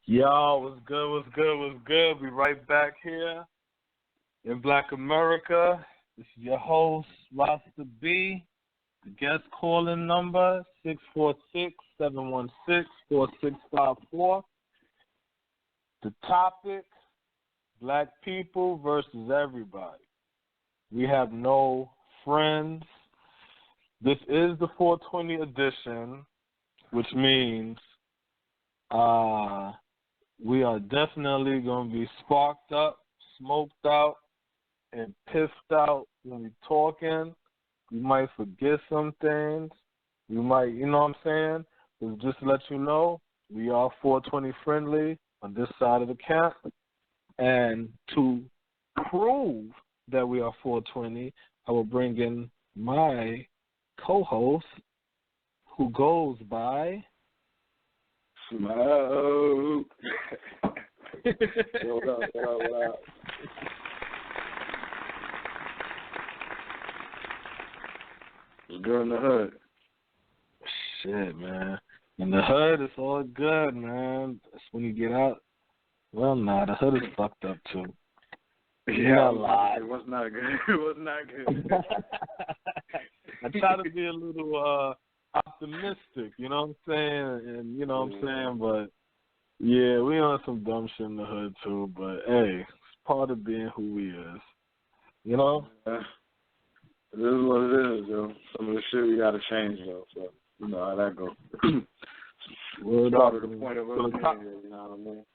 Yo, what's good, what's good, what's good? We right back here in Black America. This is your host, Rasta B. The guest calling number, 646-716-4654. The topic, Black people versus everybody. We have no friends. This is the 420 edition, which means we are definitely going to be sparked up, smoked out, and pissed out when we're talking. We might forget some things. We might, you know what I'm saying? But just to let you know, we are 420 friendly on this side of the camp. And to prove that we are 420, I will bring in my co-host who goes by Smoke. What up? What's good in the hood? Shit, man. In the hood, it's all good, man. That's when you get out. Well, nah, the hood is fucked up, too. Yeah, it was not good. It was not good. I try to be a little optimistic, you know what I'm saying? And you know what I'm saying? But, yeah, we on some dumb shit in the hood, too. But, hey, it's part of being who we is. You know? Yeah. It is what it is, yo. Some of the shit we got to change, though. So, you know how that goes. Word Start up, at the point of us being here, you know what I mean?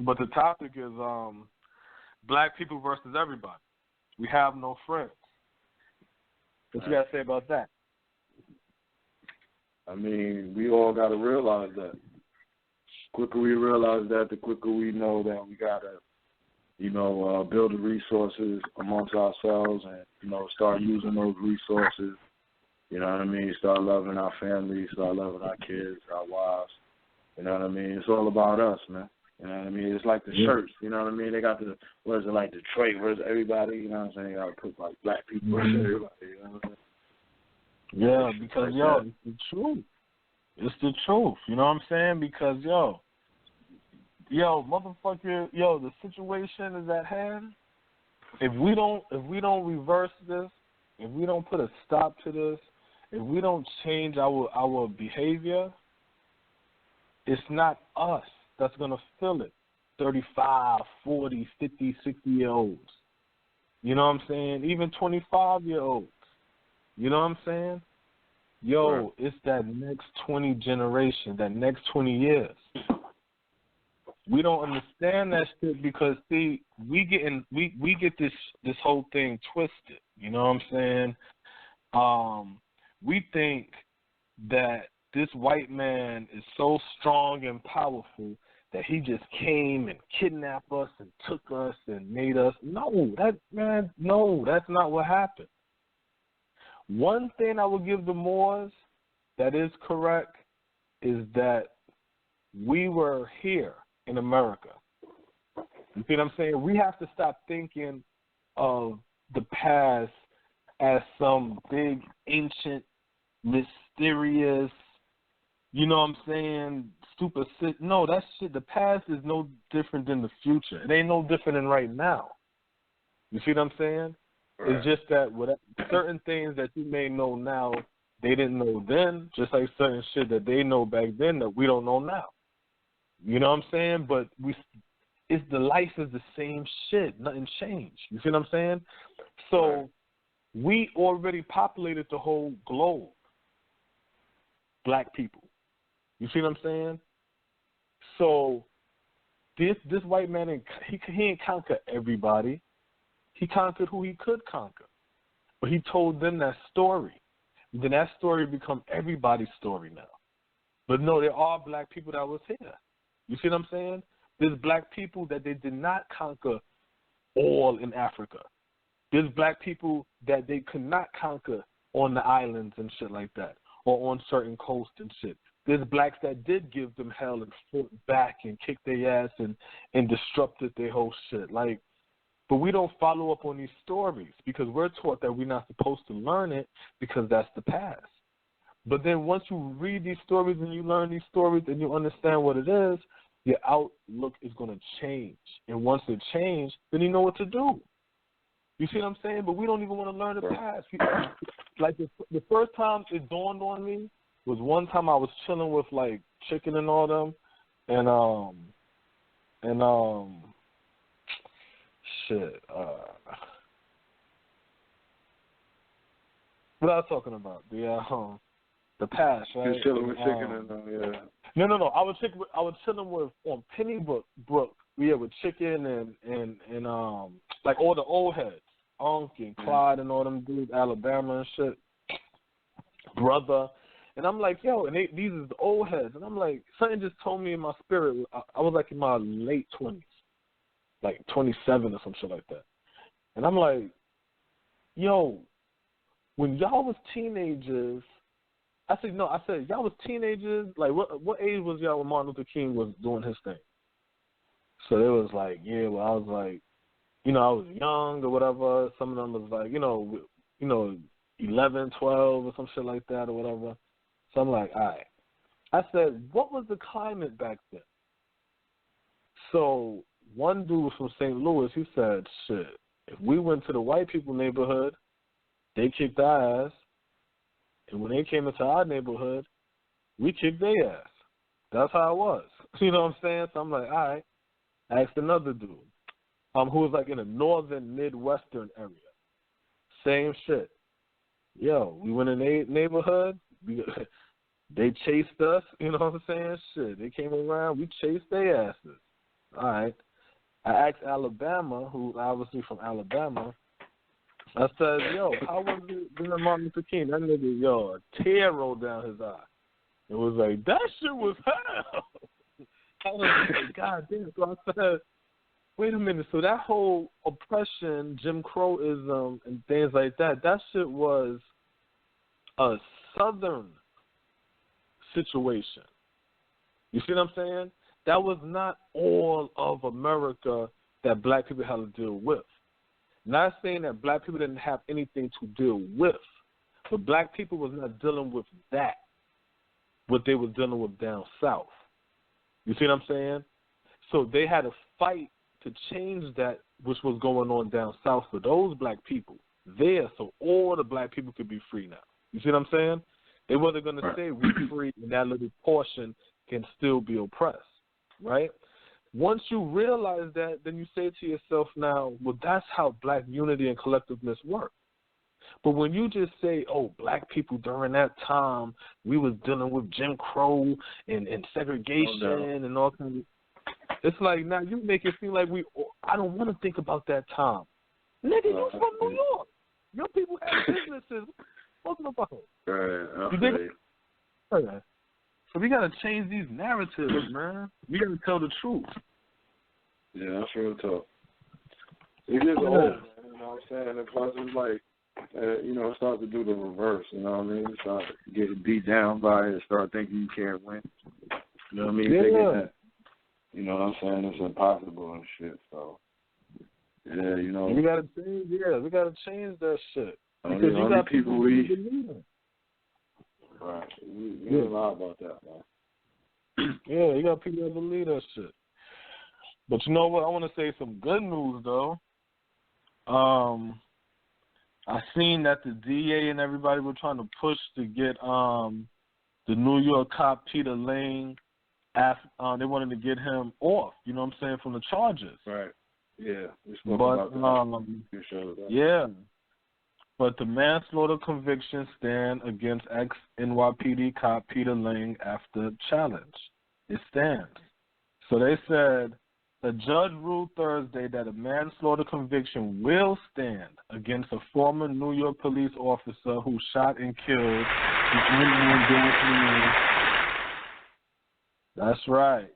But the topic is Black people versus everybody. We have no friends. What you got to say about that? I mean, we all got to realize that. The quicker we realize that, the quicker we know that we got to, build the resources amongst ourselves and, start using those resources. You know what I mean? Start loving our families, start loving our kids, our wives. You know what I mean? It's all about us, man. You know what I mean? It's like the shirts, you know what I mean? They got the, what is it, like Detroit versus everybody, you know what I'm saying? They got to put, like, black people versus everybody, you know what I'm saying? Yeah, because, it's the truth. It's the truth, you know what I'm saying? Because, motherfucker, the situation is at hand. If we don't reverse this, if we don't put a stop to this, if we don't change our behavior, it's not us that's going to feel it. 35, 40, 50, 60-year-olds. You know what I'm saying? Even 25-year-olds. You know what I'm saying? Right. It's that next 20 generation, that next 20 years. We don't understand that shit because, see, we get this whole thing twisted. You know what I'm saying? We think that this white man is so strong and powerful that he just came and kidnapped us and took us and made us. No, that's not what happened. One thing I will give the Moors that is correct is that we were here in America. You see what I'm saying? We have to stop thinking of the past as some big, ancient, mysterious, you know what I'm saying, super sick. No, that shit, the past is no different than the future. It ain't no different than right now. You see what I'm saying? Right. It's just that with certain things that you may know now, they didn't know then, just like certain shit that they know back then that we don't know now. You know what I'm saying? But the life is the same shit. Nothing changed. You see what I'm saying? So we already populated the whole globe. Black people. You see what I'm saying? So this white man, he ain't conquer everybody. He conquered who he could conquer. But he told them that story. And then that story become everybody's story now. But no, there are black people that was here. You see what I'm saying? There's black people that they did not conquer all in Africa. There's black people that they could not conquer on the islands and shit like that, or on certain coasts and shit. There's blacks that did give them hell and fought back and kicked their ass and disrupted their whole shit. But we don't follow up on these stories because we're taught that we're not supposed to learn it because that's the past. But then once you read these stories and you learn these stories and you understand what it is, your outlook is going to change. And once it changes, then you know what to do. You see what I'm saying? But we don't even want to learn the past. Like the first time it dawned on me was one time I was chilling with like Chicken and all them, and what I was talking about the past, right? You're chilling with Chicken and yeah. No. I was chilling with on Pennybrook, with Chicken and like all the old heads, Unc and Clyde and all them dudes, Alabama and shit, brother. And I'm like, yo, and these is the old heads. And I'm like, something just told me in my spirit. I was like in my late 20s, like 27 or some shit like that. And I'm like, yo, when y'all was teenagers, I said, y'all was teenagers. Like, what age was y'all when Martin Luther King was doing his thing? So it was like, yeah, well, I was like, I was young or whatever. Some of them was like, 11, 12 or some shit like that or whatever. So I'm like, all right. I said, what was the climate back then? So one dude from St. Louis, he said, shit, if we went to the white people neighborhood, they kicked our ass. And when they came into our neighborhood, we kicked their ass. That's how it was. You know what I'm saying? So I'm like, all right. I asked another dude who was like in a northern, midwestern area. Same shit. Yo, we went in a neighborhood. They chased us. You know what I'm saying? Shit. They came around. We chased their asses. All right. I asked Alabama, who's obviously from Alabama. I said, yo, how was it being Martin Luther King? That nigga, yo, a tear rolled down his eye. It was like, that shit was hell. I was like, God damn. So I said, wait a minute. So that whole oppression, Jim Crowism, and things like that shit was a Southern situation. You see what I'm saying? That was not all of America that black people had to deal with. Not saying that black people didn't have anything to deal with, but black people was not dealing with that, what they were dealing with down south. You see what I'm saying? So they had to fight to change that, which was going on down south for those black people there, so all the black people could be free now. You see what I'm saying? They wasn't going to say we're free and that little portion can still be oppressed, right? Once you realize that, then you say to yourself now, well, that's how black unity and collectiveness work. But when you just say, oh, black people during that time, we was dealing with Jim Crow and segregation and all kinds of, it's like now you make it seem like I don't want to think about that time. Nigga, you from New York. Your people have businesses. What's about? Right. So we got to change these narratives, man. We got to tell the truth. Yeah, that's real tough. It gets old, man, you know what I'm saying? And plus it's like, it starts to do the reverse, you know what I mean? Start getting beat down by it, start thinking you can't win. You know what I mean? Yeah. Thinking that, you know what I'm saying, it's impossible and shit, so. Yeah, We got to change, we got to change that shit. Because you got people Right. You don't lie about that, man. Yeah, you got people that believe that shit. But you know what? I want to say some good news, though. I seen that the DA and everybody were trying to push to get the New York cop Peter Lane. They wanted to get him off, you know what I'm saying, from the charges. Right. Yeah. We spoke about that. Yeah. But the manslaughter conviction stand against ex-NYPD cop Peter Lane after challenge. It stands. So they said the judge ruled Thursday that a manslaughter conviction will stand against a former New York police officer who shot and killed the unknown black man. That's right.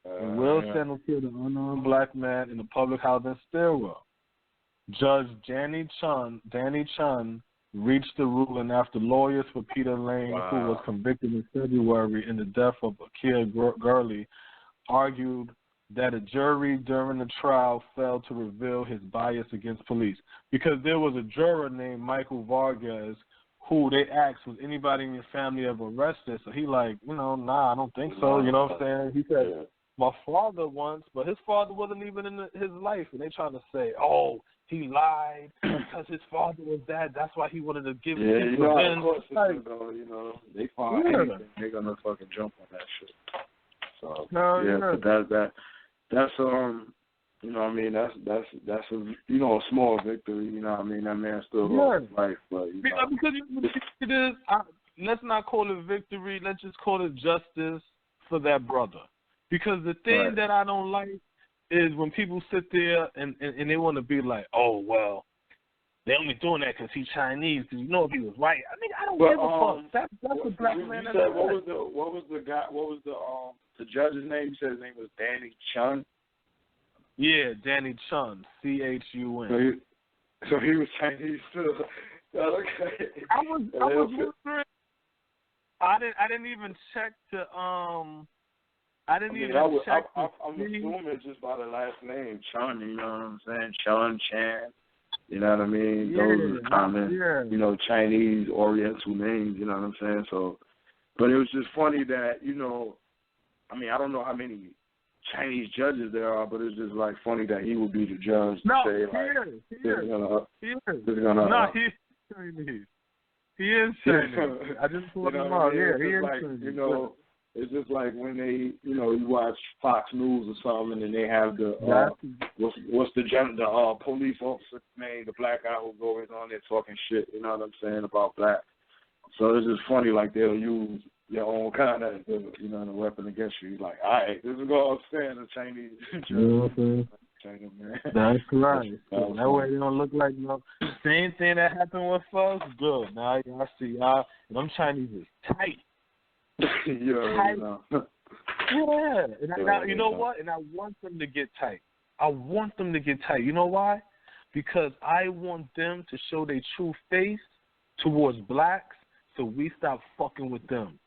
It will stand to kill the unknown black man in the public housing stairwell. Judge Danny Chun reached the ruling after lawyers for Peter Lane, who was convicted in February in the death of Akir Gurley, argued that a jury during the trial failed to reveal his bias against police. Because there was a juror named Michael Vargas who they asked, was anybody in your family ever arrested? So he like, nah, I don't think so. You know what I'm saying? He said, my father once, but his father wasn't even in his life, and they trying to say, oh, he lied because his father was dead. That's why he wanted to give his revenge. Of course, they find anything, they're gonna fucking jump on that shit. So but that's you know what I mean, that's a a small victory. You know what I mean, that man still lost his life, but because it is. Let's not call it victory. Let's just call it justice for that brother. Because the thing that I don't like is when people sit there and they want to be like, oh, well, they only doing that because he's Chinese. Because if he was white, I mean, I don't give a fuck. That's a black man. What was the judge's name? You said his name was Danny Chun. Yeah, Danny Chun, CHUN. So he was Chinese too. Okay. I was wondering. I didn't even check the I'm assuming just by the last name, Chun, you know what I'm saying? Chun, Chan, you know what I mean? Those are common, Chinese, Oriental names, you know what I'm saying? So, but it was just funny that, I mean, I don't know how many Chinese judges there are, but it's just, like, funny that he would be the judge to say, like, he is Chinese. He is Chinese. I just pulled him out. Yeah, he is Chinese. It's just like when they, you watch Fox News or something, and they have the what's the police officer name, the black guy who goes on there talking shit. You know what I'm saying about black. So it's just funny, like they'll use their own kind of, the weapon against you. Like, all right, this is what I'm saying, the Chinese. China, man. That's right. That way they don't look like same thing that happened with folks. Good. Now I see them Chinese is tight. Tight. Yeah. And you know what? And I want them to get tight. You know why? Because I want them to show their true face towards blacks, so we stop fucking with them.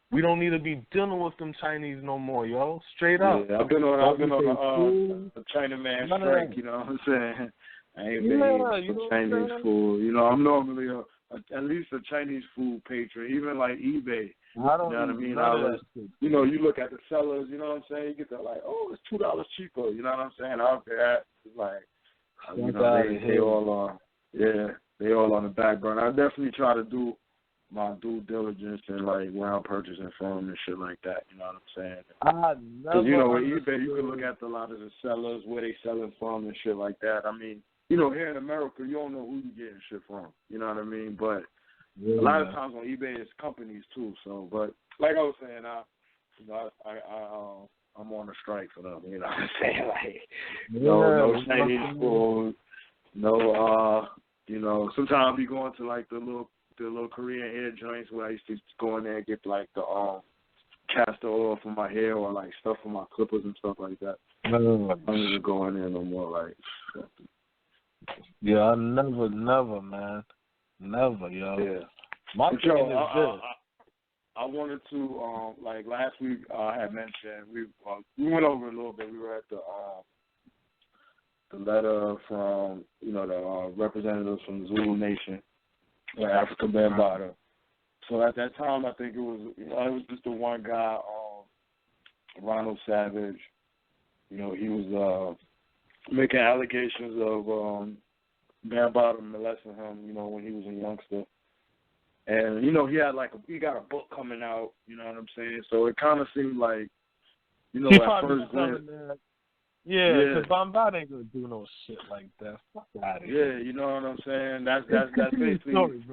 We don't need to be dealing with them Chinese no more, yo. Straight up. Yeah, I've been on a Chinaman strike, you know what I'm saying? I ain't been eating some Chinese food. I'm normally at least a Chinese food patron, even like eBay. You know what I mean? You look at the sellers, you know what I'm saying? You get that like, oh, it's $2 cheaper, you know what I'm saying? Out there, it's like, they all are, they all on the back burner. I definitely try to do my due diligence and like where I'm purchasing from and shit like that. You know what I'm saying? Because with eBay, you can look at a lot of the sellers, where they selling from and shit like that. I mean, here in America, you don't know who you getting shit from. You know what I mean? But a lot of times on eBay, it's companies too. So, but like I was saying, I'm on a strike for them. You know what I'm saying? Like, no Chinese food, no. Sometimes we go into like the little Korean hair joints where I used to go in there and get like the castor oil for my hair or like stuff for my clippers and stuff like that. I don't even go in there no more. Like, yeah, I never, man, never, yo. Yeah. My thing is this. I wanted to like last week I had mentioned we went over a little bit. We were at the letter from the representatives from the Zulu Nation. Africa Bambaataa. So at that time, I think it was just the one guy, Ronald Savage. He was making allegations of Bambaataa molesting him. When he was a youngster, and he got a book coming out. You know what I'm saying? So it kind of seemed like, at first glance. Yeah, because Bambaataa ain't gonna do no shit like that. Fuck out of here. Yeah, you know what I'm saying? That's basically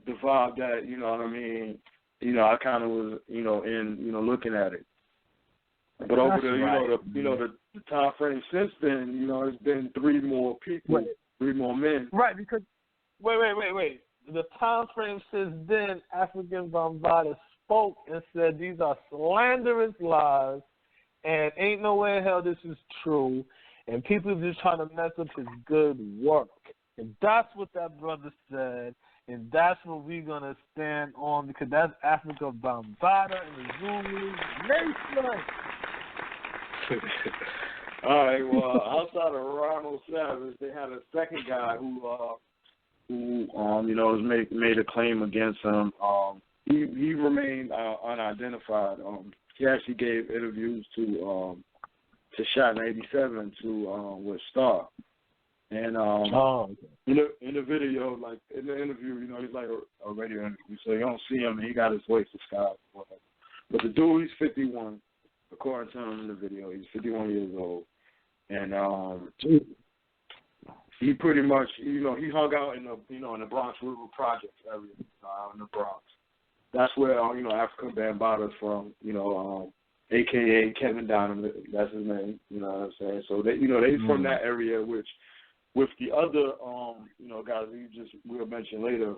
the vibe that, you know what I mean? I kind of was, looking at it. But over the time frame since then, it's been three more people, three more men. Right, because wait. The time frame since then, African Bambaataa spoke and said these are slanderous lies. And ain't no way in hell this is true. And people are just trying to mess up his good work. And that's what that brother said. And that's what we're going to stand on, because that's Africa Bambaataa and the Zulu Nation. All right, well, outside of Ronald Savage, they had a second guy who made a claim against him. He remained unidentified. he actually gave interviews to Shot 87 with Star. And in the video, like in the interview, you know, he's like a radio interview, so you don't see him, and he got his voice disguised. But the dude, he's 51, according to him in the video. He's 51 years old, and he pretty much, you know, he hung out in the Bronx River Projects area in the Bronx. That's where you know, Africa Bambaata's from, you know, AKA Kevin Donovan, that's his name. You know what I'm saying? So they, you know, they from that area, which with the other, you know, guys we'll mention later,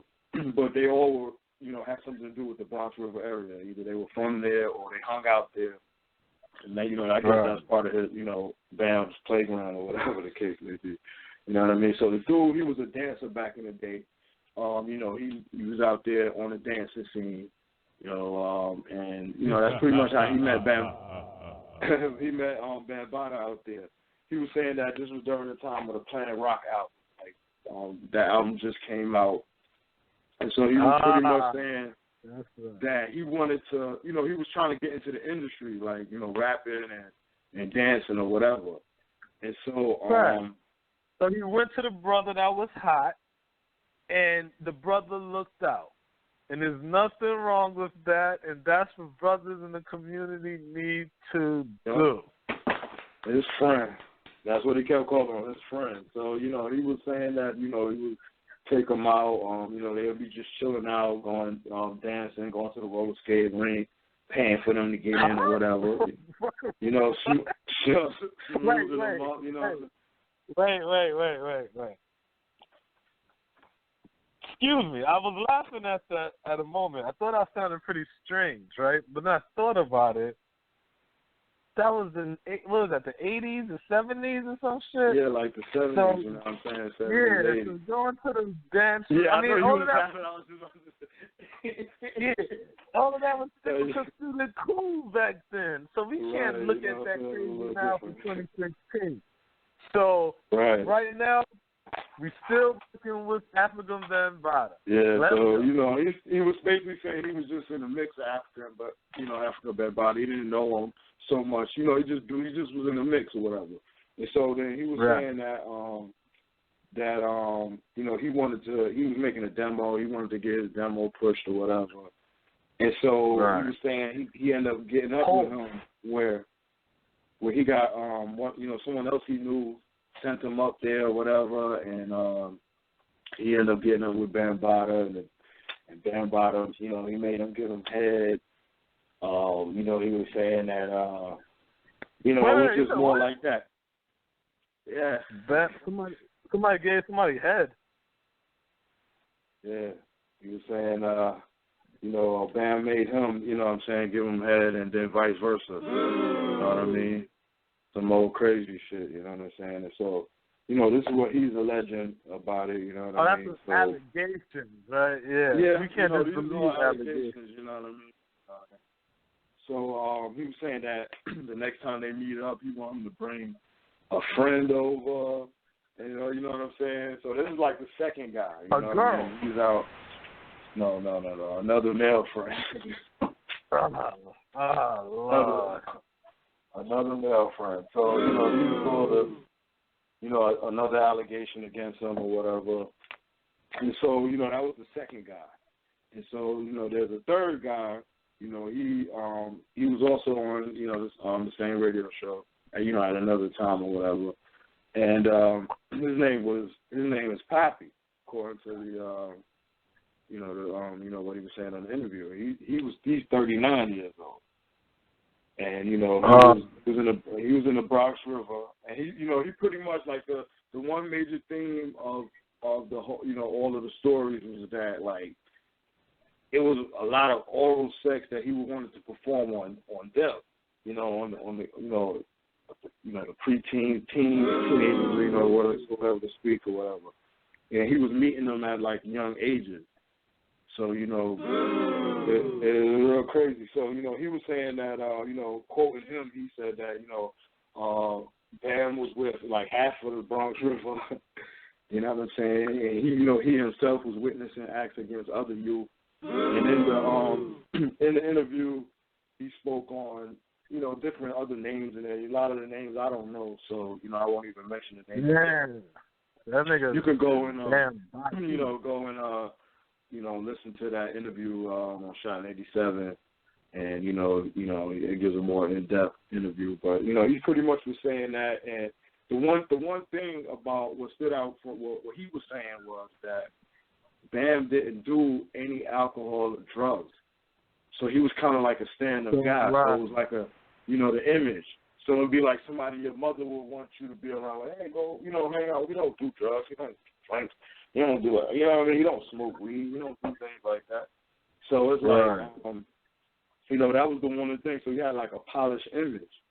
but they all were, you know, had something to do with the Bronx River area. Either they were from there or they hung out there. And they, you know, I guess that's part of his, you know, Bam's playground or whatever the case may be. You know what I mean? So the dude, he was a dancer back in the day. You know, he was out there on the dancing scene. You know, and you know, that's pretty much how he met Bambaata out there. He was saying that this was during the time of the Planet Rock album. Like, that album just came out. And so he was pretty much saying that he wanted to, you know, he was trying to get into the industry, like, you know, rapping and dancing or whatever. And so, so he went to the brother that was hot, and the brother looked out. And there's nothing wrong with that, and that's what brothers in the community need to do. His friend. That's what he kept calling him, his friend. So, you know, he was saying that, you know, he would take them out. You know, they would be just chilling out, going dancing, going to the roller skate rink, paying for them to get in or whatever. You know, snoozing them up, you know. Wait. Excuse me, I was laughing at that at a moment. I thought I sounded pretty strange, right? But then I thought about it. That was what was that, the 80s, the 70s or some shit? Yeah, like the 70s, so, you know what I'm saying? 70s, yeah, so going to the dance. Yeah, I mean, all of that. All of that was considered cool back then. So we can't look at that crazy now for 2016. So right now, we still working with African Bambaata. Yeah, so, you know, he was basically saying he was just in the mix of African, but, you know, African Bambaata, he didn't know him so much. You know, he just was in the mix or whatever. And so then he was saying that, you know, he was making a demo, he wanted to get his demo pushed or whatever. And so he was saying he ended up getting up with him where he got, you know, someone else he knew sent him up there or whatever, and he ended up getting up with Bambaata, and Bambaata, you know, he made him give him head. You know, he was saying that, you know, it was just more like that. Yeah. Somebody gave somebody head. Yeah. He was saying, you know, Bam made him, you know what I'm saying, give him head, and then vice versa. You know what I mean? Some old crazy shit, you know what I'm saying? And so, you know, this is what he's alleging about it, you know what I mean? That's allegations, right? Yeah. Yeah, we can't just believe allegations, you know what I mean? So he was saying that the next time they meet up, he wants him to bring a friend over, you know what I'm saying? So this is like the second guy, you know what I mean? He's out. No, another male friend. Lord. Another male friend. So, you know, he was sort of, you know, another allegation against him or whatever. And so, you know, that was the second guy. And so, you know, there's a third guy, you know, he was also on, you know, the same radio show, you know, at another time or whatever. And his name is Pappy, according to the you know what he was saying on the interview. He's 39 years old. And, you know, he was in the Bronx River, and he pretty much, like, the one major theme of the whole, you know, all of the stories was that, like, it was a lot of oral sex that he wanted to perform on them, you know, on the the preteen, teenagers, you know, whatever to speak or whatever. And he was meeting them at, like, young ages. So, you know, it's real crazy. So, you know, he was saying that, you know, quoting him, he said that, you know, Bam was with, like, half of the Bronx River, you know what I'm saying? And he, you know, he himself was witnessing acts against other youth. And in the interview, he spoke on, you know, different other names, and a lot of the names I don't know, so, you know, I won't even mention the names. Yeah. That nigga. You could go and, you know, you know, listen to that interview on Shot 87, and, you know, it gives a more in-depth interview. But, you know, he pretty much was saying that, and the one thing about what stood out for what he was saying was that Bam didn't do any alcohol or drugs. So he was kind of like a stand-up guy. Right. So it was like a, you know, the image. So it would be like somebody your mother would want you to be around. Like, hey, go, you know, hang out. We don't do drugs. We don't drink. You don't do it. You know what I mean? You don't smoke weed. You don't do things like that. So it's right. like, you know, that was the one of the things. So he had like a polished image.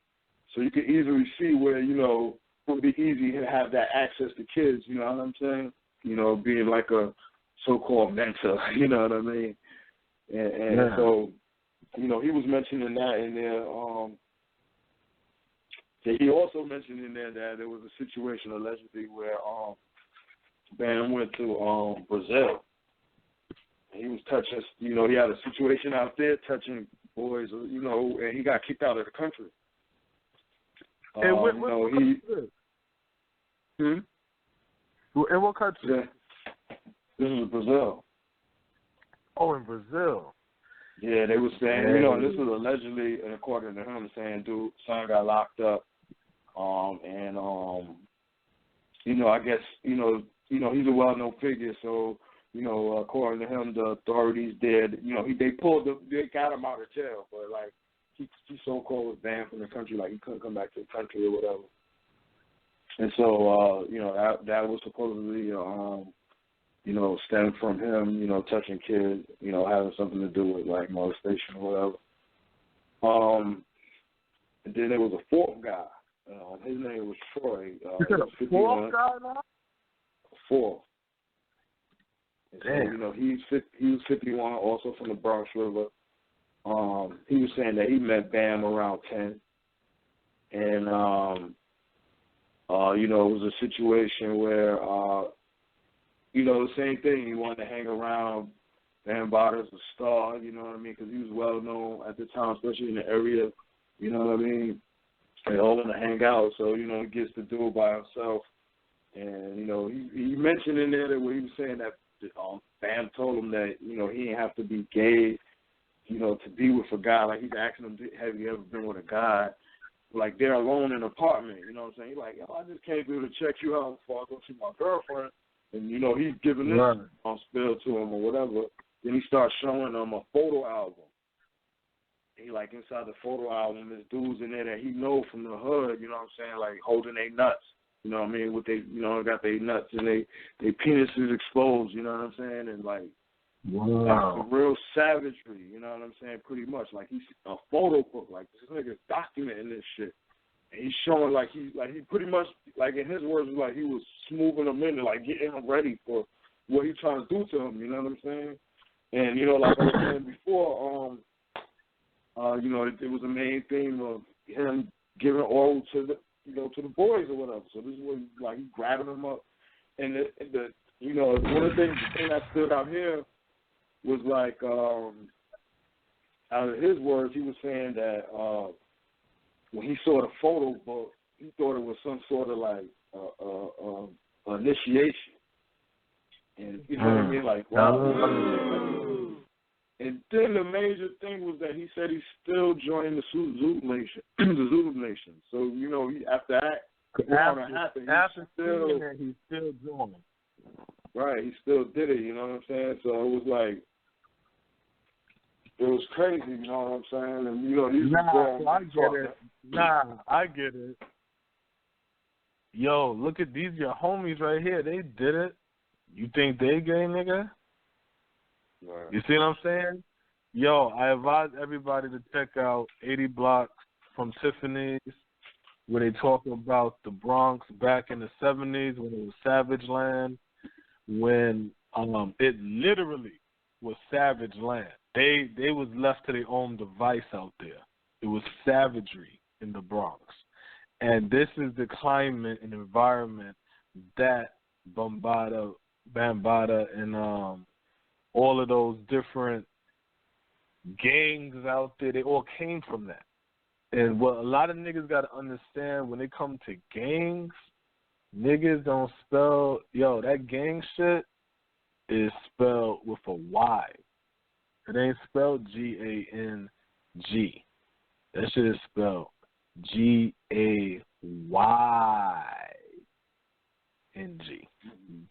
So you could easily see where, you know, it would be easy to have that access to kids. You know what I'm saying? You know, being like a so-called mentor. You know what I mean? And so, you know, he was mentioning that in there. He also mentioned in there that there was a situation allegedly where Bam went to Brazil. He was touching, you know, he had a situation out there touching boys, you know, and he got kicked out of the country. And what country? In what country? This is Brazil. Oh, in Brazil. Yeah, they were saying, you know, this was allegedly, and according to him, saying, dude, son got locked up, and you know, I guess, you know, he's a well-known figure, so, you know, according to him, the authorities did, you know, they got him out of jail, but like he so-called was banned from the country, like he couldn't come back to the country or whatever. And so, you know, that was supposedly, you know, stemmed from him, you know, touching kids, you know, having something to do with like molestation or whatever. And then there was a fourth guy. His name was Troy. You said a fourth guy now? Fourth. Damn. So, you know, he was 51, also from the Bronx River. He was saying that he met Bam around 10. And, you know, it was a situation where, you know, the same thing. He wanted to hang around. Bam Bada's a star, you know what I mean, because he was well known at the time, especially in the area, you know what I mean. They all want to hang out, so, you know, he gets to do it by himself. And, you know, he mentioned in there that where he was saying that Bam told him that, you know, he didn't have to be gay, you know, to be with a guy. Like, he's asking him, have you ever been with a guy? Like, they're alone in an apartment, you know what I'm saying? He's like, yo, I just came through to check you out before I go see my girlfriend. And, you know, he's giving this spill to him or whatever. Then he starts showing him a photo album. He, like, inside the photo album, there's dudes in there that he know from the hood, you know what I'm saying, like, holding their nuts. You know what I mean? With they, you know, got their nuts and they penises exposed, you know what I'm saying? And, like, that's the real savagery, you know what I'm saying? Pretty much. Like, he's a photo book. Like, this nigga's documenting this shit. And he's showing, like, he pretty much, like, in his words, like, he was smoothing him in and, like, getting him ready for what he's trying to do to him, you know what I'm saying? And, you know, like I was saying before, you know, it was a main theme of him giving oral to the, you know, to the boys or whatever. So this is what, like, he's grabbing them up. And, the you know, one of the thing that stood out here was, like, out of his words, he was saying that when he saw the photo book, he thought it was some sort of, like, initiation. And, you know what I mean? Like, wow. And then the major thing was that he said he still joined the Zulu Nation. The Zulu Nation. So, you know, after that happened, he still joined. Right, he still did it, you know what I'm saying? So it was like, it was crazy, you know what I'm saying? And, you know, I get it. Yo, look at these, your homies right here. They did it. You think they gay, nigga? Right. You see what I'm saying? Yo, I advise everybody to check out 80 Blocks from Tiffany's, where they talk about the Bronx back in the 70s when it was Savage Land, when it literally was Savage Land. They was left to their own device out there. It was savagery in the Bronx. And this is the climate and environment that Bambaataa, and all of those different gangs out there, they all came from that. And what a lot of niggas got to understand when they come to gangs, niggas don't spell, that gang shit is spelled with a Y. It ain't spelled G-A-N-G. That shit is spelled G-A-Y-N-G.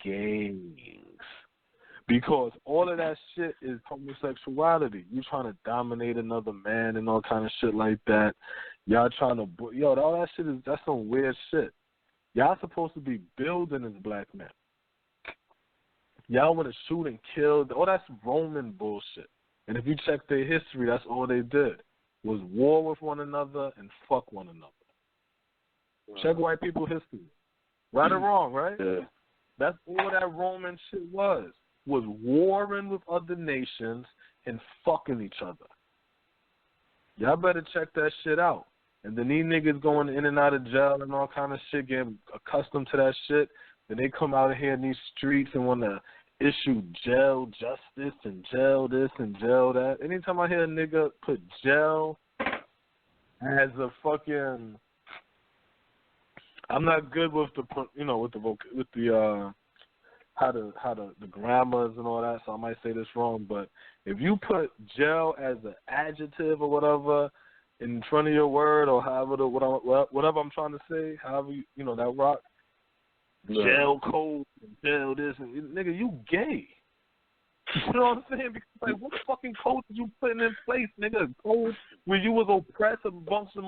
Gangs. Because all of that shit is homosexuality. You trying to dominate another man and all kind of shit like that. Y'all trying to, all that shit that's some weird shit. Y'all supposed to be building as black men. Y'all want to shoot and kill. All that's Roman bullshit. And if you check their history, that's all they did was war with one another and fuck one another. Right. Check white people history. Right or wrong, right? Yeah. That's all that Roman shit was warring with other nations and fucking each other. Y'all better check that shit out. And then these niggas going in and out of jail and all kind of shit, getting accustomed to that shit. Then they come out here in these streets and want to issue jail justice and jail this and jail that. Anytime I hear a nigga put jail as a fucking, I'm not good with the the grammars and all that, so I might say this wrong. But if you put jail as an adjective or whatever in front of your word or whatever I'm trying to say, however that rock. Yeah. Jail code, jail this, and nigga, you gay. You know what I'm saying? Because like, what fucking code did you putting in place, nigga? A code where you was oppressed amongst a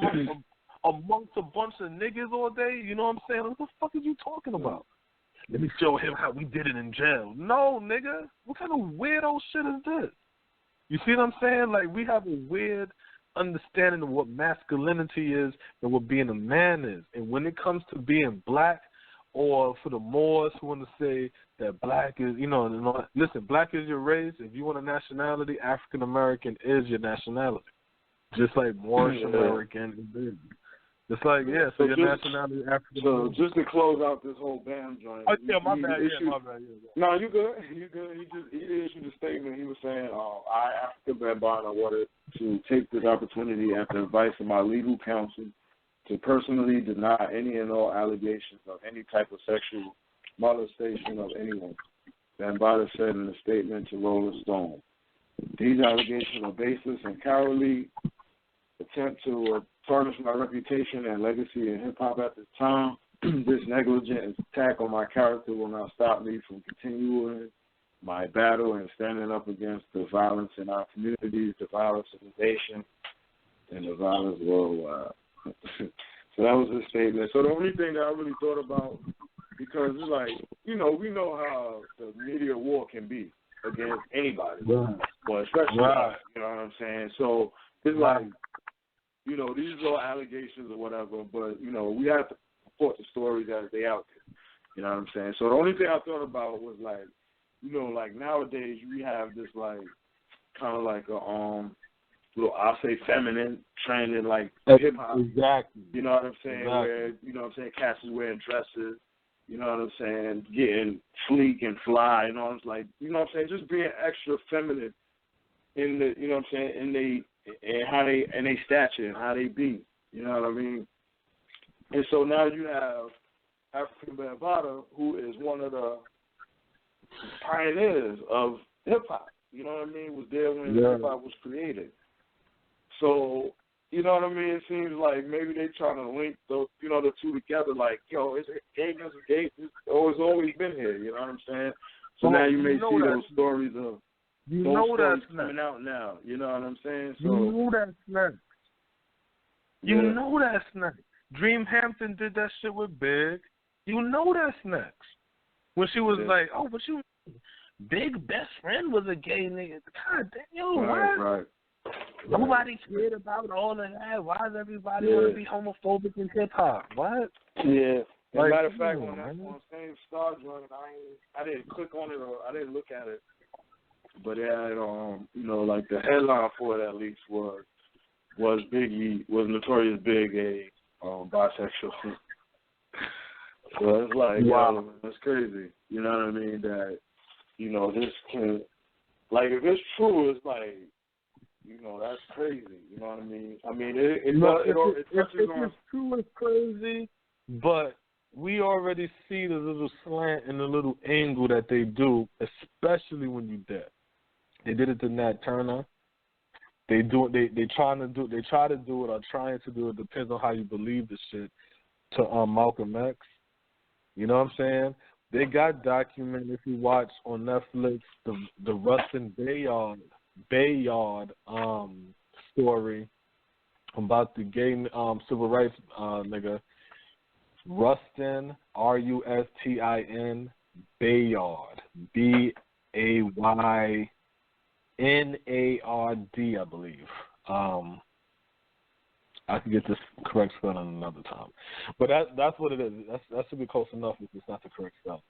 bunch of niggas all day. You know what I'm saying? What the fuck are you talking about? Let me show him how we did it in jail. No, nigga, what kind of weirdo shit is this? You see what I'm saying? Like, we have a weird understanding of what masculinity is and what being a man is. And when it comes to being black, or for the Moors who want to say that black is, listen, black is your race. If you want a nationality, African American is your nationality. Just like Moorish American is. It's like, so your nationality is African American. So just to close out this whole BAM joint. Oh, yeah, my bad. No, you good. You good. He issued a statement. He was saying, I, African Bambaataa, wanted to take this opportunity at the advice of my legal counsel to personally deny any and all allegations of any type of sexual molestation of anyone. Bambaataa said in a statement to Rolling Stone, these allegations are baseless and cowardly attempt to tarnish my reputation and legacy in hip-hop at this time. This negligent attack on my character will not stop me from continuing my battle and standing up against the violence in our communities, the violence of the nation, and the violence worldwide. So that was his statement. So the only thing that I really thought about, because it's like, we know how the media war can be against anybody, but especially us, you know what I'm saying? So it's like, these are all allegations or whatever, but, we have to report the stories as they out there. You know what I'm saying? So the only thing I thought about was like, like nowadays we have this like, kind of like a, I'll say feminine trend in like hip hop. Exactly. You know what I'm saying? Exactly. Where, cats is wearing dresses, you know what I'm saying, getting sleek and fly, it's like, just being extra feminine in the, in they stature and how they be, you know what I mean? And so now you have African Bambaataa, who is one of the pioneers of hip hop. You know what I mean? Was there when hip hop was created. So, you know what I mean? It seems like maybe they trying to link the two together. Like, it's gay. It's always been here. You know what I'm saying? So now you may see those stories of those coming out now. You know what I'm saying? So you know that's next. You know that's next. Dream Hampton did that shit with Big. You know that's next. When she was like, but you, Big best friend was a gay nigga. God damn, what? Right. Nobody cared about all of that. Why does everybody want to be homophobic in hip hop? What? Yeah. As a matter of fact, on that same Star joint, I didn't click on it or I didn't look at it, but it had like the headline for it at least was Notorious Big a bisexual. So it's like, wow, that's crazy. You know what I mean? That this can, like, if it's true, it's like, you know, that's crazy. You know what I mean? I mean, it touches on. It's true, it's crazy, but we already see the little slant and the little angle that they do, especially when you dead. They did it to Nat Turner. They try to do it or trying to do it, depends on how you believe the shit, to Malcolm X. You know what I'm saying? They got documented, if you watch on Netflix, the Rustin Bayard story about the gay civil rights nigga. Rustin, Rustin Bayard, Baynard, I believe. I can get this correct spelling another time, but that's what it is. That should be close enough if it's not the correct spelling.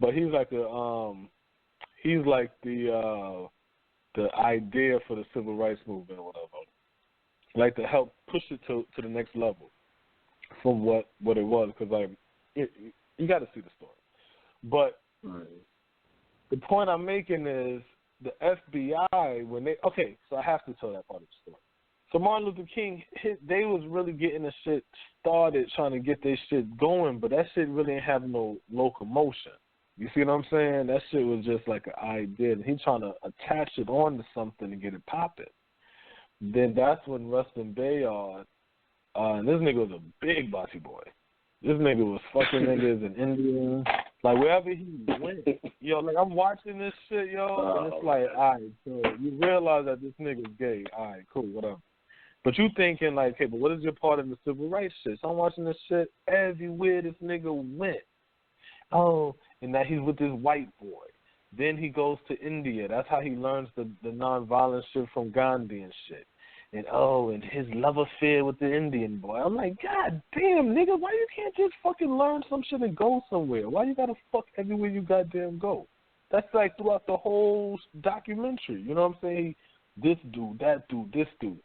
But he's like the idea for the civil rights movement or whatever, like to help push it to the next level from what it was, because like you got to see the story. But the point I'm making is the FBI so I have to tell that part of the story. So Martin Luther King, they was really getting the shit started, trying to get their shit going, but that shit really didn't have no locomotion. You see what I'm saying? That shit was just like an idea, and he trying to attach it onto something to get it popping. Then that's when Rustin Bayard, and this nigga was a big bossy boy. This nigga was fucking niggas and Indians, like wherever he went. Yo, like I'm watching this shit, yo, and it's like, all right, so you realize that this nigga's gay. All right, cool, whatever. But you thinking like, hey, but what is your part in the civil rights shit? So I'm watching this shit everywhere this nigga went. Oh, and that he's with this white boy. Then he goes to India. That's how he learns the nonviolent shit from Gandhi and shit. And his love affair with the Indian boy. I'm like, God damn, nigga, why you can't just fucking learn some shit and go somewhere? Why you gotta fuck everywhere you goddamn go? That's like throughout the whole documentary. You know what I'm saying? This dude, that dude, this dude.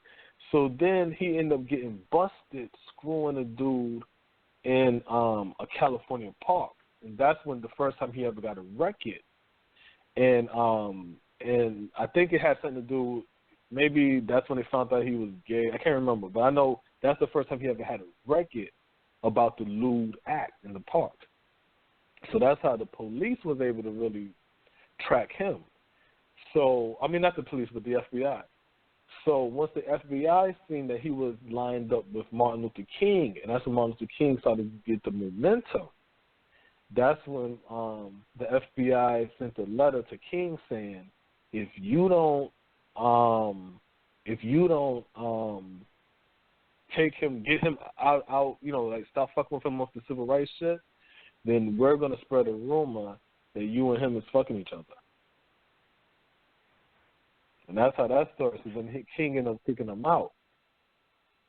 So then he ended up getting busted screwing a dude in a California park. And that's when the first time he ever got a record. And I think it had something to do, maybe that's when they found out he was gay. I can't remember, but I know that's the first time he ever had a record about the lewd act in the park. So that's how the police was able to really track him. So, I mean, not the police, but the FBI. So once the FBI seen that he was lined up with Martin Luther King, and that's when Martin Luther King started to get the momentum, that's when the FBI sent a letter to King saying, if you don't take him, get him out, you know, like stop fucking with him off the civil rights shit, then we're gonna spread a rumor that you and him is fucking each other. And that's how that starts. So then King ended up kicking him out.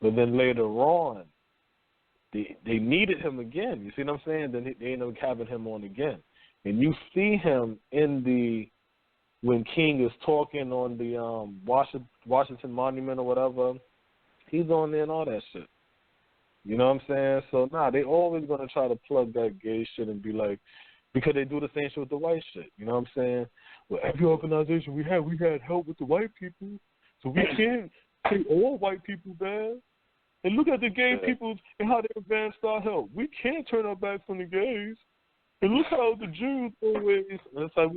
But then later on, they needed him again. You see what I'm saying? Then they ended up having him on again. And you see him when King is talking on the Washington Monument or whatever, he's on there and all that shit. You know what I'm saying? So, they always going to try to plug that gay shit and be like, because they do the same shit with the white shit. You know what I'm saying? Well, every organization we had help with the white people, so we can't take all white people bad. And look at the gay people and how they advanced our help. We can't turn our backs on the gays. And look how the Jews always. And it's like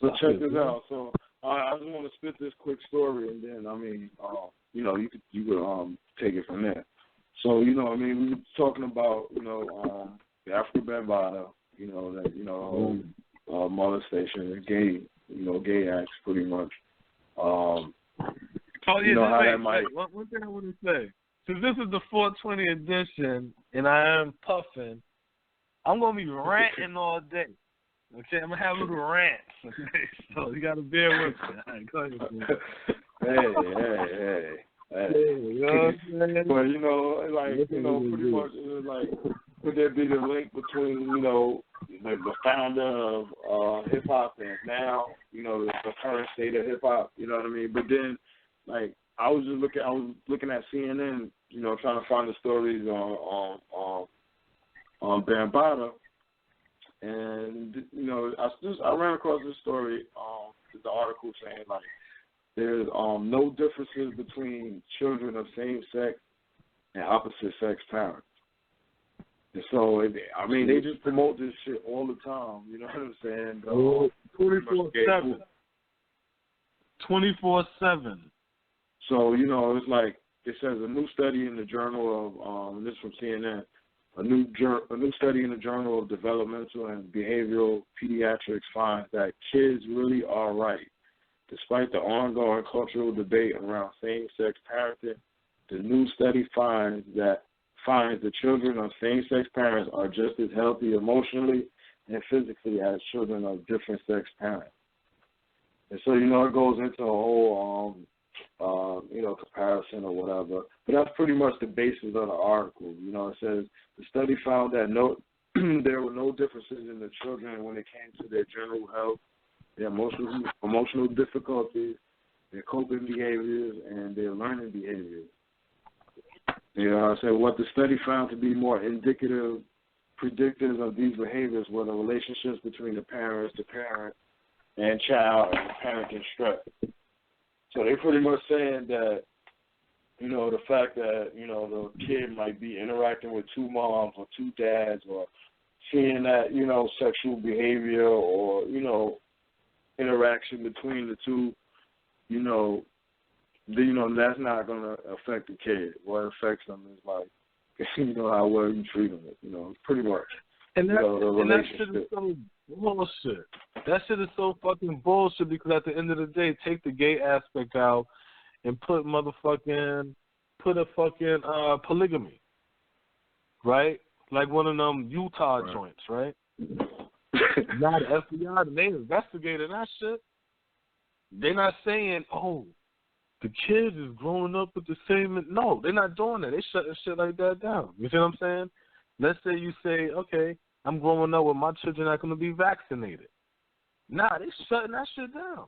so check this out. So I just want to spit this quick story, and then you could take it from there. So we were talking about the African Bambaataa, molestation, gay acts, pretty much. One thing I want to say, since this is the 420 edition, and I am puffing, I'm gonna be ranting all day. Okay, I'm gonna have little rants. Okay, so you gotta bear with me. All right, go ahead. Hey. But pretty much it was like, could there be the link between the founder of hip hop and now the current state of hip hop? You know what I mean? But then I was looking at CNN, trying to find the stories on Bambaataa, and I ran across this story, the article saying there's no differences between children of same sex and opposite sex parents. And so, they just promote this shit all the time. You know what I'm saying? 24/7. 24/7. So, it's like it says a new study in the journal of this is from CNN. A new study in the Journal of Developmental and Behavioral Pediatrics finds that kids really are right. Despite the ongoing cultural debate around same-sex parenting, the new study finds the children of same-sex parents are just as healthy emotionally and physically as children of different-sex parents. And so, it goes into a whole, comparison or whatever. But that's pretty much the basis of the article. It says the study found that there were no differences in the children when it came to their general health, their emotional difficulties, their coping behaviors, and their learning behaviors. What the study found to be more predictors of these behaviors were the relationships between the parent, and child, and parenting stress. So they're pretty much saying that, the fact that, the kid might be interacting with two moms or two dads or seeing that, sexual behavior or, interaction between the two, that's not going to affect the kid. What affects them is like, how well you treat them, pretty much. And that shit is so bullshit. That shit is so fucking bullshit because at the end of the day, take the gay aspect out and put a fucking polygamy, right? Like one of them Utah joints, right? Now the FBI, they investigated that shit. They're not saying, oh, the kids is growing up with the same. No, they're not doing that. They shutting shit like that down. You see what I'm saying? Let's say you say, okay, I'm growing up with my children not going to be vaccinated. Nah, they shutting that shit down.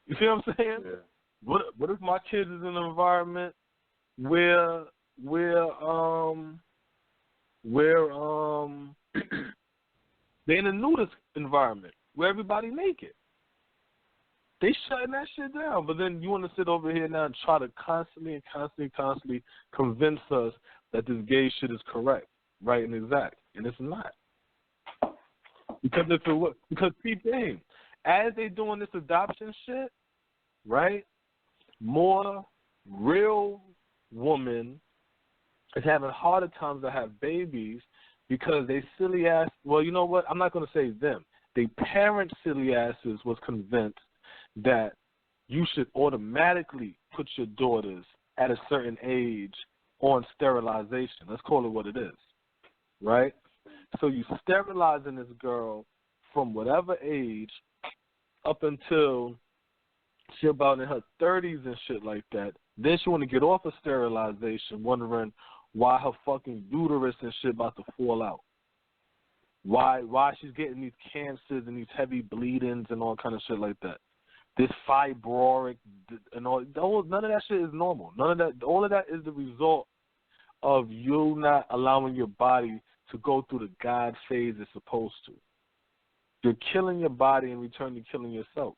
You see what I'm saying? Yeah. What if my kids is in an environment where they're in a nudist environment where everybody naked? They shutting that shit down. But then you want to sit over here now and try to constantly convince us that this gay shit is correct, right, and exact, and it's not. Because if it was, keep saying, as they doing this adoption shit, right, more real women is having harder times to have babies because they silly ass. Well, you know what? I'm not going to say them. They parents silly asses was convinced that you should automatically put your daughters at a certain age on sterilization. Let's call it what it is, right? So you sterilizing this girl from whatever age up until she about in her 30s and shit like that. Then she want to get off of sterilization, wondering why her fucking uterus and shit about to fall out. Why she's getting these cancers and these heavy bleedings and all kind of shit like that. This fibroic and all, none of that shit is normal. None of that. All of that is the result of you not allowing your body to go through the God phase it's supposed to. You're killing your body in return, you're killing yourself.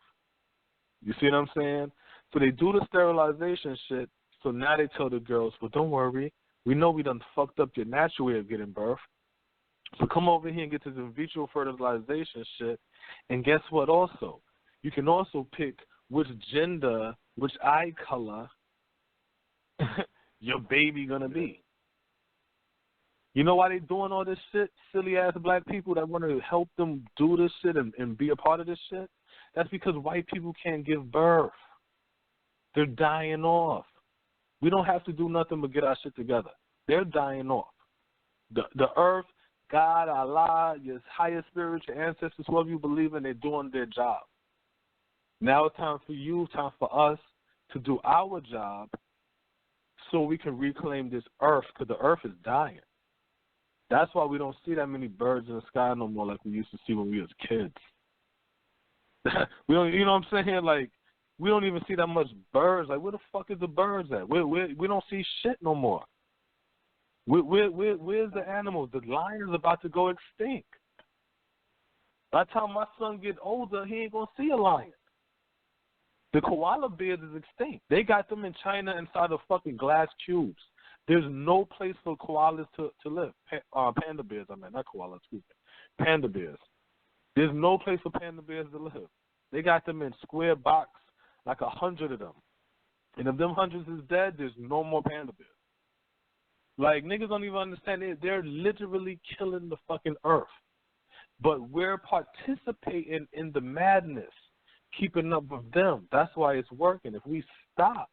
You see what I'm saying? So they do the sterilization shit, so now they tell the girls, well, don't worry. We know we done fucked up your natural way of getting birth. So come over here and get this in vitro fertilization shit. And guess what also? You can also pick which gender, which eye color your baby gonna be. You know why they doing all this shit? Silly ass black people that want to help them do this shit and be a part of this shit. That's because white people can't give birth. They're dying off. We don't have to do nothing but get our shit together. They're dying off. The earth, God, Allah, your higher spirit, your ancestors, whoever you believe in, they're doing their job. Now it's time for you, time for us to do our job so we can reclaim this earth, because the earth is dying. That's why we don't see that many birds in the sky no more like we used to see when we was kids. We don't, you know what I'm saying? Like, we don't even see that much birds. Like, where the fuck is the birds at? We don't see shit no more. Where's the animals? The lion's about to go extinct. By the time my son get older, he ain't gonna see a lion. The koala bears is extinct. They got them in China inside of fucking glass cubes. There's no place for koalas to live. Panda bears, I mean, not koalas, excuse me. Panda bears. There's no place for panda bears to live. They got them in square box, like 100 of them. And if them hundreds is dead, there's no more panda bears. Like, niggas don't even understand it. They're literally killing the fucking earth. But we're participating in the madness, keeping up with them. That's why it's working. If we stop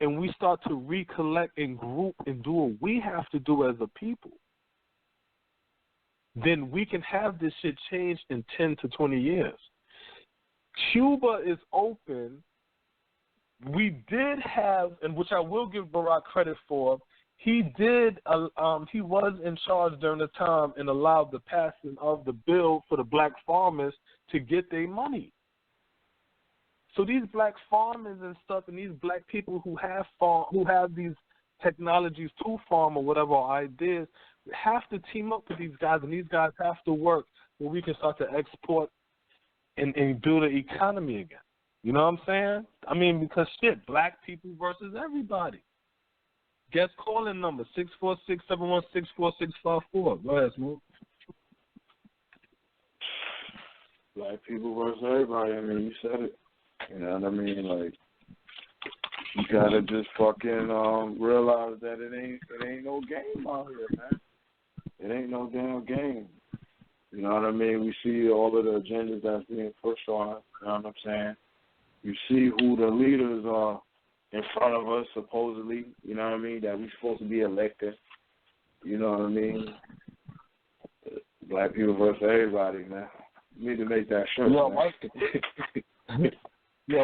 and we start to recollect and group and do what we have to do as a people, then we can have this shit changed in 10 to 20 years. Cuba is open. We did have, and which I will give Barack credit for, he was in charge during the time and allowed the passing of the bill for the black farmers to get their money. So these black farmers and stuff, and these black people who have these technologies to farm or whatever ideas, have to team up with these guys, and these guys have to work where we can start to export and build an economy again. You know what I'm saying? I mean, because shit, black people versus everybody. Guest calling number 646-716-4654. Go ahead, Smooth. Black people versus everybody. I mean, you said it. You know what I mean? Like, you gotta just fucking realize that it ain't no game out here, man. It ain't no damn game. You know what I mean? We see all of the agendas that's being pushed on us. You know what I'm saying? You see who the leaders are in front of us, supposedly. You know what I mean? That we supposed to be elected. You know what I mean? Black people versus everybody, man. You need to make that shirt. Yo,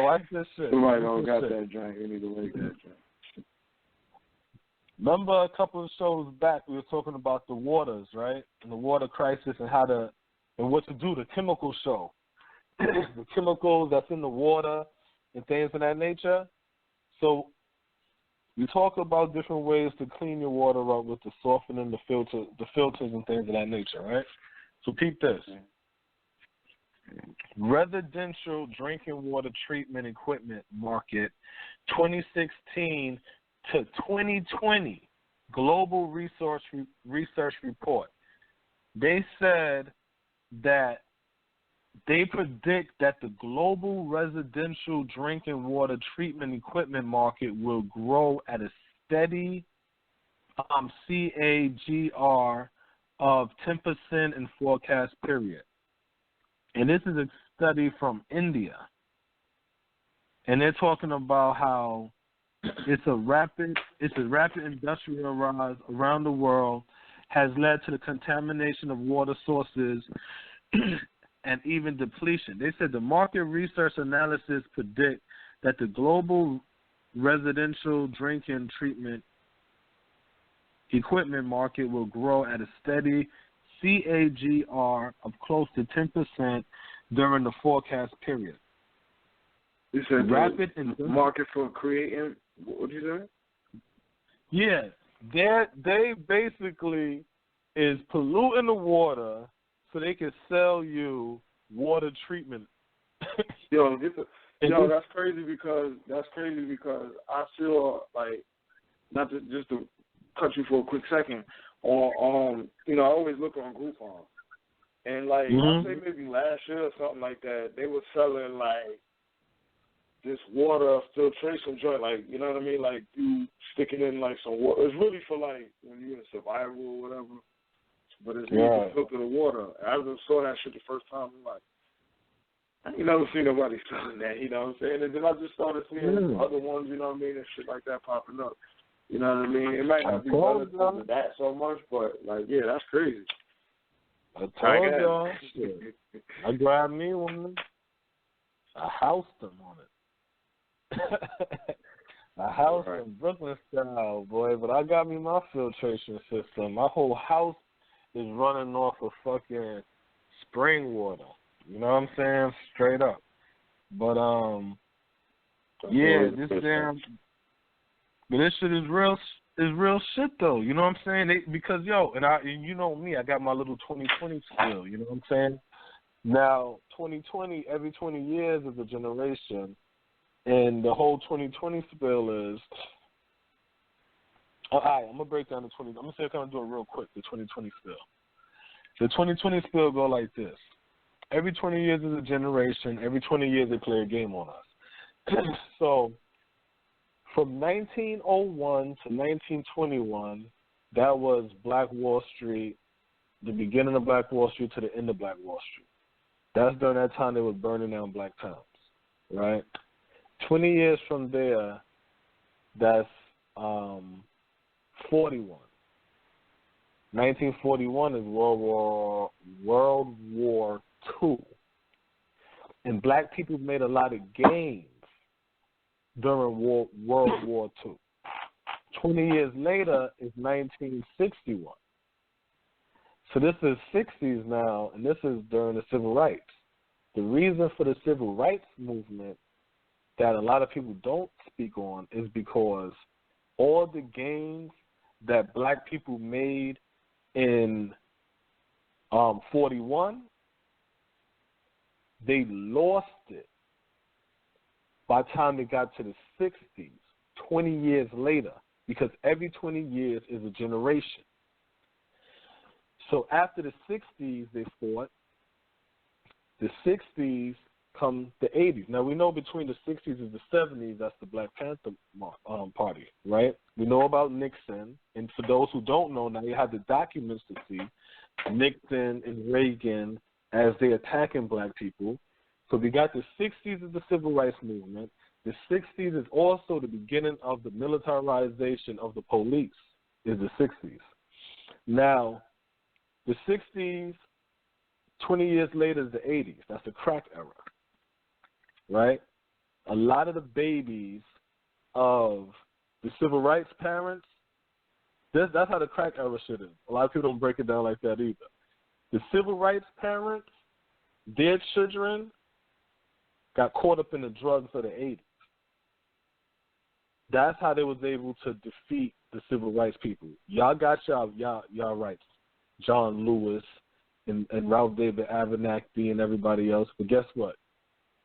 watch this shit. Somebody don't got that drink. We need to make that drink. Remember a couple of shows back we were talking about the waters, right? And the water crisis and what to do, the chemical show. The chemicals that's in the water and things of that nature. So we talk about different ways to clean your water up with the softening, the filters and things of that nature, right? So peep this. Residential drinking water treatment equipment market 2016 to 2020 global research report. They said that they predict that the global residential drinking water treatment equipment market will grow at a steady CAGR of 10% in forecast period. And this is a study from India. And they're talking about how it's a rapid industrial rise around the world has led to the contamination of water sources and even depletion. They said the market research analysis predict that the global residential drinking treatment equipment market will grow at a steady CAGR of close to 10% during the forecast period. You said rapid market for creating, what did you say? Yeah, they basically is polluting the water so they can sell you water treatment. That's crazy because I feel like, not to, just to cut you for a quick second, I always look on Groupon, and like I say maybe last year or something like that, they were selling like this water filtration joint, like, you know what I mean, like you sticking in like some water. It's really for like when you're in survival or whatever, but it's really to filter the water. I just saw that shit the first time. I'm like, I ain't never seen nobody selling that, you know what I'm saying? And then I just started seeing other ones, you know what I mean, and shit like that popping up. You know what I mean? It might not be relative to that so much, but, like, yeah, that's crazy. I told y'all. I grabbed me one. I housed them on it. I housed them Brooklyn style, boy, but I got me my filtration system. My whole house is running off of fucking spring water. You know what I'm saying? Straight up. But, but this shit is real shit though. You know what I'm saying? Because and you know me, I got my little 2020 skill. You know what I'm saying? Now, 2020, every 20 years is a generation, and the whole 2020 spill is. All right, I'm gonna break down the 20. I'm gonna say kind of do it real quick. The 2020 spill. The 2020 spill go like this. Every 20 years is a generation. Every 20 years they play a game on us. So, from 1901 to 1921, that was Black Wall Street, the beginning of Black Wall Street to the end of Black Wall Street. That's during that time they were burning down black towns, right? 20 years from there, that's 41. 1941 is World War II. And black people made a lot of gains during World War II. 20 years later is 1961. So this is 60s now, and this is during the civil rights. The reason for the civil rights movement that a lot of people don't speak on is because all the gains that black people made in 41, they lost it by the time they got to the 60s, 20 years later, because every 20 years is a generation. So after the 60s, they fought. The 60s come the 80s. Now, we know between the 60s and the 70s, that's the Black Panther Party, right? We know about Nixon. And for those who don't know, now you have the documents to see Nixon and Reagan as they attacking black people. So we got the 60s is the civil rights movement. The 60s is also the beginning of the militarization of the police, is the 60s. Now, the 60s, 20 years later is the 80s. That's the crack era, right? A lot of the babies of the civil rights parents, that's how the crack era shit is. A lot of people don't break it down like that either. The civil rights parents, their children got caught up in the drugs of the 80s. That's how they was able to defeat the civil rights people. Y'all got y'all rights. John Lewis and Ralph David Abernathy and everybody else. But guess what?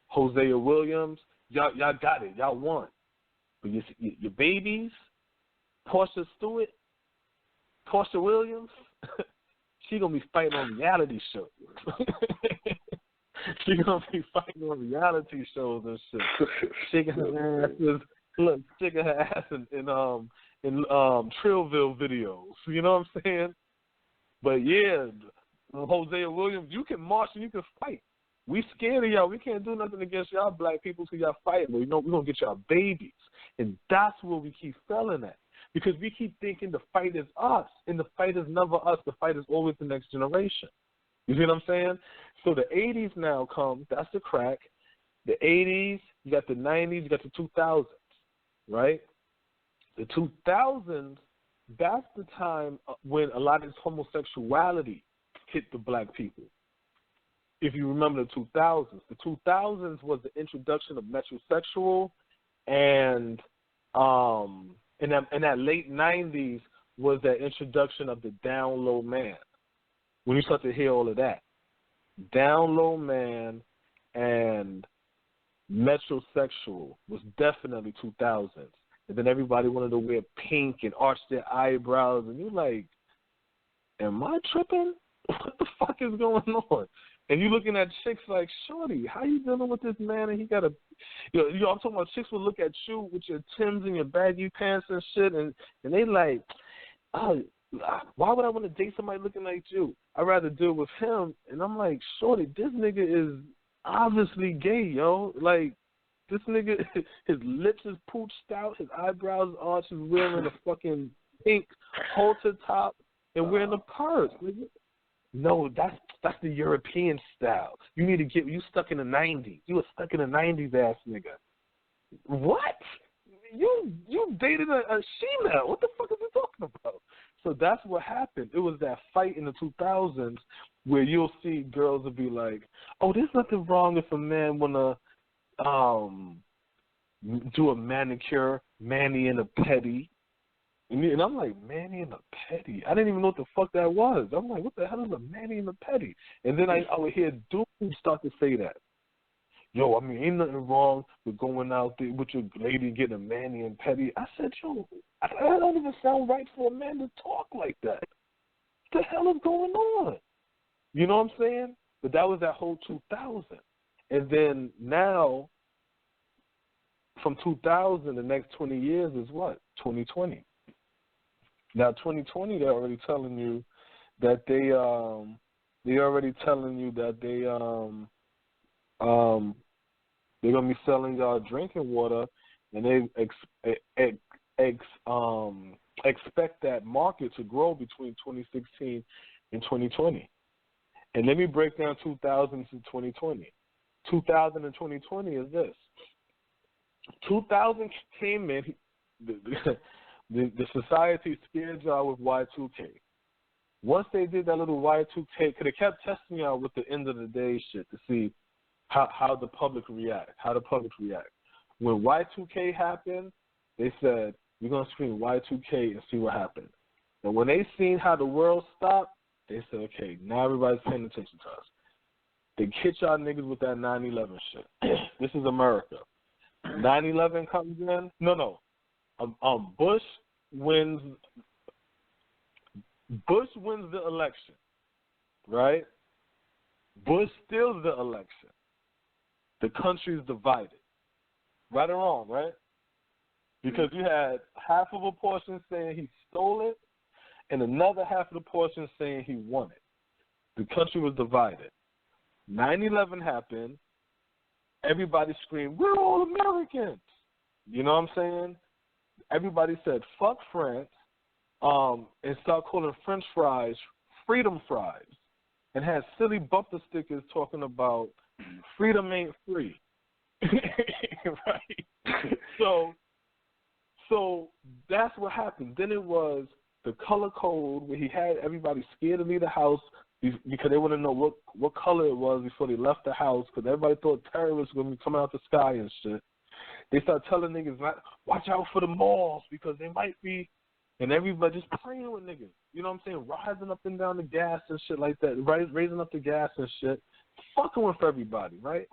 Hosea Williams, y'all got it. Y'all won. But your babies, Portia Stewart, Portia Williams, she going to be fighting on reality shows. She going to be fighting on reality shows and shit. Shaking her asses. Look, shaking her ass in Trillville videos. You know what I'm saying? But yeah, Hosea Williams, you can march and you can fight. We scared of y'all. We can't do nothing against y'all black people because y'all fighting. But you know, we're going to get y'all babies. And that's where we keep failing at. Because we keep thinking the fight is us. And the fight is never us. The fight is always the next generation. You see what I'm saying? So the 80s now come. That's the crack. The 80s, you got the 90s, you got the 2000s, right? The 2000s, that's the time when a lot of this homosexuality hit the black people. If you remember the 2000s. The 2000s was the introduction of metrosexual, and in that late 90s was that introduction of the down low man. When you start to hear all of that. Down low man and metrosexual was definitely 2000s. And then everybody wanted to wear pink and arch their eyebrows. And you're like, am I tripping? What the fuck is going on? And you looking at chicks like, shorty, how you dealing with this man? And he got a, I'm talking about chicks will look at you with your Timbs and your baggy pants and shit. And they like, oh, why would I want to date somebody looking like you? I'd rather deal with him. And I'm like, shorty, this nigga is obviously gay, yo. Like, this nigga, his lips is pooched out, his eyebrows arched, he's wearing a fucking pink halter top and wearing a purse. No, that's the European style. You need to you stuck in the 90s. You were stuck in the 90s, ass nigga. What? You dated a she-male. What the fuck is he talking about? So that's what happened. It was that fight in the 2000s where you'll see girls will be like, oh, there's nothing wrong if a man want to do a manicure, mani and a pedi. And I'm like, Manny and the Petty. I didn't even know what the fuck that was. I'm like, what the hell is a Manny and the Petty? And then I would hear Doom start to say that. Yo, I mean, ain't nothing wrong with going out there with your lady and getting a Manny and Petty. I said, yo, that don't even sound right for a man to talk like that. What the hell is going on? You know what I'm saying? But that was that whole 2000. And then now, from 2000, the next 20 years is what? 2020. Now, 2020, they're already telling you that they're gonna be selling y'all drinking water, and they expect that market to grow between 2016 and 2020. And let me break down 2000 to 2020. 2000 and 2020 is this. 2000 came in, the society scared y'all with Y2K. Once they did that little Y2K, because they kept testing y'all with the end of the day shit to see how the public react. When Y2K happened, they said, we're going to screen Y2K and see what happens. And when they seen how the world stopped, they said, okay, now everybody's paying attention to us. They hit y'all niggas with that 9/11 shit. This is America. 9/11 comes in. No. Bush wins the election, right? Bush steals the election. The country's divided. Right or wrong, right? Because you had half of a portion saying he stole it and another half of the portion saying he won it. The country was divided. 9/11 happened. Everybody screamed, we're all Americans. You know what I'm saying? Everybody said, fuck France, and start calling French fries freedom fries, and had silly bumper stickers talking about freedom ain't free. Right? So that's what happened. Then it was the color code where he had everybody scared to leave the house because they want to know what color it was before they left the house, because everybody thought terrorists were going to be coming out the sky and shit. They start telling niggas, watch out for the malls because they might be, and everybody just playing with niggas. You know what I'm saying? Rising up and down the gas and shit like that, raising up the gas and shit, fucking with everybody, right?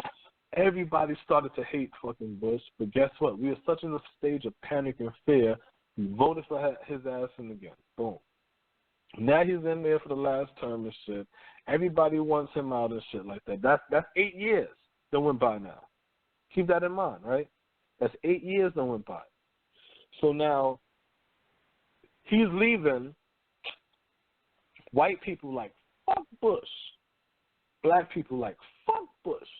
Everybody started to hate fucking Bush, but guess what? We were such in a stage of panic and fear, we voted for his ass in again. Boom. Now he's in there for the last term and shit. Everybody wants him out and shit like that. That's 8 years that went by now. Keep that in mind, right? That's 8 years that went by. So now he's leaving. White people like, fuck Bush. Black people like, fuck Bush.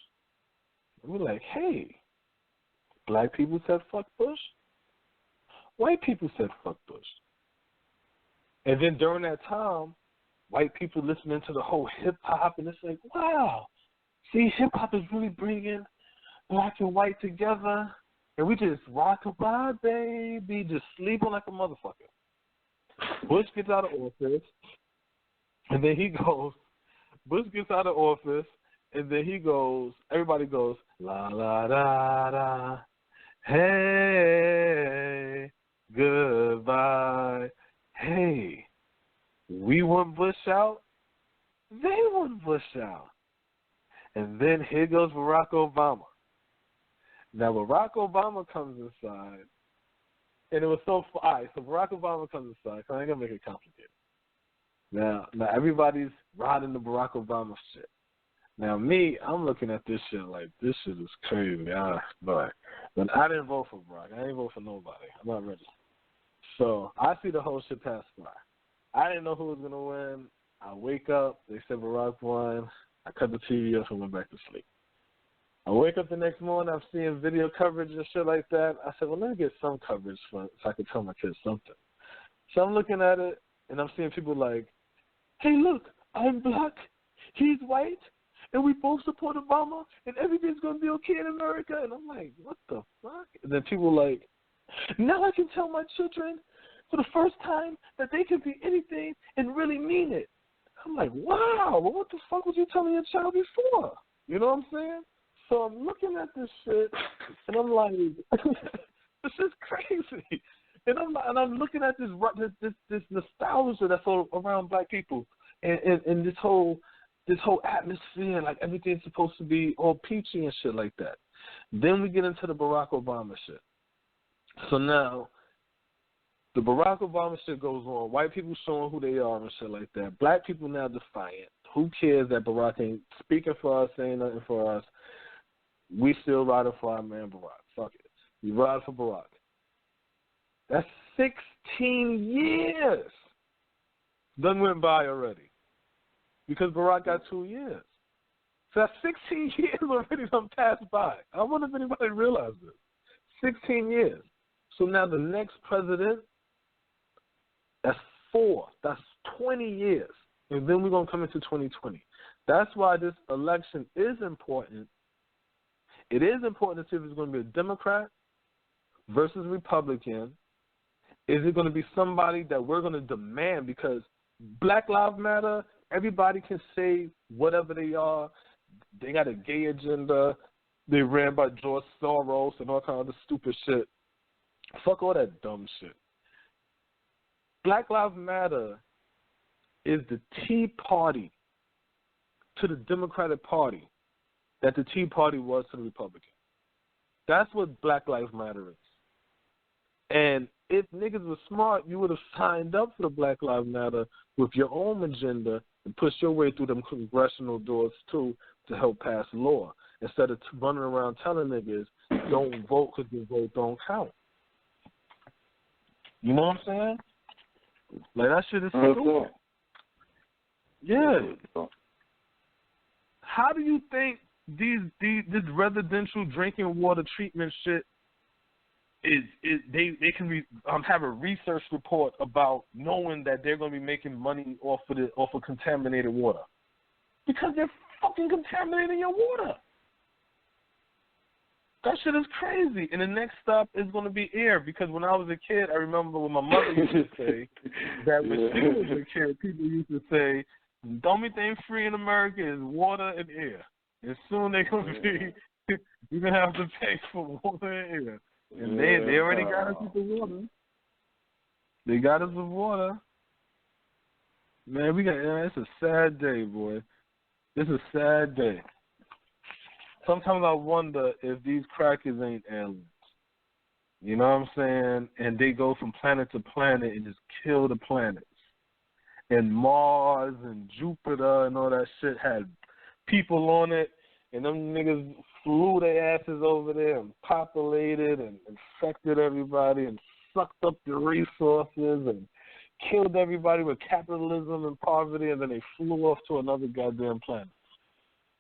And we're like, hey, black people said fuck Bush. White people said fuck Bush. And then during that time, white people listening to the whole hip-hop, and it's like, wow, see, hip-hop is really bringing black and white together, and we just rock-a-bye, baby, just sleeping like a motherfucker. Bush gets out of office, and then he goes, Bush gets out of office, and then he goes, everybody goes, la, la, da, da, hey, goodbye. Hey, we want Bush out, they want Bush out. And then here goes Barack Obama. Now, Barack Obama comes inside, and it was so all right, so Barack Obama comes inside, so I ain't going to make it complicated. Now everybody's riding the Barack Obama shit. Now, me, I'm looking at this shit like, this shit is crazy. But I didn't vote for Barack. I didn't vote for nobody. I'm not registered. So I see the whole shit pass by. I didn't know who was going to win. I wake up. They said Barack won. I cut the TV off and went back to sleep. I wake up the next morning. I'm seeing video coverage and shit like that. I said, well, let me get some coverage so I can tell my kids something. So I'm looking at it, and I'm seeing people like, hey, look, I'm black, he's white, and we both support Obama, and everything's going to be okay in America. And I'm like, what the fuck? And then people like, now I can tell my children for the first time that they can be anything and really mean it. I'm like, wow, well, what the fuck was you telling your child before? You know what I'm saying? So I'm looking at this shit, and I'm like, this is crazy. And I'm looking at this nostalgia that's all around black people, and this whole atmosphere, like everything's supposed to be all peachy and shit like that. Then we get into the Barack Obama shit. So now the Barack Obama shit goes on. White people showing who they are and shit like that. Black people now defiant. Who cares that Barack ain't speaking for us, saying nothing for us? We still riding for our man Barack. Fuck it. We ride for Barack. That's 16 years done went by already. Because Barack got 2 years. So that's 16 years already done passed by. I wonder if anybody realized this. 16 years. So now the next president, that's 4. That's 20 years. And then we're going to come into 2020. That's why this election is important. It is important to see if it's going to be a Democrat versus Republican. Is it going to be somebody that we're going to demand? Because Black Lives Matter, everybody can say whatever they are. They got a gay agenda. They ran by George Soros and all kinds of stupid shit. Fuck all that dumb shit. Black Lives Matter is the Tea Party to the Democratic Party that the Tea Party was to the Republican. That's what Black Lives Matter is. And if niggas were smart, you would have signed up for the Black Lives Matter with your own agenda and pushed your way through them congressional doors, too, to help pass law, instead of running around telling niggas, don't vote because your vote don't count. You know what I'm saying? Like, that shit is stupid. Yeah. How do you think this residential drinking water treatment shit they can have a research report about knowing that they're going to be making money off of contaminated water? Because they're fucking contaminating your water. That shit is crazy. And the next stop is going to be air, because when I was a kid, I remember when my mother used to say that when she was a kid, people used to say, the only thing free in America is water and air. And soon they're going to be, you're going to have to pay for water and air. And they already got us with the water. They got us with water. Man, it's a sad day, boy. It's a sad day. Sometimes I wonder if these crackers ain't aliens. You know what I'm saying? And they go from planet to planet and just kill the planets. And Mars and Jupiter and all that shit had people on it, and them niggas flew their asses over there and populated and infected everybody and sucked up the resources and killed everybody with capitalism and poverty, and then they flew off to another goddamn planet.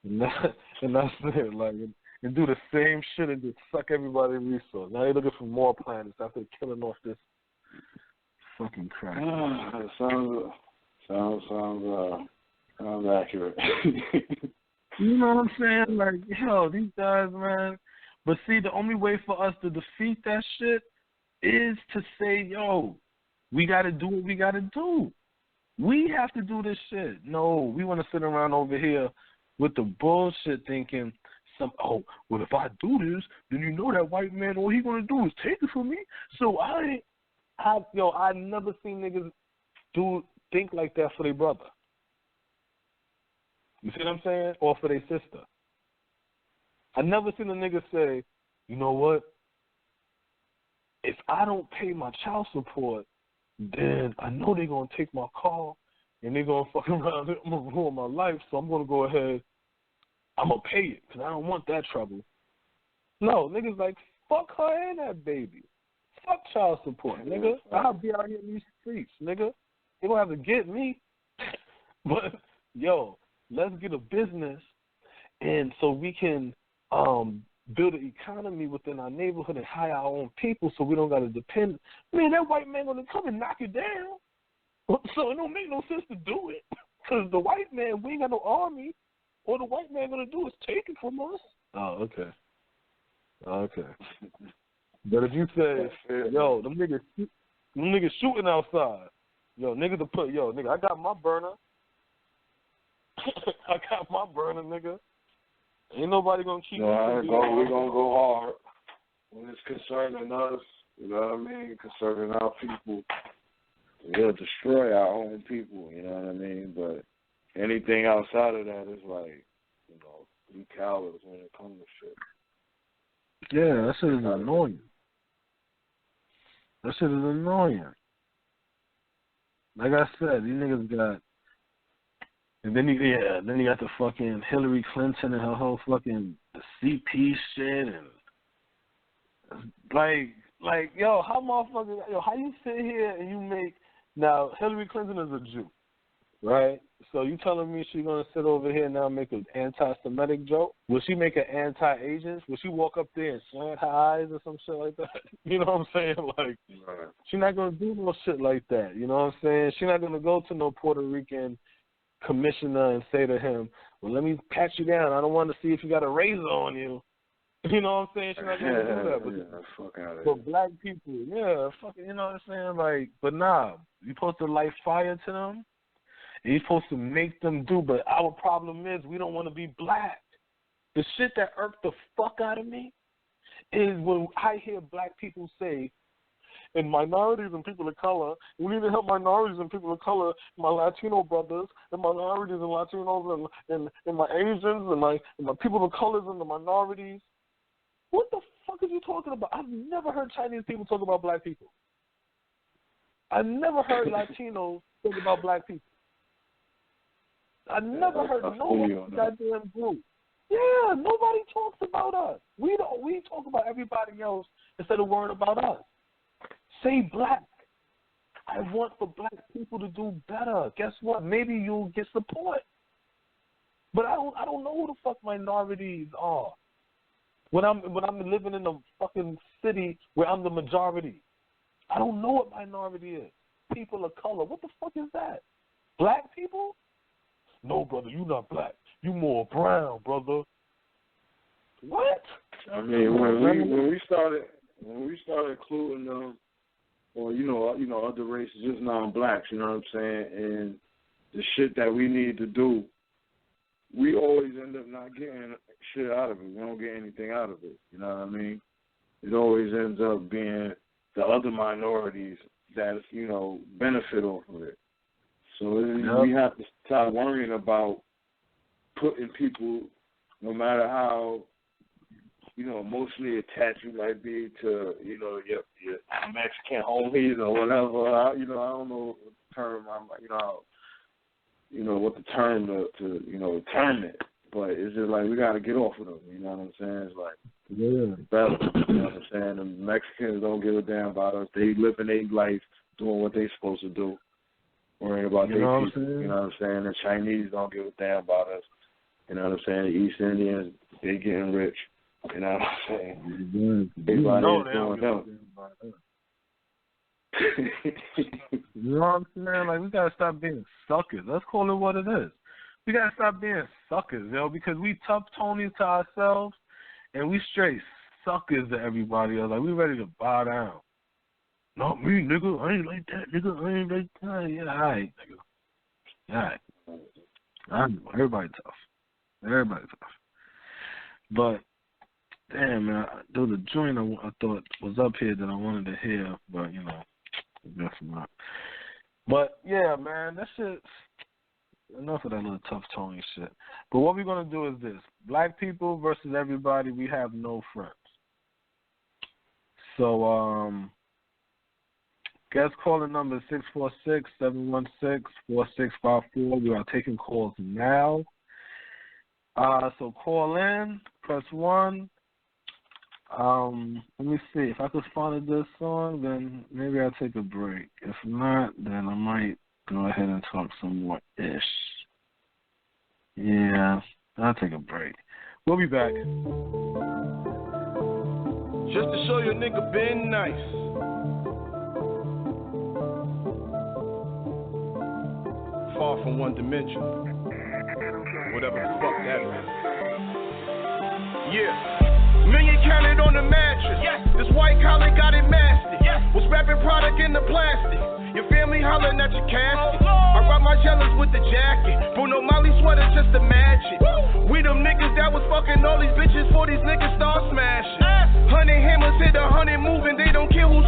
And that's it, like, and do the same shit and just suck everybody's resources. Now they're looking for more planets after killing off this fucking crap. Sounds accurate. You know what I'm saying? Like, yo, these guys, man. But see, the only way for us to defeat that shit is to say, yo, we got to do what we got to do. We have to do this shit. No, we want to sit around over here with the bullshit thinking, well, if I do this, then you know that white man, all he going to do is take it from me. So I never seen niggas think like that for their brother. You see what I'm saying? Or for their sister. I never seen a nigga say, you know what? If I don't pay my child support, then I know they're going to take my car and they're going to fuck around. I'm going to ruin my life, so I'm going to go ahead. I'm going to pay it because I don't want that trouble. No, niggas like, fuck her and that baby. Fuck child support, nigga. I'll be out here in these streets, nigga. They don't have to get me. But, yo, let's get a business, and so we can build an economy within our neighborhood and hire our own people so we don't got to depend. Man, that white man going to come and knock it down. So it don't make no sense to do it. Because the white man, we ain't got no army. All the white man going to do is take it from us. Oh, okay. Okay. But if you say, yo, them niggas shooting outside. Yo, nigga, I got my burner. I got my burner, nigga. Ain't nobody gonna keep me. We're gonna go hard when it's concerning us. You know what I mean? Concerning our people, we'll destroy our own people. You know what I mean? But anything outside of that is like, you know, we cowards when it comes to shit. Yeah, that shit is annoying. That shit is annoying. Like I said, these niggas got, and then you got the fucking Hillary Clinton and her whole fucking CP shit, and like yo, how you sit here and you make, now Hillary Clinton is a Jew, right? So you telling me she's gonna sit over here now and make an anti-Semitic joke? Will she make an anti-Asian? Will she walk up there and slant her eyes or some shit like that? You know what I'm saying? Like, she's not gonna do no shit like that. You know what I'm saying? She's not gonna go to no Puerto Rican commissioner and say to him, "Well, let me pat you down. I don't want to see if you got a razor on you." You know what I'm saying? She's not gonna do that. But black people, fucking, you know what I'm saying? Like, but nah, you supposed to light fire to them. And you're supposed to make them do, but our problem is we don't want to be black. The shit that irked the fuck out of me is when I hear black people say, and minorities and people of color, we need to help minorities and people of color, my Latino brothers, and minorities and Latinos and my Asians and my people of colors and the minorities. What the fuck are you talking about? I've never heard Chinese people talk about black people. I've never heard Latinos talk about black people. I never heard no goddamn group. Yeah, nobody talks about us. We talk about everybody else instead of worrying about us. Say black. I want for black people to do better. Guess what? Maybe you'll get support. But I don't know who the fuck minorities are. When I'm living in a fucking city where I'm the majority, I don't know what minority is. People of color. What the fuck is that? Black people? No, brother, you not black. You more brown, brother. What? I mean, when we started including them, or you know other races, just non-blacks, you know what I'm saying, and the shit that we need to do, we always end up not getting shit out of it. We don't get anything out of it. You know what I mean? It always ends up being the other minorities that benefit off of it. So we have to stop worrying about putting people, no matter how, emotionally attached you might be to, your Mexican homies or whatever. I don't know what the term, what the term to term it. But it's just like we got to get off of them. You know what I'm saying? It's like, better. You know what I'm saying? The Mexicans don't give a damn about us. They living their life, doing what they supposed to do. Worrying about their people, you know what I'm saying? The Chinese don't give a damn about us. You know what I'm saying? The East Indians, they getting rich. You know what I'm saying? Everybody is doing them. You know what I'm saying? Like, we got to stop being suckers. Let's call it what it is. We got to stop being suckers, because we tough Tonys to ourselves, and we straight suckers to everybody else. Like, we ready to bow down. Not me, nigga. I ain't like that, nigga. I ain't like that. Yeah, all right, nigga. All right. I know. Everybody tough. Everybody tough. But, damn, man, there was a joint I thought was up here that I wanted to hear, but, guess not. But, yeah, man, that shit, enough of that little tough Tony shit. But what we're going to do is this. Black people versus everybody, we have no friends. So, guest calling number is 646-716-4654. We are taking calls now. So call in, press 1. Let me see. If I could find this song, then maybe I'll take a break. If not, then I might go ahead and talk some more ish. Yeah, I'll take a break. We'll be back. Just to show you a nigga been nice. Far from one dimension. Whatever the fuck that is. Yeah. Million counted on the mattress. Yes. This white collar got it mastered. Yes. Was wrapping product in the plastic. Your family hollering at your casket. I rock my jealous with the jacket. Bruno Molly sweater just to match it. Woo. We them niggas that was fucking all these bitches before these niggas start smashing. 100 hammers hit 100 moving. They don't care who's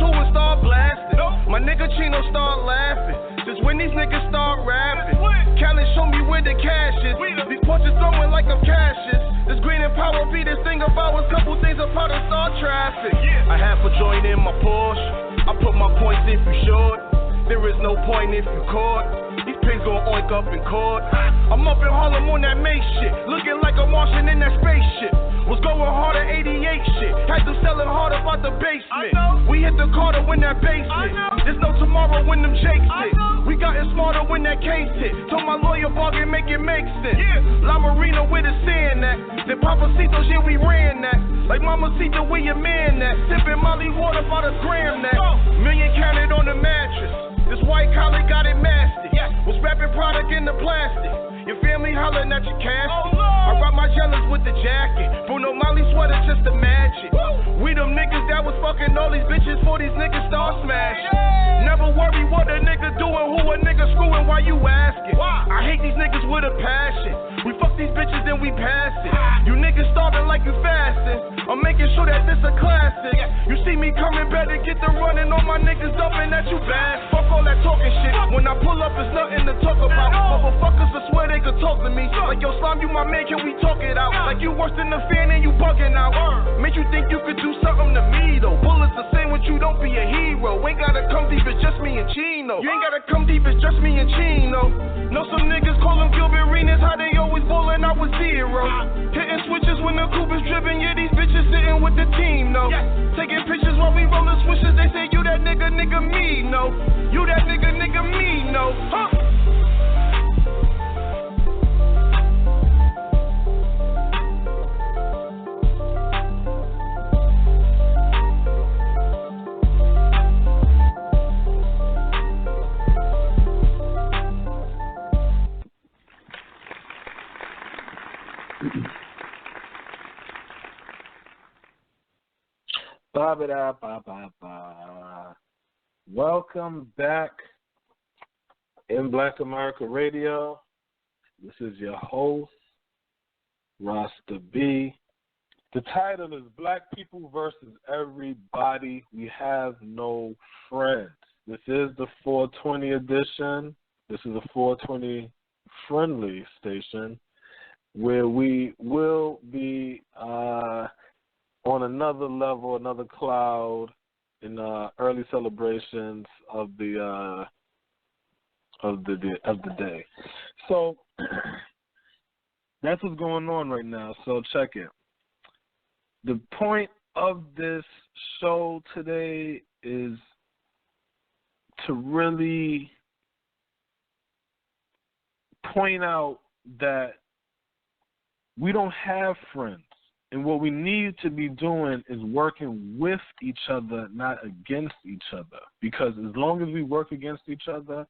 nigga Chino start laughing. Just when these niggas start rapping. Khaled show me where the cash is. These punches throwing like I'm cashes. This green and power be this thing about us. Couple things about to start traffic. I have a joint in my Porsche. I put my points if you short. There is no point if you caught. These pigs gon' oink up in court. I'm up in Harlem on that May shit. Looking like a Martian in that spaceship. Was going hard at 88 shit. Had them selling hard about the basement. We hit the Carter when that bass hit. There's no tomorrow when them Jakes hit. We gotten smarter when that case hit. Told my lawyer bargain make it make sense. La Marina with the sand at. Then Papacitos, yeah, we ran that. Like Mamacita, where your man at? Sipping Molly water about a gram that. Million counted on the mattress. This white collar got it mastered. Was wrapping product in the plastic. Your family hollering at your casket. I rock my jealous with the jacket. Bruno Molly sweater just to match it. We them niggas that was fucking all these bitches before these niggas start smashing. Never worry what a nigga doing, who a nigga screwing while you asking. I hate these niggas with a passion. We fuck these bitches then we pass it. You niggas starving like you fasting. I'm making sure that this a classic. You see me coming, better get the running on my niggas dumping at you bad. Fuck all that talking shit. When I pull up, it's nothing to talk about. Motherfuckers, I swear they could talk to me. Like, yo, Slime, you my man, can we talk it out? Like you worse than the fan and you bugging out. Make you think you could do something to me, though. Bullets the same with you, don't be a hero. Ain't gotta come deep, it's just me and Chino. You ain't gotta come deep, it's just me and Chino. Know some niggas call them Gilbert Arenas, how they always ballin' out with zero. Hitting switches when the coupe is driven, yeah, these bitches sitting with the team, no. Taking pictures while we rollin' switches, they say you that nigga, me, no. You that nigga, me, no. Huh? Welcome back in Black America Radio. This is your host, Rasta B. The title is Black People versus Everybody. We have no friends. This is the 420 edition. This is a 420 friendly station where we will be on another level, another cloud in early celebrations of the day. So that's what's going on right now. So check it. The point of this show today is to really point out that we don't have friends. And what we need to be doing is working with each other, not against each other. Because as long as we work against each other,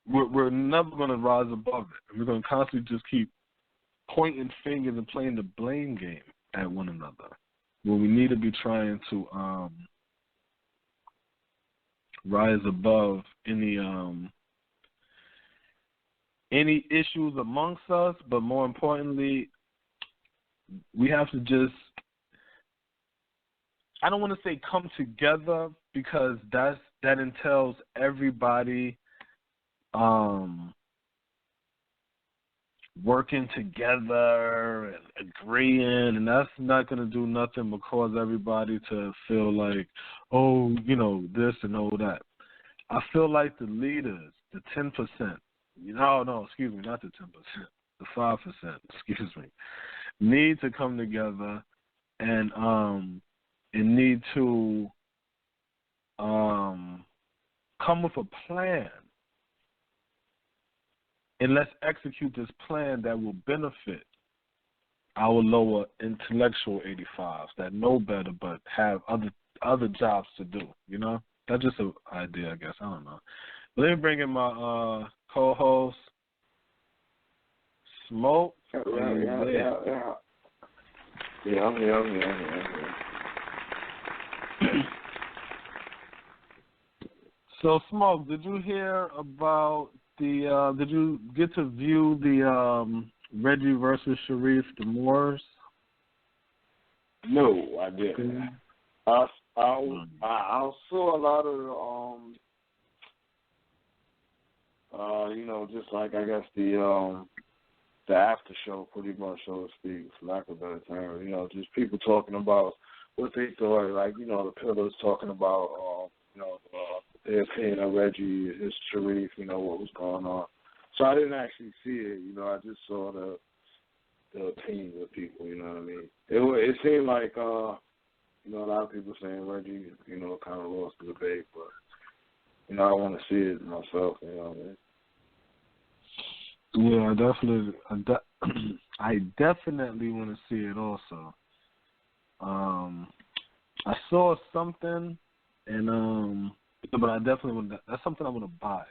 we're never going to rise above it. And we're going to constantly just keep pointing fingers and playing the blame game at one another. When we need to be trying to rise above any issues amongst us, but more importantly, we have to just, I don't want to say come together, because that entails everybody working together and agreeing, and that's not going to do nothing but cause everybody to feel like, oh, this and all that. I feel like the leaders, the 10%, excuse me, not the 10%, the 5%, excuse me, need to come together and need to come with a plan. And let's execute this plan that will benefit our lower intellectual 85s that know better but have other jobs to do, That's just an idea, I guess. I don't know. But let me bring in my co-host, Smoke. Yeah, I'm here. So, Smoke, did you hear about did you get to view the Reggie versus Sharif, the Moors? No, I didn't. I I saw a lot of just like I guess the after show, pretty much, so to speak, for lack of a better term. Just people talking about what they thought, like the pillars talking about their opinion of Reggie, his Sharif, what was going on. So I didn't actually see it. I just saw the opinions of people. You know what I mean? It seemed like a lot of people saying Reggie, kind of lost the debate, but I want to see it myself. You know what I mean? Yeah, I definitely want to see it also. I saw something, and but I definitely want that. That's something I want to buy.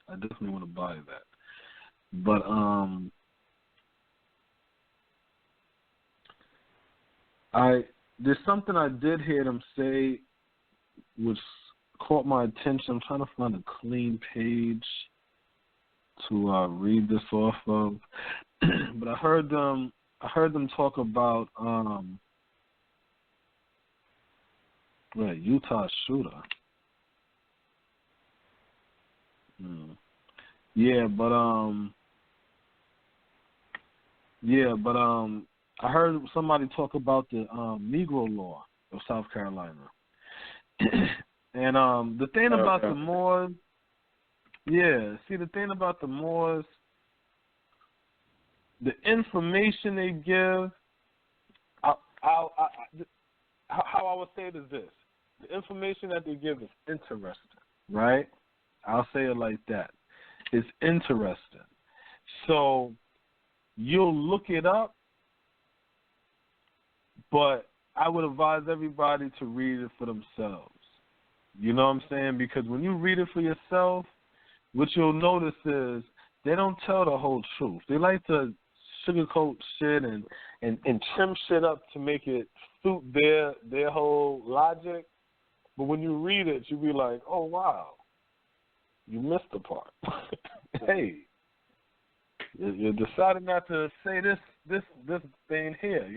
I definitely want to buy that. But there's something I did hear them say, which caught my attention. I'm trying to find a clean page to read this off of, but I heard them talk about Utah shooter. I heard somebody talk about the Negro law of South Carolina, and the thing about the Moors. Yeah, see, the thing about the Moors, the information they give, how I would say it is this: the information that they give is interesting, right? I'll say it like that. It's interesting. So you'll look it up, but I would advise everybody to read it for themselves. You know what I'm saying? Because when you read it for yourself, what you'll notice is they don't tell the whole truth. They like to sugarcoat shit and trim shit up to make it suit their whole logic. But when you read it, you'll be like, oh, wow, you missed the part. Hey, you decided not to say this thing here,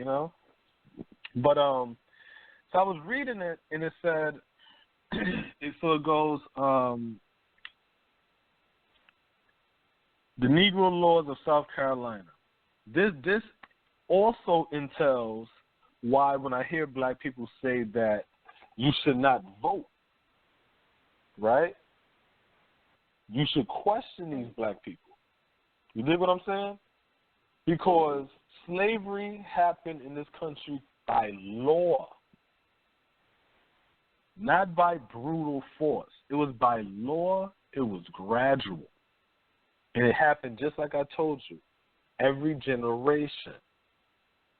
But so I was reading it, and it said, it goes, the Negro laws of South Carolina. This also entails why when I hear black people say that you should not vote, right? You should question these black people. You dig what I'm saying? Because slavery happened in this country by law, not by brutal force. It was by law. It was gradual. And it happened just like I told you. Every generation,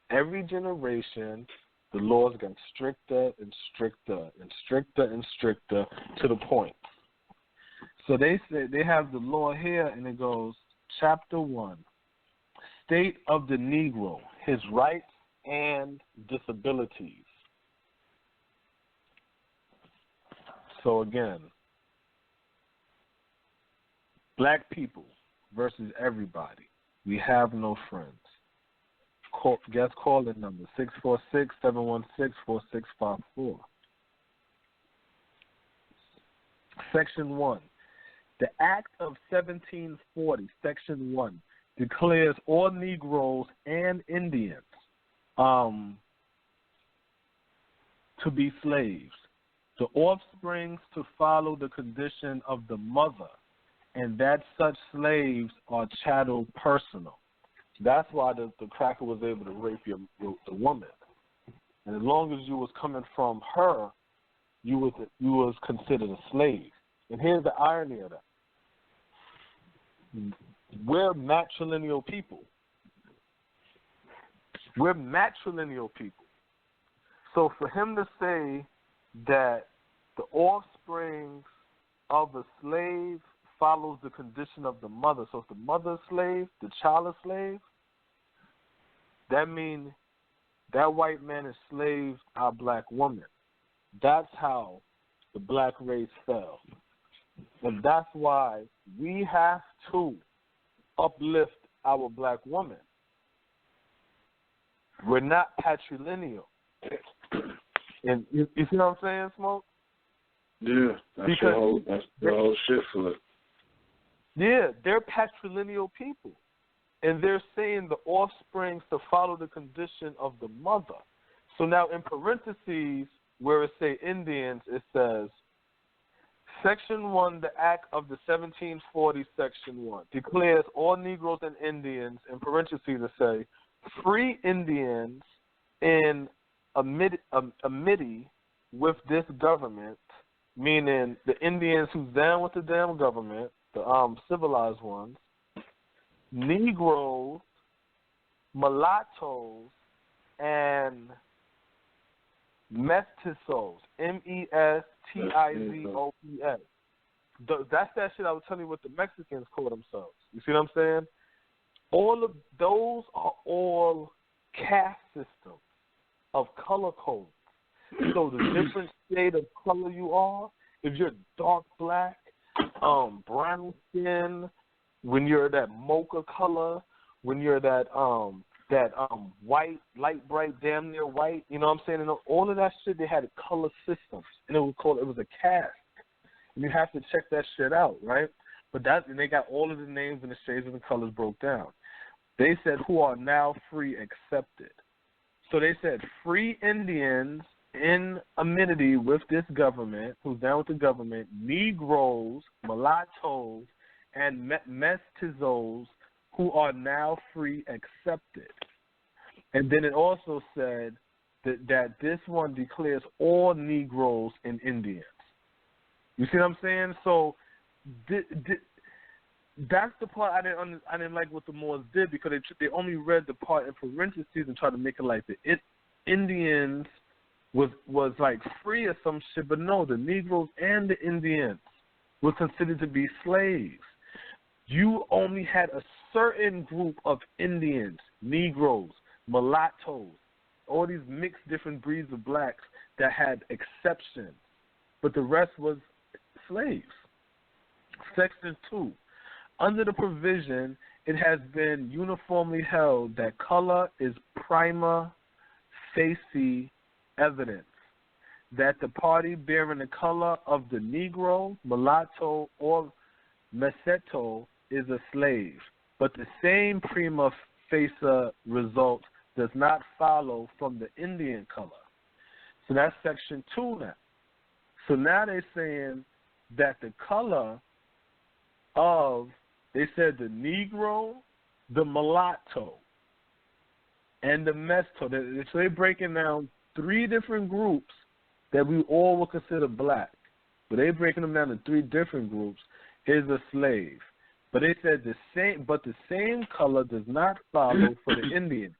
the laws got stricter and stricter and stricter and stricter to the point. So they say they have the law here, and it goes, Chapter 1, State of the Negro, His Rights and Disabilities. So again, black people versus everybody. We have no friends. Guest call-in number 646-716-4654. Section 1. The Act of 1740, Section 1, declares all Negroes and Indians to be slaves, the offsprings to follow the condition of the mother, and that such slaves are chattel personal. That's why the cracker was able to rape the woman. And as long as you was coming from her, you was considered a slave. And here's the irony of that. We're matrilineal people. So for him to say that the offspring of a slave follows the condition of the mother. So if the mother is slave, the child is slave, that means that white man enslaved our black woman. That's how the black race fell. And that's why we have to uplift our black woman. We're not patrilineal. And you see what I'm saying, Smoke? Yeah, that's the whole shit for it. Yeah, they're patrilineal people. And they're saying the offsprings to follow the condition of the mother. So now in parentheses, where it say Indians, it says, Section 1, the Act of the 1740, Section 1, declares all Negroes and Indians, in parentheses to say, free Indians in amity with this government, meaning the Indians who's down with the damn government, the civilized ones, Negroes, mulattoes, and mestizos, mestizos. That's that shit I was telling you what the Mexicans call themselves. You see what I'm saying? All of those are all caste systems of color codes. So the different shade of color you are, if you're dark black, brown skin, when you're that mocha color, when you're that white, light bright, damn near white, you know what I'm saying? And all of that shit, they had color systems, and it was a caste. And you have to check that shit out, right? And they got all of the names and the shades and the colors broke down. They said who are now free accepted. So they said free Indians in amity with this government, who's down with the government, Negroes, mulattoes, and mestizos, who are now free accepted. And then it also said that this one declares all Negroes and Indians. You see what I'm saying? So that's the part I didn't like what the Moors did, because they only read the part in parentheses and tried to make it like the Indians was like free or some shit. But no, the Negroes and the Indians were considered to be slaves. You only had a certain group of Indians, Negroes, mulattoes, all these mixed different breeds of blacks that had exceptions, but the rest was slaves. Section 2. Under the provision, it has been uniformly held that color is prima facie evidence that the party bearing the color of the Negro, mulatto, or mestizo is a slave, but the same prima facie result does not follow from the Indian color. So that's Section 2 now. So now they're saying that the color of, they said the Negro, the mulatto, and the mestizo. So they're breaking down 3 different groups that we all would consider black, but they're breaking them down to 3 different groups, is a slave. But they said the same color does not follow for the Indians.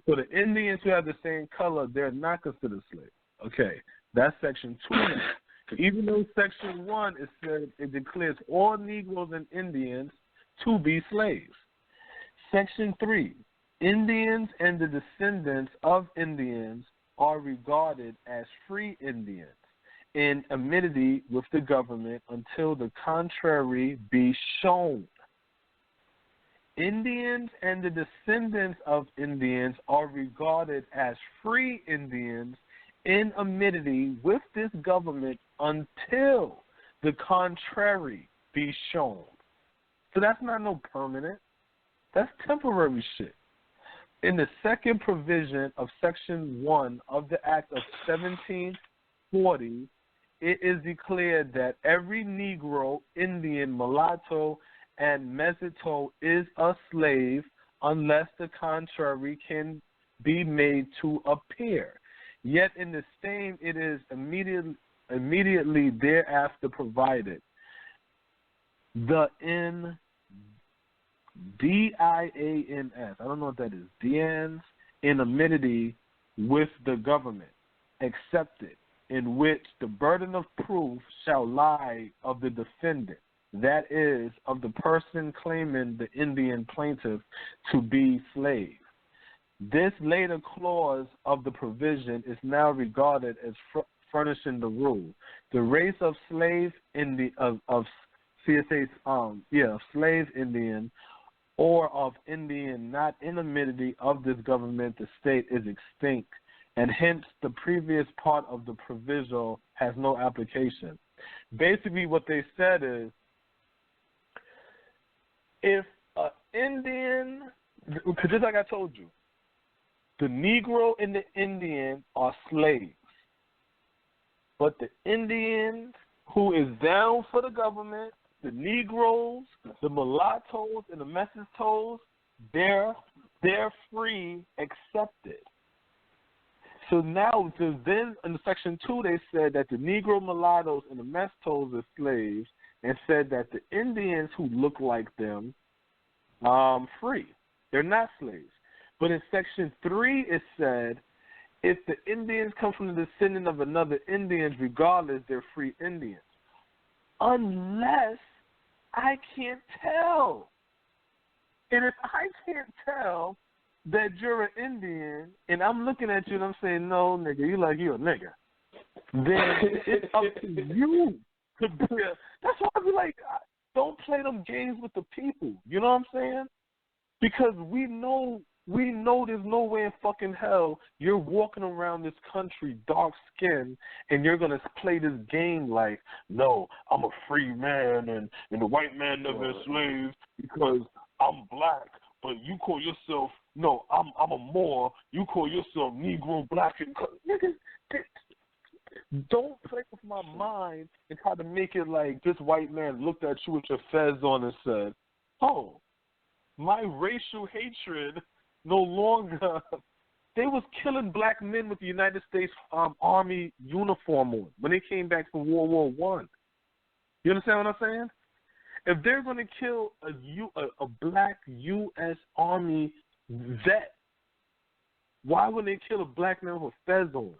So the Indians who have the same color, they're not considered slaves. Okay, that's Section 2 now. Even though Section 1 is said it declares all Negroes and Indians to be slaves. Section 3, Indians and the descendants of Indians are regarded as free Indians in amity with the government until the contrary be shown. Indians and the descendants of Indians are regarded as free Indians in amity with this government until the contrary be shown. So that's not no permanent. That's temporary shit. In the second provision of Section 1 of the Act of 1740, it is declared that every Negro, Indian, mulatto, and mestizo is a slave unless the contrary can be made to appear. Yet in the same, it is immediately thereafter provided. The DIANS, I don't know what that is, DIANS, in amity with the government, accepted, in which the burden of proof shall lie of the defendant, that is, of the person claiming the Indian plaintiff to be slave. This later clause of the provision is now regarded as furnishing the rule. The race of slave slave Indian or of Indian not in amity of this government, the state is extinct and hence the previous part of the provisional has no application. Basically what they said is, if an Indian, because just like I told you, the Negro and the Indian are slaves. But the Indians who is down for the government, the Negroes, the mulattoes, and the mestizos, they're free, accepted. So now, then in Section 2, they said that the Negro, mulattoes, and the mestizos are slaves, and said that the Indians who look like them, free. They're not slaves. But in Section 3, it said, if the Indians come from the descendant of another Indian, regardless, they're free Indians. Unless I can't tell. And if I can't tell that you're an Indian, and I'm looking at you and I'm saying, no, nigga, you like you a nigga, then it's up to you to be that's why I be like, don't play them games with the people. You know what I'm saying? Because we know there's no way in fucking hell you're walking around this country dark skinned and you're gonna play this game like, no, I'm a free man and the white man never enslaved because I'm black, but you call yourself I'm a Moor, you call yourself Negro, black, and niggas. Don't play with my mind and try to make it like this white man looked at you with your fez on and said, oh, my racial hatred no longer. They was killing black men with the United States Army uniform on when they came back from World War I. You understand what I'm saying? If they're going to kill a black U.S. Army vet, why wouldn't they kill a black man with fez on?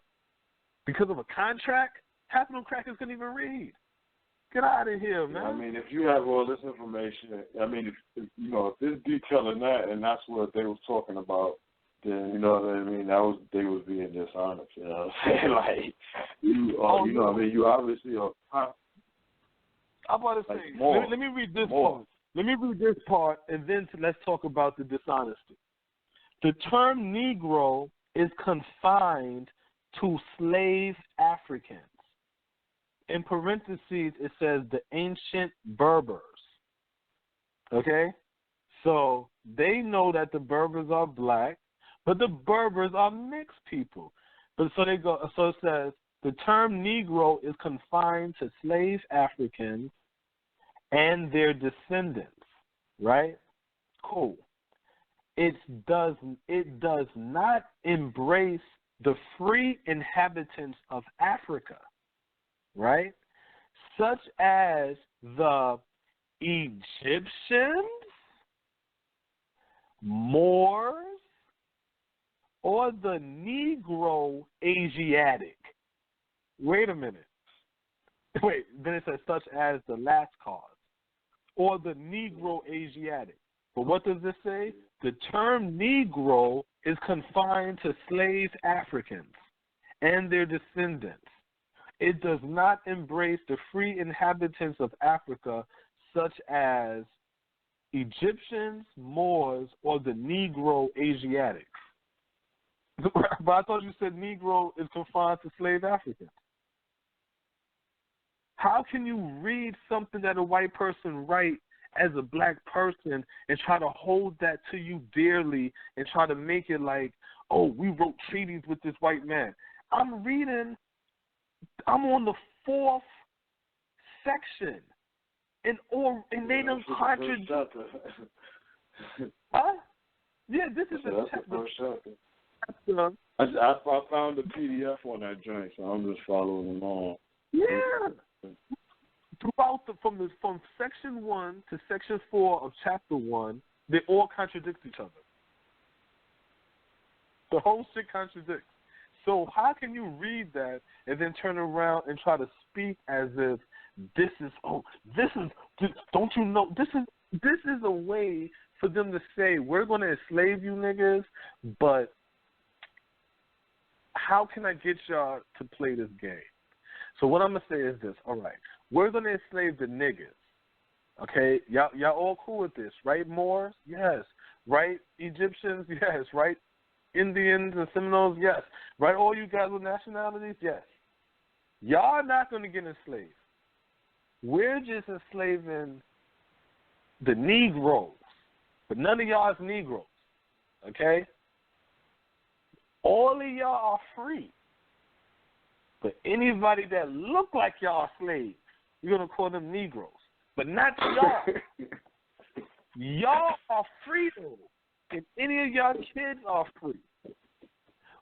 Because of a contract? Half of them crackers couldn't even read. Get out of here, man. I mean, if you have all this information, I mean, if there's detail in that, and that's what they was talking about, then you know what I mean. They was being dishonest. You know what I'm saying? Like I mean, you obviously are. I'm about to say. Let me read this part. Let me read this part, and then let's talk about the dishonesty. The term Negro is confined to slave Africans. In parentheses, it says the ancient Berbers. Okay? So they know that the Berbers are black, but the Berbers are mixed people. So it says the term Negro is confined to slave Africans and their descendants. Right? Cool. It does not embrace the free inhabitants of Africa, right? Such as the Egyptians, Moors, or the Negro Asiatic. Wait a minute. Wait, then it says such as the Lascars, or the Negro Asiatic. But what does this say? The term Negro is confined to slave Africans and their descendants. It does not embrace the free inhabitants of Africa, such as Egyptians, Moors, or the Negro Asiatics. But I thought you said Negro is confined to slave Africans. How can you read something that a white person writes as a black person and try to hold that to you dearly and try to make it like, oh, we wrote treaties with this white man? I'm on the 4th section, and they don't contradict. Huh? Yeah, this is the first chapter. I found the PDF on that joint, so I'm just following along. Yeah. Throughout from section 1 to section 4 of chapter 1, they all contradict each other. The whole shit contradicts. So how can you read that and then turn around and try to speak as if don't you know, this is a way for them to say, we're going to enslave you niggas, but how can I get y'all to play this game? So what I'm going to say is this, all right, we're going to enslave the niggas, okay? Y'all all cool with this, right, Moors? Yes. Right, Egyptians? Yes. Right, Indians and Seminoles, yes. Right, all you guys with nationalities, yes. Y'all not going to get enslaved. We're just enslaving the Negroes, but none of y'all is Negroes, okay? All of y'all are free, but anybody that look like y'all are slaves, you're going to call them Negroes, but not y'all. Y'all are free, though, and any of y'all kids are free.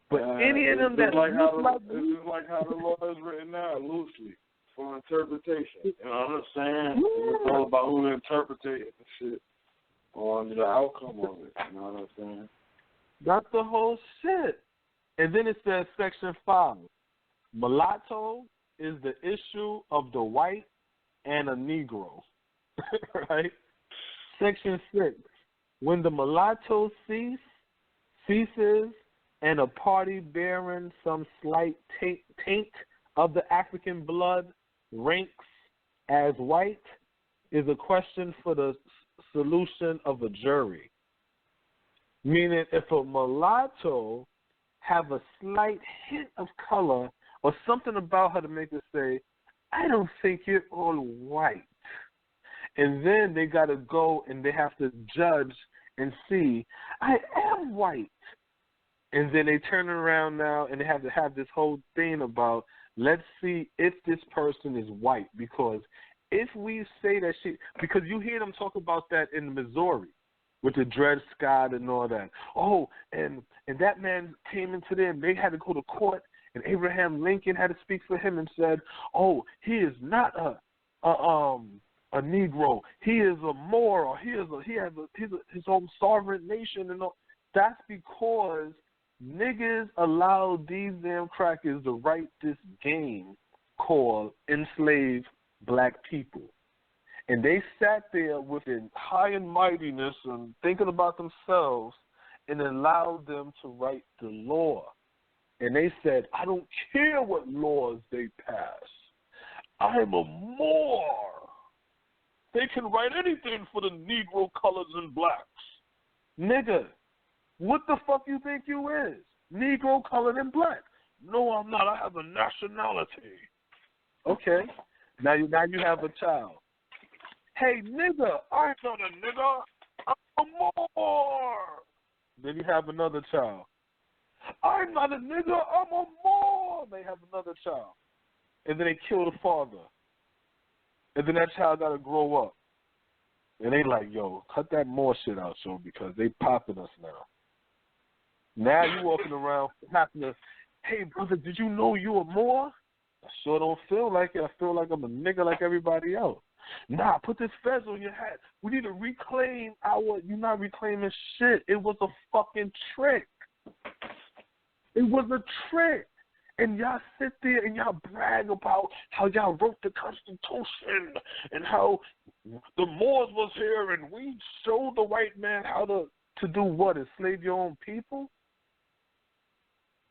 But any of them that look like this is like how the law is written now, loosely, for interpretation. You know what I'm saying? It's all about who interprets it and shit on the outcome of it. You know what I'm saying? That's the whole shit. And then it says Section 5. Mulatto is the issue of the white and a Negro. Right? Section 6. When the mulatto ceases and a party bearing some slight taint of the African blood ranks as white is a question for the solution of a jury. Meaning, if a mulatto have a slight hint of color or something about her to make her say, I don't think you're all white. And then they got to go and they have to judge and see, I am white. And then they turn around now and they have to have this whole thing about, let's see if this person is white. Because if we say that because you hear them talk about that in Missouri with the Dred Scott and all that. Oh, and that man came into there and they had to go to court and Abraham Lincoln had to speak for him and said, oh, he is not a Negro. He is a Moor, or he has his own sovereign nation and all. That's because niggas allowed these damn crackers to write this game called Enslaved Black People. And they sat there with a high and mightiness and thinking about themselves and allowed them to write the law. And they said, I don't care what laws they pass. I'm a Moor. They can write anything for the Negro, colors, and blacks. Nigga, what the fuck you think you is? Negro, colored, and black. No, I'm not. I have a nationality. Okay. Now you have a child. Hey, nigga, I'm not a nigga. I'm a Moor. Then you have another child. I'm not a nigga. I'm a Moor. They have another child. And then they kill the father. And then that child got to grow up. And they like, yo, cut that Moor shit out, yo, because they popping us now. Now you walking around popping us. Hey, brother, did you know you a Moor? I sure don't feel like it. I feel like I'm a nigga like everybody else. Nah, put this fez on your hat. We need to reclaim you're not reclaiming shit. It was a fucking trick. It was a trick. And y'all sit there and y'all brag about how y'all wrote the Constitution and how the Moors was here and we showed the white man how to do what? Enslave your own people?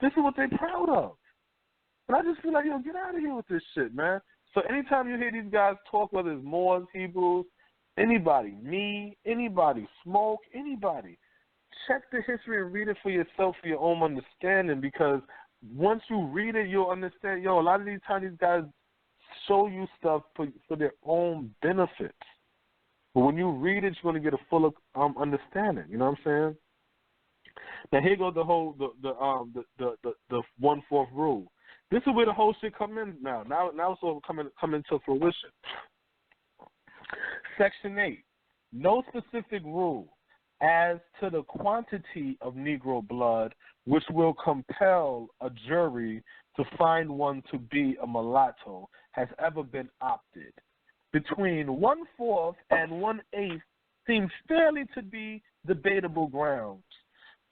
This is what they're proud of. And I just feel like, yo, get out of here with this shit, man. So anytime you hear these guys talk, whether it's Moors, Hebrews, anybody, me, anybody, Smoke, anybody, check the history and read it for yourself for your own understanding, because once you read it, you'll understand, yo, a lot of these times these guys show you stuff for their own benefits. But when you read it, you're going to get a full understanding. You know what I'm saying? Now here goes the whole the 1/4 rule. This is where the whole shit come in now. Now it's all coming to fruition. Section 8. No specific rule as to the quantity of Negro blood which will compel a jury to find one to be a mulatto has ever been opted. Between 1/4 and 1/8 seems fairly to be debatable grounds.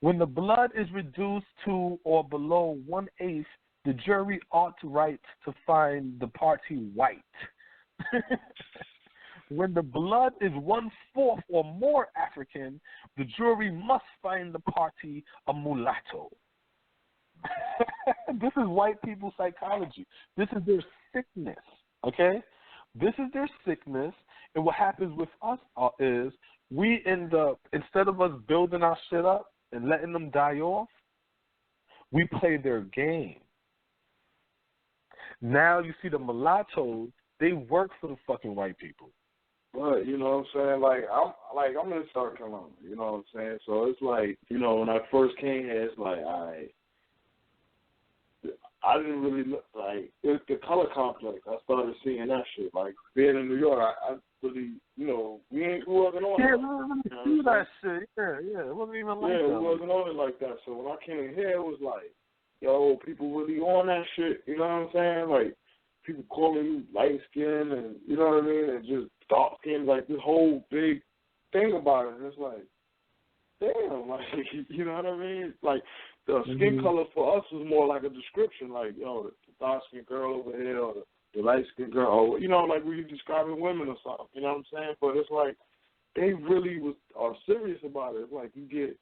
When the blood is reduced to or below 1/8, the jury ought right to find the party white. When the blood is 1/4 or more African, the jury must find the party a mulatto. This is white people's psychology. This is their sickness, okay? This is their sickness, and what happens with us is we end up, instead of us building our shit up and letting them die off, We play their game. Now you see the mulattoes, they work for the fucking white people. But, you know what I'm saying? I'm in South Carolina, you know what I'm saying? So it's like, you know, when I first came here, it's like, I didn't really look like it's the color complex. I started seeing that shit. Like being in New York, I really, you know, we wasn't on it. Yeah, see that shit. Yeah, it wasn't even like that. Yeah, we wasn't on it like that. So when I came in here, it was like, yo, people really on that shit. You know what I'm saying? Like people calling you light skin and you know what I mean, and just dark skin. Like this whole big thing about it. And it's like, damn, like you know what I mean? Like. The skin color for us was more like a description, like, yo, the dark-skinned girl over here or the light-skinned girl, or, you know, like when you're describing women or something, you know what I'm saying? But it's like they really are serious about it. It's like you get,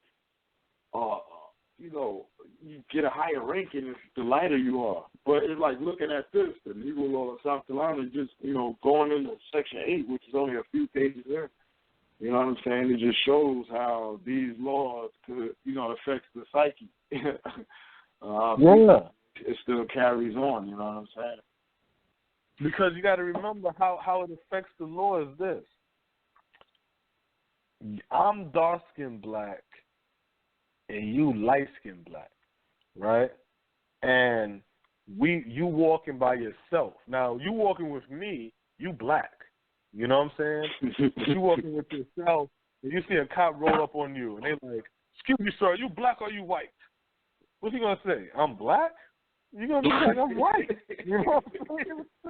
you know, you get a higher ranking the lighter you are. But it's like looking at this, the Negro law of South Carolina, just, you know, going into Section 8, which is only a few pages there. You know what I'm saying? It just shows how these laws could, you know, affect the psyche. Yeah. It still carries on, you know what I'm saying? Because you got to remember how it affects the law is this. I'm dark-skinned black and you light-skinned black, right? And you walking by yourself. Now, you walking with me, you black. You know what I'm saying? If you walking with yourself and you see a cop roll up on you and they like, excuse me, sir, are you black or are you white? What's he going to say? I'm black? You're going to be like, I'm white. You know what I'm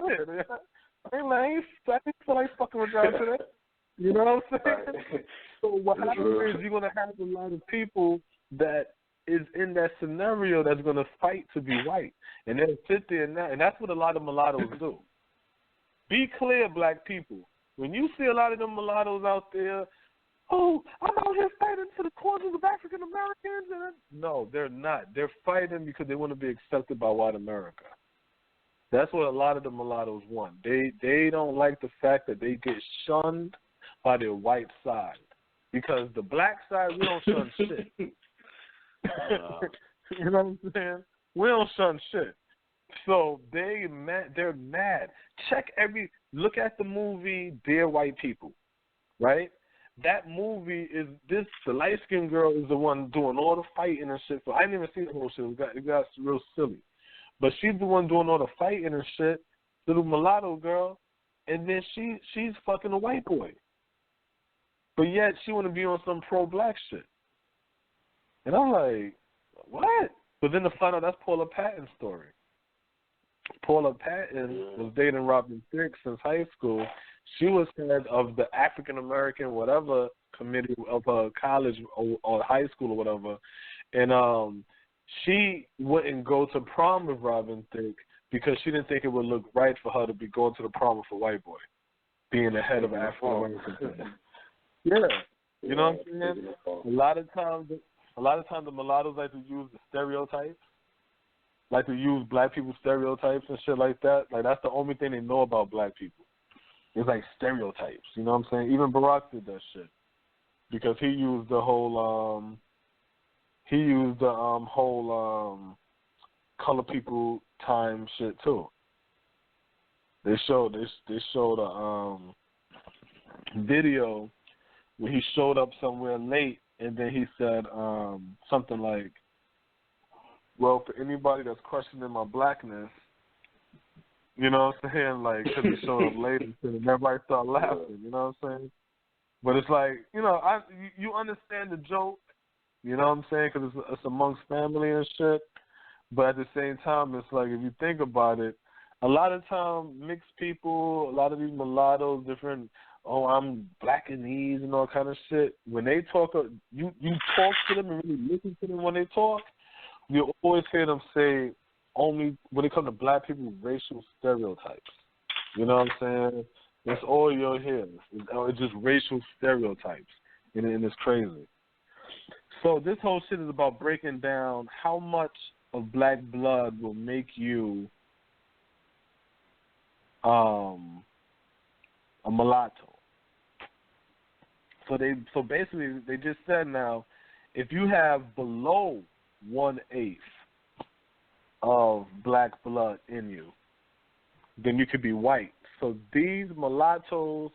saying? I ain't feel like fucking with y'all today. You know what I'm saying? So what happens is you're going to have a lot of people that is in that scenario that's going to fight to be white. And they'll sit there and that's what a lot of mulattoes do. Be clear, black people. When you see a lot of them mulattoes out there, oh, I'm out here fighting for the causes of African Americans. No, they're not. They're fighting because they want to be accepted by white America. That's what a lot of the mulattoes want. They don't like the fact that they get shunned by their white side. Because the black side, we don't shun shit. You know what I'm saying? We don't shun shit. So they're mad. Look at the movie Dear White People, right? That movie is the light-skinned girl is the one doing all the fighting and shit. So I didn't even see the whole shit. It got real silly. But she's the one doing all the fighting and shit, little mulatto girl, and then she's fucking a white boy. But yet she want to be on some pro-black shit. And I'm like, what? But then to find out that's Paula Patton's story. Paula Patton was dating Robin Thicke since high school. She was head of the African American whatever committee of college or high school or whatever, and she wouldn't go to prom with Robin Thicke because she didn't think it would look right for her to be going to the prom with a white boy, being the head of an African American. Yeah, you know what I'm saying? A lot of times the mulattoes like to use the stereotypes. Like to use black people's stereotypes and shit like that. Like, that's the only thing they know about black people. It's like stereotypes. You know what I'm saying? Even Barack did that shit. Because he used the whole, color people time shit, too. They showed a video where he showed up somewhere late and then he said something like, well, for anybody that's questioning my blackness, you know what I'm saying? Like, because he showed up late and everybody started laughing, you know what I'm saying? But it's like, you know, you understand the joke, you know what I'm saying? Because it's amongst family and shit. But at the same time, it's like, if you think about it, a lot of time mixed people, a lot of these mulattoes, different, I'm Blackanese and all kind of shit. When they talk, you talk to them and really listen to them when they talk, you always hear them say, only when it comes to black people, racial stereotypes. You know what I'm saying? That's all you'll hear. It's just racial stereotypes. And it's crazy. So this whole shit is about breaking down how much of black blood will make you a mulatto. So basically they just said now, if you have below 1/8 of black blood in you, then you could be white. So these mulattoes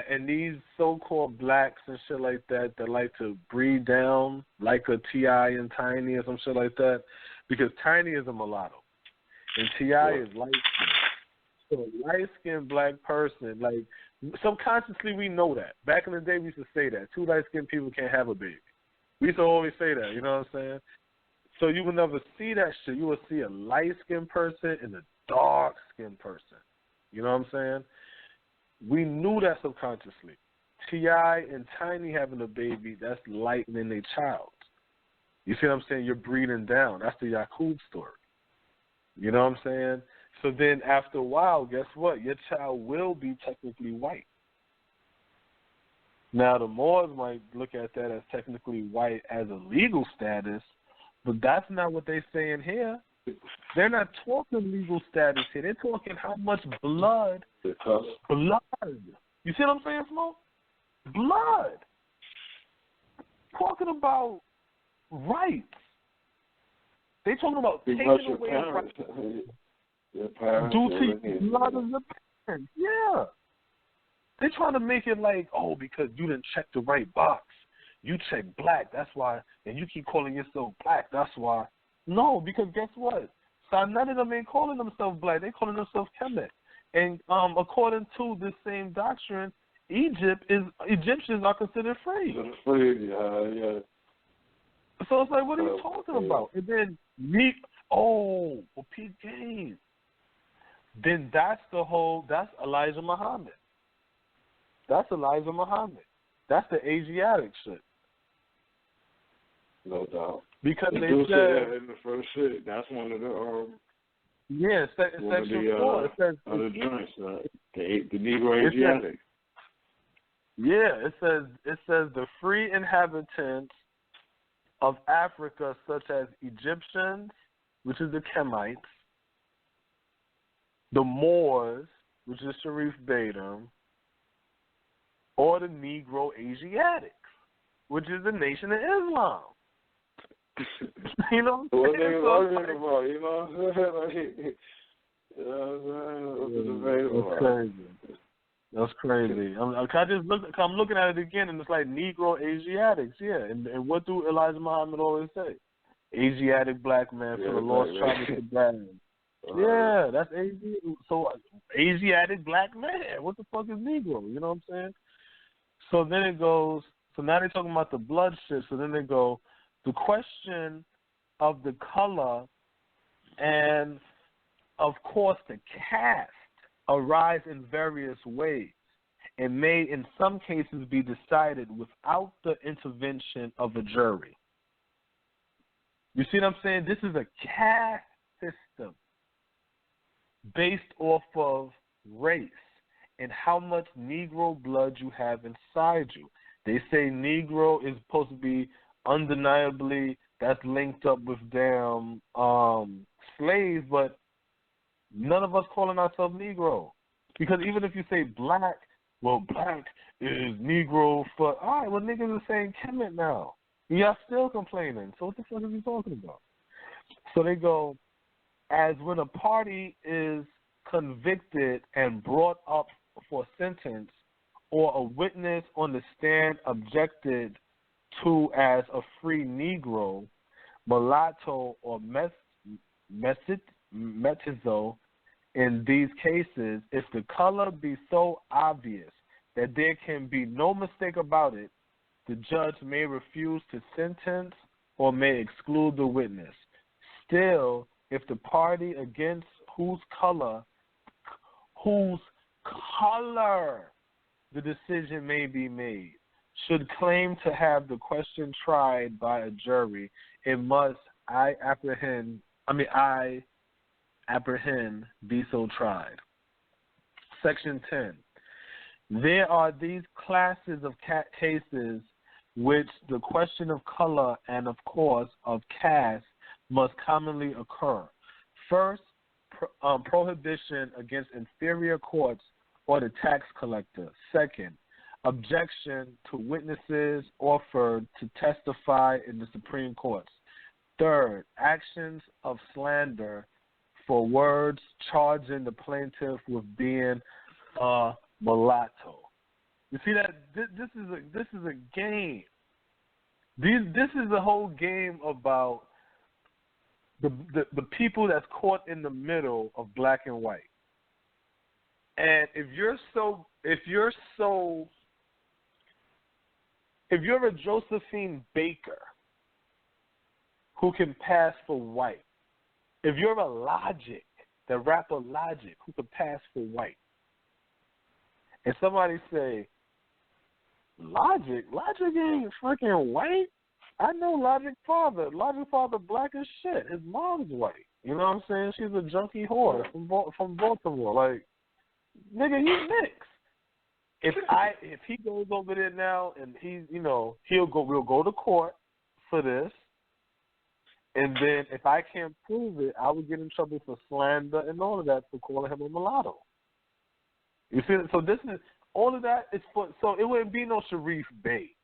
and these so-called blacks and shit like that like to breed down like a T.I. and Tiny or some shit like that, because Tiny is a mulatto and T.I. is light-skinned. So a light-skinned black person, like, subconsciously we know that. Back in the day we used to say that. Two light-skinned people can't have a baby. We used to always say that, you know what I'm saying? So you will never see that shit. You will see a light-skinned person and a dark-skinned person. You know what I'm saying? We knew that subconsciously. T.I. and Tiny having a baby, that's lightening their child. You see what I'm saying? You're breeding down. That's the Yakub story. You know what I'm saying? So then after a while, guess what? Your child will be technically white. Now, the Moors might look at that as technically white as a legal status, but that's not what they're saying here. They're not talking legal status here. They're talking how much blood. Blood. You see what I'm saying, Smoke? Blood. Talking about rights. They talking about taking away rights. Due to blood of your parents. Yeah. They're trying to make it like, oh, because you didn't check the right box. You checked black, that's why. And you keep calling yourself black, that's why. No, because guess what? So none of them ain't calling themselves black. They calling themselves Kemet. And according to this same doctrine, Egyptians are considered free. Yeah. So it's like, what are you talking about? And then Pete Gaines. Then that's Elijah Muhammad. That's Elijah Muhammad. That's the Asiatic shit. No doubt. Because they said that in the first shit. That's one of the section 4. It says the joints, the Negro Asiatic. It says the free inhabitants of Africa, such as Egyptians, which is the Kemites, the Moors, which is Sharif Bedum, or the Negro Asiatics, which is the Nation of Islam. You know what I'm saying? That's crazy. That's crazy. I'm looking at it again, and it's like Negro Asiatics, yeah. And what do Elijah Muhammad always say? Asiatic black man for the lost tribes of Sudan. Yeah, that's Asiatic black man. What the fuck is Negro? You know what I'm saying? So then it goes. So now they're talking about the blood shit. So then they go. The question of the color and, of course, the caste arise in various ways and may, in some cases, be decided without the intervention of a jury. You see what I'm saying? This is a caste system based off of race and how much Negro blood you have inside you. They say Negro is supposed to be undeniably, that's linked up with damn slaves, but none of us calling ourselves Negro. Because even if you say black, well, black is Negro for, all right, well, niggas are saying Kemet now. Y'all still complaining. So what the fuck are you talking about? So they go, as when a party is convicted and brought up for sentence, or a witness on the stand objected to as a free Negro, mulatto, or mestizo, in these cases, if the color be so obvious that there can be no mistake about it, the judge may refuse to sentence or may exclude the witness. Still, if the party against whose color the decision may be made should claim to have the question tried by a jury, it must, I apprehend, be so tried. Section 10. There are these classes of cases which the question of color and, of course, of caste must commonly occur. First, prohibition against inferior courts or the tax collector. Second, objection to witnesses offered to testify in the Supreme Courts. Third, actions of slander for words charging the plaintiff with being a mulatto. You see that this is a game. This is a whole game about the people that's caught in the middle of black and white. And if you're a Josephine Baker who can pass for white, if you're a Logic, the rapper Logic, who can pass for white, and somebody say, Logic ain't fucking white. I know Logic father black as shit. His mom's white. You know what I'm saying? She's a junkie whore from Baltimore. Like, nigga, he's mixed. If he goes over there now and we'll go to court for this, and then if I can't prove it, I would get in trouble for slander and all of that for calling him a mulatto. You see? So this is all of that is for. So it wouldn't be no Sharif Bey.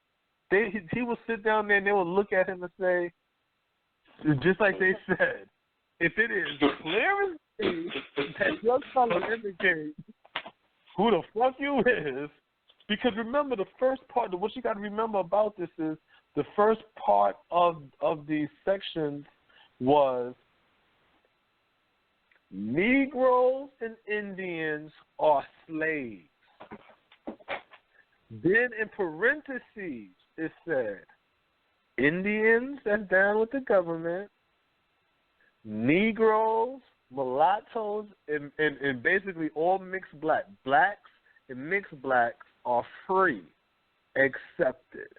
He would sit down there and they would look at him and say, just like they said, if it is clear as day that your color indicates who the fuck you is, because remember the first part, what you got to remember about this is the first part of these sections was Negroes and Indians are slaves. Then in parentheses it said Indians that's down with the government, Negroes, mulattoes, and basically all mixed blacks and mixed blacks are free, accepted.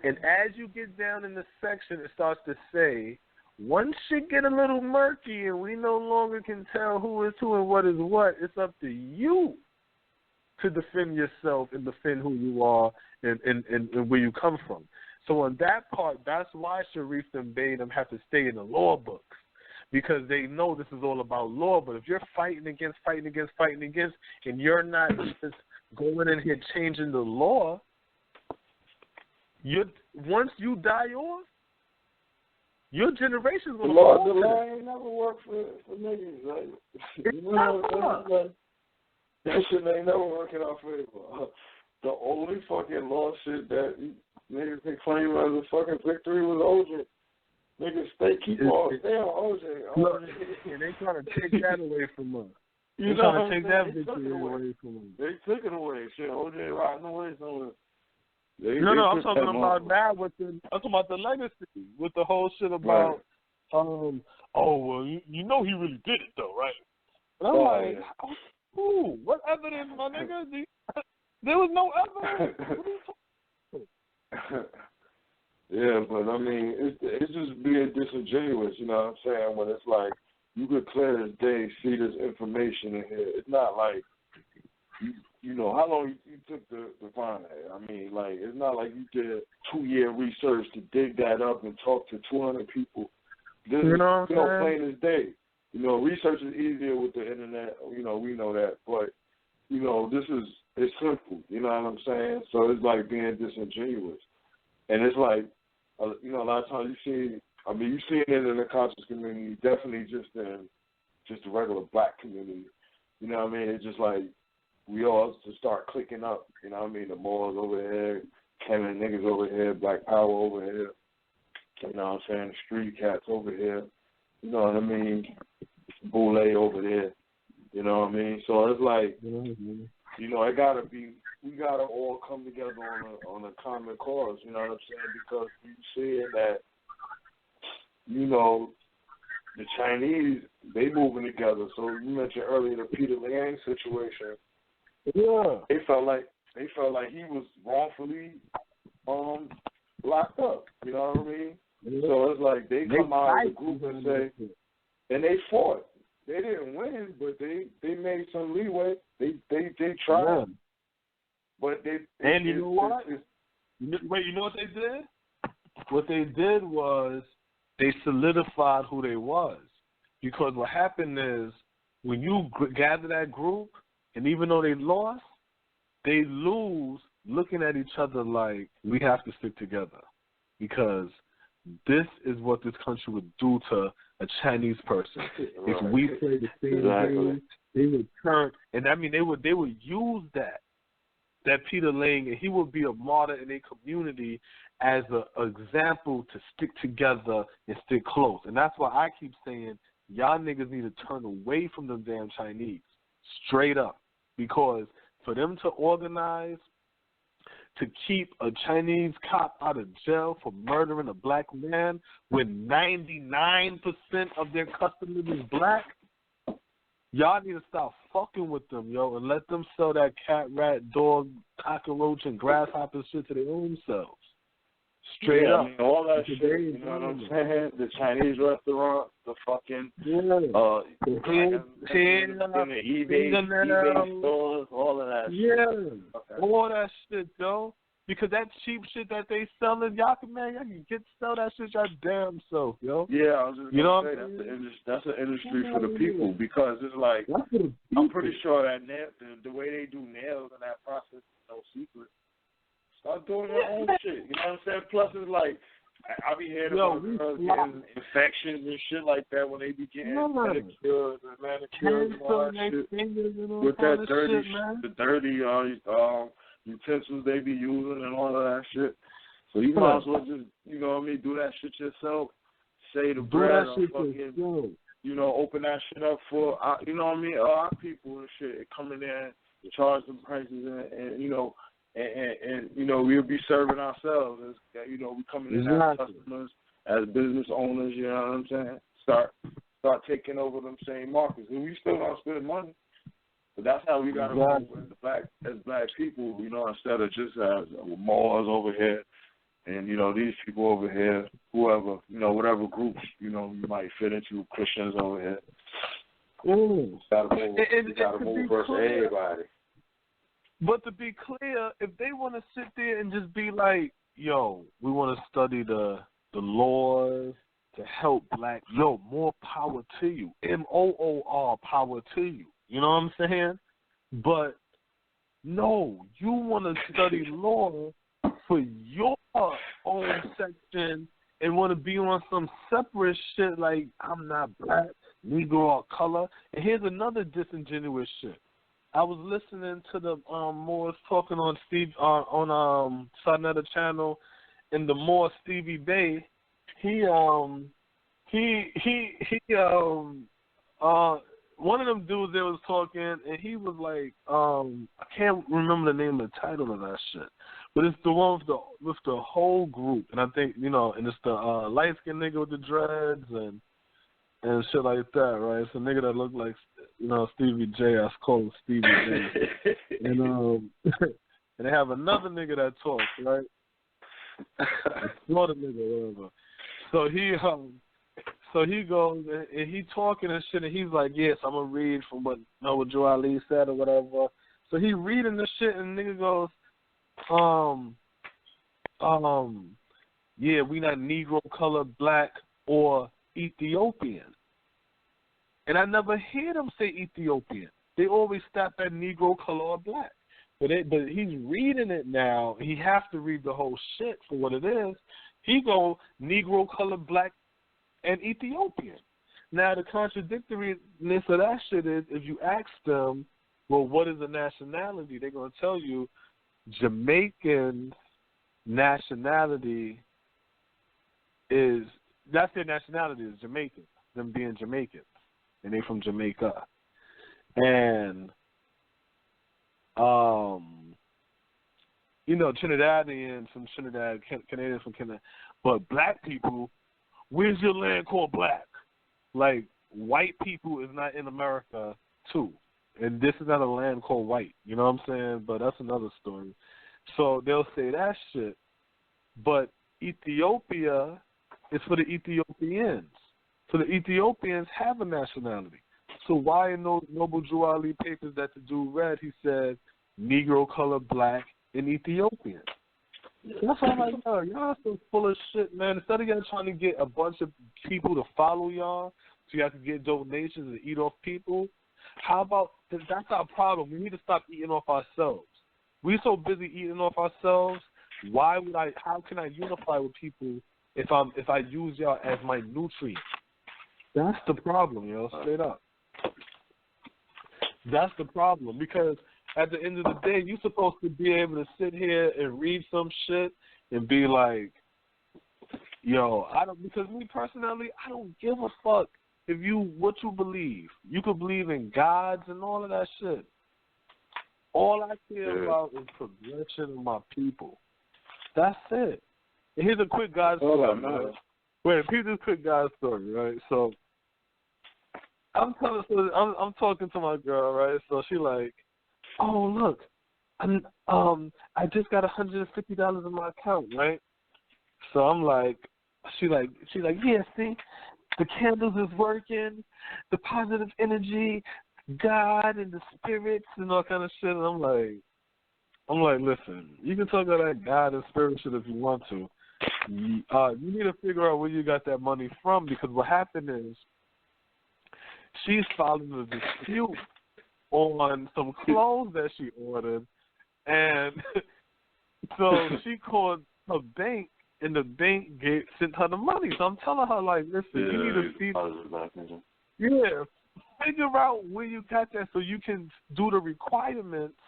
And as you get down in the section, it starts to say, once shit get a little murky and we no longer can tell who is who and what is what, it's up to you to defend yourself and defend who you are and where you come from. So on that part, that's why Sharif and Bey them have to stay in the law books, because they know this is all about law. But if you're fighting against, and you're not just going in here changing the law, once you die off, your generation's going to fall. The law ain't never worked for niggas. Like, that shit ain't never working out for anybody. The only fucking law shit that niggas can claim as a fucking victory was OJ. Niggas stay on OJ. Look, and they trying to take that away from us. They trying to take that victory away from us. They took it away. Shit, OJ riding away somewhere. No, I'm talking about now I'm talking about the legacy with the whole shit about, well, you know he really did it though, right? And I'm like, ooh, what evidence, my nigga? There was no evidence. What are you talking about? Yeah, but I mean, it's just being disingenuous, you know what I'm saying? When it's like, you could clear as day see this information in here. It's not like, you know, how long you took to find that? I mean, like, it's not like you did 2-year research to dig that up and talk to 200 people. This is, plain as day. You know, research is easier with the internet. You know, we know that. But, you know, it's simple. You know what I'm saying? So it's like being disingenuous. And it's like, you know, a lot of times you see it in the conscious community, definitely just in the regular black community. You know what I mean? It's just like, we all just start clicking up, you know what I mean? The Moors over here, Kevin niggas over here, Black Power over here, you know what I'm saying? The Street Cats over here, you know what I mean? Boule over there, you know what I mean? So it's like, you know, we gotta all come together on a common cause, you know what I'm saying? Because we see that, you know, the Chinese, they moving together. So you mentioned earlier the Peter Liang situation. Yeah, they felt like he was wrongfully locked up. You know what I mean? Yeah. So it's like they come out as a group and say, and they fought. They didn't win, but they made some leeway. They tried, yeah. But they. And you know what? Wait, you know what they did? What they did was they solidified who they was, because what happened is when you gather that group. And even though they lost, they lose looking at each other like we have to stick together, because this is what this country would do to a Chinese person. If we play the same game, they would turn, and I mean they would use that Peter Lang, and he would be a martyr in a community as an example to stick together and stick close. And that's why I keep saying y'all niggas need to turn away from them damn Chinese, straight up, because for them to organize to keep a Chinese cop out of jail for murdering a black man when 99% of their customers is black, y'all need to stop fucking with them, yo, and let them sell that cat, rat, dog, cockroach, and grasshopper shit to their own selves. Straight up. I mean, all that shit, you know what I'm saying? The Chinese restaurant, the fucking, the eBay stores, all of that shit. Yeah, all that shit, yo. Because that cheap shit that they selling, y'all can sell that shit your damn self, yo. Yeah, I was just gonna say that's an industry for the people, because it's like I'm pretty sure that the way they do nails and that process is no secret. Start doing your own shit. You know what I'm saying? Plus, it's like I be hearing about girls getting infections and shit like that when they be getting pedicures and manicures and all that shit with that dirty, the dirty utensils they be using and all of that shit. So you might as well just, you know what I mean, do that shit yourself. Say the bread or fucking, you know, open that shit up for, you know what I mean, our people and shit coming in, charge them prices and you know, and you know, we'll be serving ourselves as, you know, we coming in as customers, as business owners, you know what I'm saying? Start taking over them same markets. And we still don't spend money. But that's how we got to move as black people, you know, instead of just as Moors over here and, you know, these people over here, whoever, you know, whatever groups, you know, you might fit into, Christians over here. You got to move versus everybody. But to be clear, if they want to sit there and just be like, yo, we want to study the laws to help black, yo, more power to you. MOOR, power to you. You know what I'm saying? But no, you want to study law for your own section and want to be on some separate shit like I'm not black, Negro, or color. And here's another disingenuous shit. I was listening to the Moors talking on Sarnetta channel, and the Moor Stevie Bay, one of them dudes that was talking, and he was like, I can't remember the name of the title of that shit, but it's the one with the whole group, and I think, you know, and it's the light skinned nigga with the dreads and shit like that, right? It's a nigga that looked like, you know, Stevie J. I call him Stevie J. And and they have another nigga that talks, right? Florida nigga, whatever. So he goes and he talking and shit, and he's like, yes, I'm gonna read from what Noah Joe Ali said or whatever. So he reading the shit, and the nigga goes, yeah, we not Negro, color, black, or Ethiopian. And I never hear them say Ethiopian. They always stop at Negro, color, or black. But he's reading it now. He has to read the whole shit for what it is. He go Negro, color, black, and Ethiopian. Now, the contradictoriness of that shit is, if you ask them, well, what is a nationality? They're going to tell you Jamaican nationality is, that's their nationality, is Jamaican, them being Jamaican, and they from Jamaica. And, you know, Trinidadians from Trinidad, Canadians from Canada, but black people, where's your land called black? Like, white people is not in America, too. And this is not a land called white. You know what I'm saying? But that's another story. So they'll say that shit. But Ethiopia is for the Ethiopians. So the Ethiopians have a nationality. So why in those Noble Drew Ali papers that the dude read, he said Negro, color, black, and Ethiopian. That's why I'm like, y'all so full of shit, man. Instead of y'all trying to get a bunch of people to follow y'all so y'all can get donations and eat off people, how about, that's our problem. We need to stop eating off ourselves. We're so busy eating off ourselves, how can I unify with people if I use y'all as my nutrient. That's the problem, yo, straight up. That's the problem, because at the end of the day, you're supposed to be able to sit here and read some shit and be like, yo, because me personally, I don't give a fuck what you believe. You could believe in gods and all of that shit. All I care about is progression of my people. That's it. And here's a quick God story. Right? Wait, here's a quick God story, right? So I'm talking to my girl, right? So she like, oh look, I just got $150 in my account, right? So I'm like, she's like, yeah, see, the candles is working, the positive energy, God and the spirits and all kind of shit. And I'm like, listen, you can talk about that God and spirit shit if you want to. You need to figure out where you got that money from, because what happened is she's filing a dispute on some clothes that she ordered, and so she called her bank, and the bank sent her the money. So I'm telling her, like, listen, you need to figure out where you got that so you can do the requirements,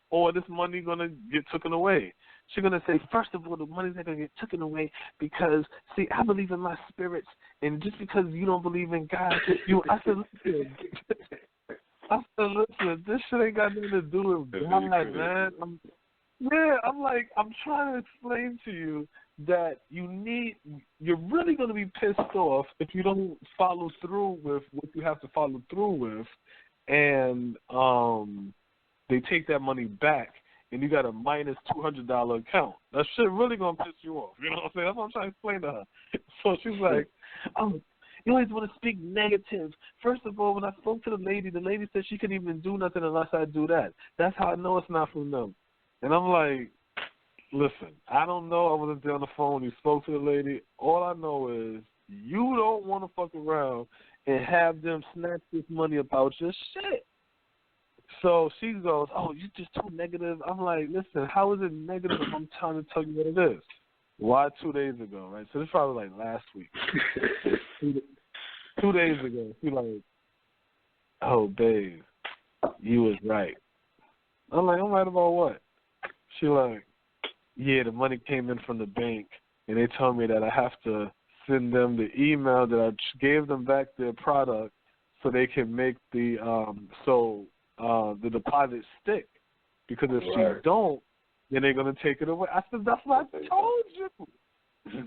or this money gonna get taken away. She's gonna say, first of all, the money's not gonna get taken away because, see, I believe in my spirits, and just because you don't believe in God, I said, listen, this shit ain't got nothing to do with God, man. I'm trying to explain to you that you're really going to be pissed off if you don't follow through with what you have to follow through with, and they take that money back, and you got a minus $200 account. That shit really going to piss you off. You know what I'm saying? That's what I'm trying to explain to her. So she's like, you always want to speak negative. First of all, when I spoke to the lady said she couldn't even do nothing unless I do that. That's how I know it's not from them. And I'm like, listen, I don't know. I wasn't there on the phone when you spoke to the lady. All I know is you don't want to fuck around and have them snatch this money about your shit. So she goes, oh, you're just too negative. I'm like, listen, how is it negative if I'm trying to tell you what it is? Why 2 days ago, right? So this is probably like last week. 2 days ago, she like, oh, babe, you was right. I'm like, I'm right about what? She like, yeah, the money came in from the bank, and they told me that I have to send them the email that I gave them back their product so they can make the deposit stick. Because if she don't, then they're going to take it away. I said, that's what I told you.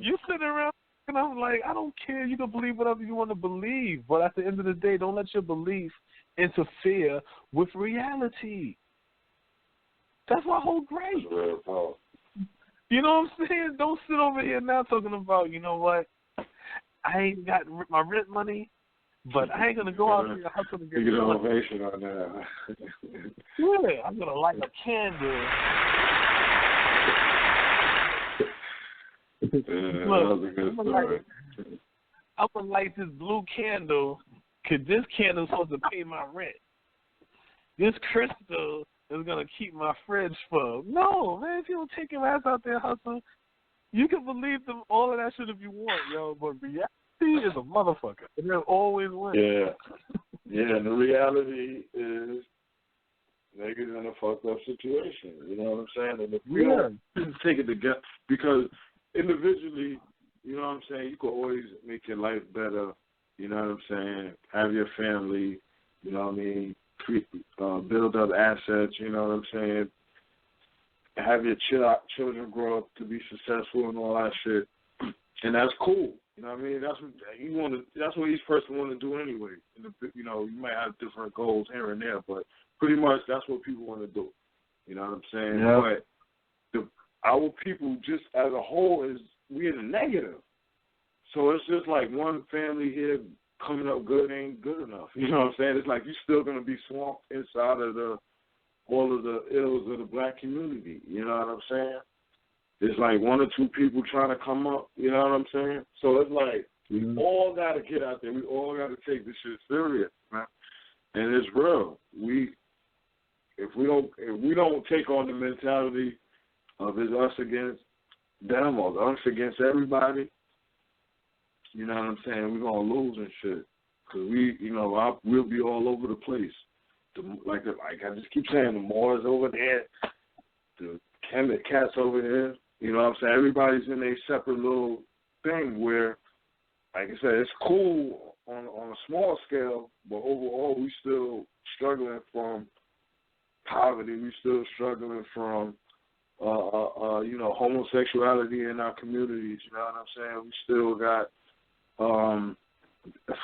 You sitting around, and I'm like, I don't care. You can believe whatever you want to believe. But at the end of the day, don't let your belief interfere with reality. That's my whole gripe. You know what I'm saying? Don't sit over here now talking about, you know what, I ain't got my rent money, but I ain't going to go out here hustle to get an ovation on that. Yeah, I'm going to light a candle. Look, I'm going to light this blue candle because this candle is supposed to pay my rent. This crystal is going to keep my fridge full. No, man, if you don't take your ass out there and hustle, you can believe them all of that shit if you want, yo, but reality is a motherfucker. And they'll always win. Yeah, and the reality is niggas in a fucked up situation. You know what I'm saying? And if we don't take it together, because individually, you know what I'm saying, you can always make your life better, you know what I'm saying, have your family, you know what I mean, build up assets, you know what I'm saying, have your children grow up to be successful and all that shit, and that's cool. You know what I mean? That's what you want to. That's what each person want to do anyway. You know, you might have different goals here and there, but pretty much that's what people want to do. You know what I'm saying? Yeah. But our people, just as a whole, we in the negative. So it's just like one family here coming up good ain't good enough. You know what I'm saying? It's like you're still going to be swamped inside of all of the ills of the black community. You know what I'm saying? It's like one or two people trying to come up. You know what I'm saying? So it's like we all got to get out there. We all got to take this shit serious, man. And it's real. If we don't take on the mentality of it's us against them or us against everybody, you know what I'm saying, we're going to lose and shit. Because we'll be all over the place. Like I just keep saying, the Moors over there, the Kemet cats over here, you know what I'm saying? Everybody's in a separate little thing where, like I said, it's cool on a small scale, but overall we still struggling from poverty. We still struggling from, homosexuality in our communities. You know what I'm saying? We still got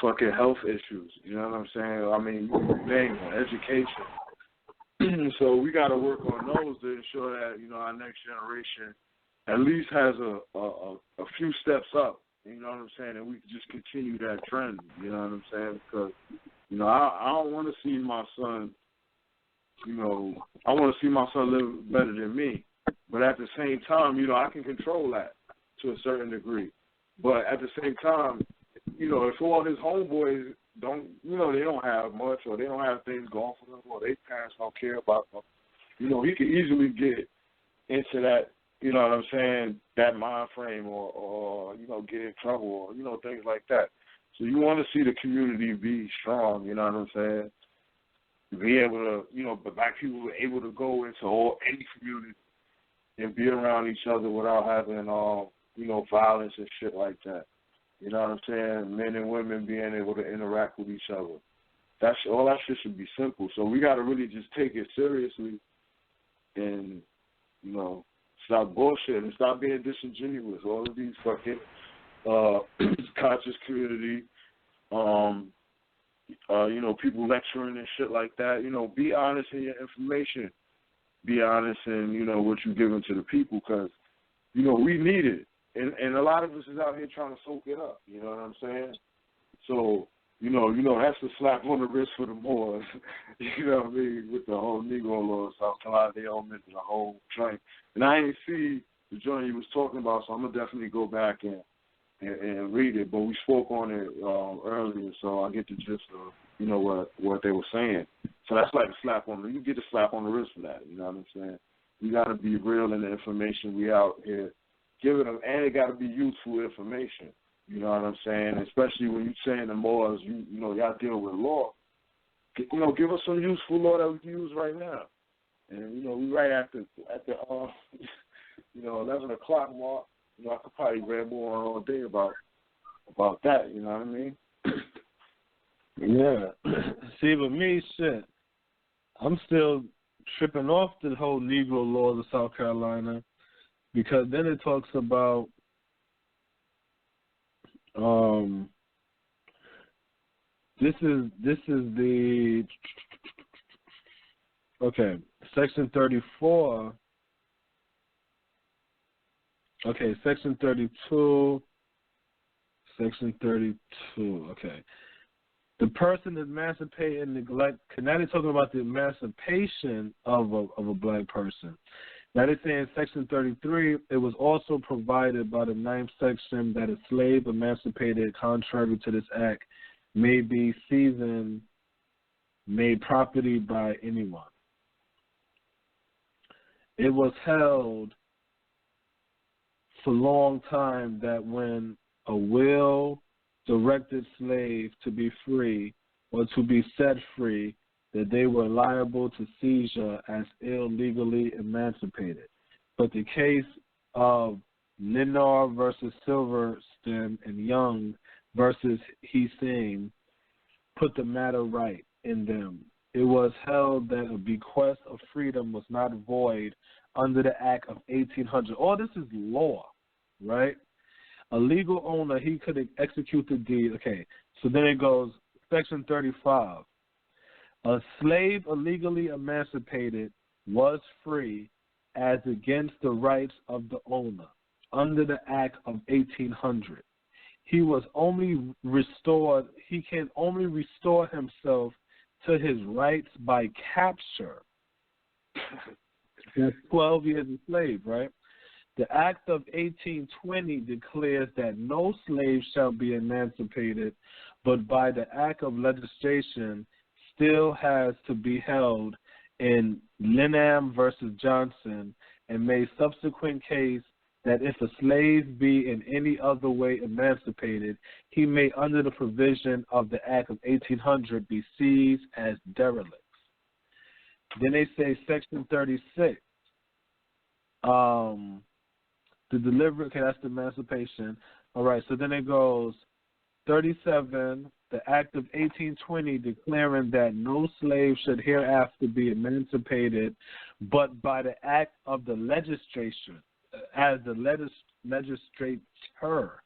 fucking health issues. You know what I'm saying? I mean, name education. So we got to work on those to ensure that our next generation at least has a few steps up. You know what I'm saying? And we can just continue that trend. You know what I'm saying? Because I don't want to see my son. I want to see my son live better than me. But at the same time, I can control that to a certain degree. But at the same time, if all his homeboys don't have much, or they don't have things going for them, or their parents don't care about them, he could easily get into that, you know what I'm saying, that mind frame, or get in trouble, or, things like that. So you want to see the community be strong, you know what I'm saying? Be able to, but black people were able to go into any community and be around each other without having, violence and shit like that. You know what I'm saying? Men and women being able to interact with each other. All that shit should be simple. So we got to really just take it seriously and, stop bullshit and stop being disingenuous. All of these fucking conscious community, people lecturing and shit like that. Be honest in your information. Be honest in, what you're giving to the people, because, we need it. And a lot of us is out here trying to soak it up, you know what I'm saying? So, that's a slap on the wrist for the Moors, you know what I mean, with the whole Negro law. South Carolina, they all mentioned the whole joint. And I ain't see the joint you was talking about, so I'm going to definitely go back and read it. But we spoke on it earlier, so I get the gist of, what they were saying. So that's like a slap on the, you get a slap on the wrist for that, you know what I'm saying? We got to be real in the information we out here giving them, and it got to be useful information. You know what I'm saying? Especially when you're saying the Moors, y'all deal with law. Give us some useful law that we can use right now. And we right at the 11 o'clock mark. I could probably ramble on all day about that. You know what I mean? Yeah. See, with me, shit, I'm still tripping off the whole Negro laws of South Carolina, because then it talks about this is the section 34. Section 32. Section 32. Okay. The person emancipated and neglect. Now they're talking about the emancipation of a black person. Now they're saying Section 33, it was also provided by the 9th section that a slave emancipated contrary to this act may be seized, made property by anyone. It was held for a long time that when a will directed slaves to be free or to be set free, that they were liable to seizure as illegally emancipated. But the case of Lenore versus Silverstein and Young versus Hsing put the matter right in them. It was held that a bequest of freedom was not void under the Act of 1800. All this is law, right? A legal owner, he could execute the deed. Okay, so then it goes, Section 35. A slave illegally emancipated was free as against the rights of the owner under the Act of 1800. He was only restored, he can only restore himself to his rights by capture. That's 12 years a slave, right? The Act of 1820 declares that no slave shall be emancipated, but by the Act of Legislation still has to be held in Lenham versus Johnson, and made subsequent case that if a slave be in any other way emancipated, he may, under the provision of the Act of 1800, be seized as derelicts. Then they say Section 36, the delivery, okay, that's the emancipation. All right, so then it goes 37, the Act of 1820 declaring that no slave should hereafter be emancipated, but by the act of the legislation, as the legislature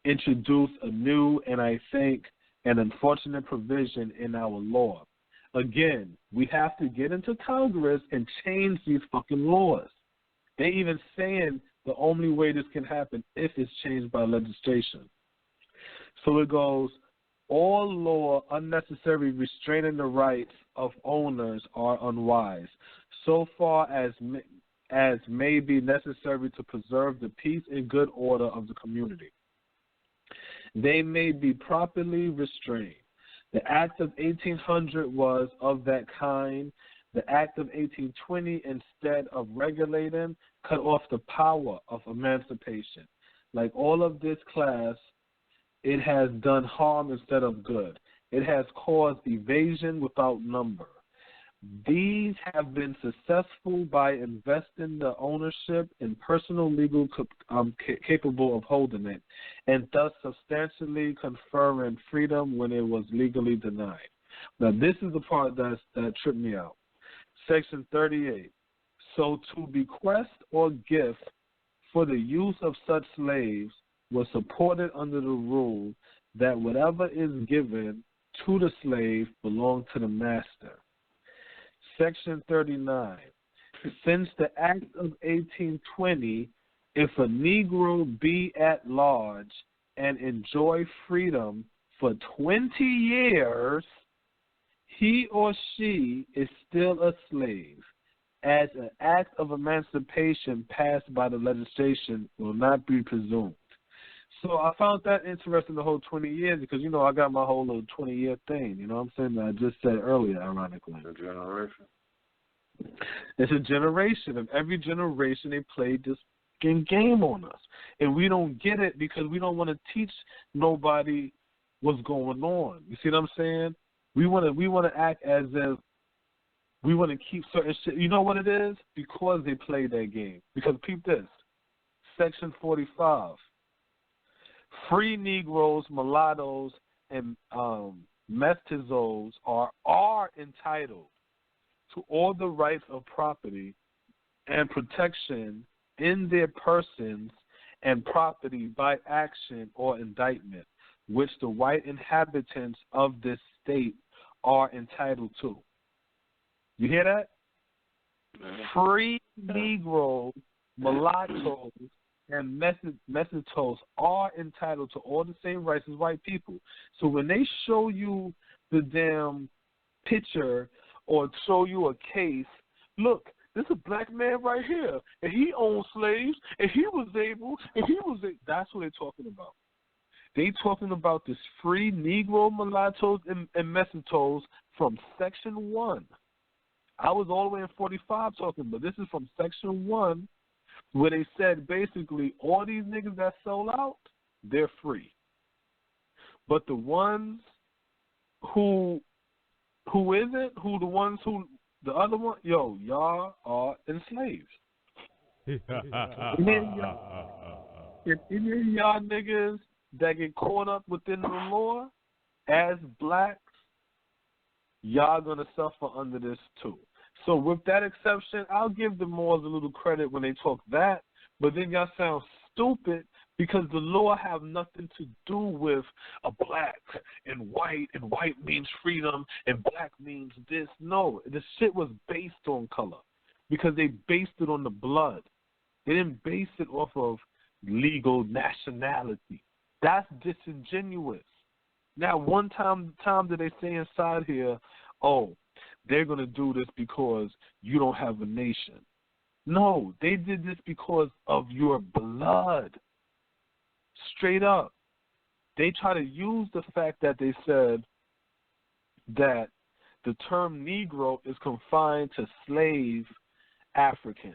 introduced a new and I think an unfortunate provision in our law. Again, we have to get into Congress and change these fucking laws. They even saying the only way this can happen if it's changed by legislation. So it goes, all law unnecessary restraining the rights of owners are unwise, so far as may be necessary to preserve the peace and good order of the community. They may be properly restrained. The Act of 1800 was of that kind. The Act of 1820, instead of regulating, cut off the power of emancipation. Like all of this class, it has done harm instead of good. It has caused evasion without number. These have been successful by investing the ownership in personal legal capable of holding it, and thus substantially conferring freedom when it was legally denied. Now, this is the part that tripped me out. Section 38. So to bequest or gift for the use of such slaves was supported under the rule that whatever is given to the slave belonged to the master. Section 39. Since the Act of 1820, if a Negro be at large and enjoy freedom for 20 years, he or she is still a slave, as an act of emancipation passed by the legislation will not be presumed. So I found that interesting, the whole 20 years, because, I got my whole little 20-year thing, you know what I'm saying, that I just said earlier, ironically. A generation. It's a generation. And every generation they played this game on us. And we don't get it because we don't want to teach nobody what's going on. You see what I'm saying? We want to act as if we want to keep certain shit. You know what it is? Because they played that game. Because peep this. Section 45. Free Negroes, mulattoes, and mestizos are entitled to all the rights of property and protection in their persons and property by action or indictment, which the white inhabitants of this state are entitled to. You hear that? Free Negroes, mulattoes, and mestizos are entitled to all the same rights as white people. So when they show you the damn picture or show you a case, look, this is a black man right here, and he owned slaves, and he was able, that's what they're talking about. They talking about this free Negro, mulattoes, and mestizos from Section 1. I was all the way in 45 talking, but this is from Section 1, where they said basically all these niggas that sold out, they're free. But the ones who the other one, y'all are enslaved. If any of y'all niggas that get caught up within the law as blacks, y'all gonna suffer under this too. So with that exception, I'll give the Moors a little credit when they talk that, but then y'all sound stupid because the law have nothing to do with a black and white means freedom and black means this. No, the shit was based on color because they based it on the blood. They didn't base it off of legal nationality. That's disingenuous. Now, one time did they say inside here, oh, they're going to do this because you don't have a nation. No, they did this because of your blood. Straight up. They try to use the fact that they said that the term Negro is confined to slave Africans.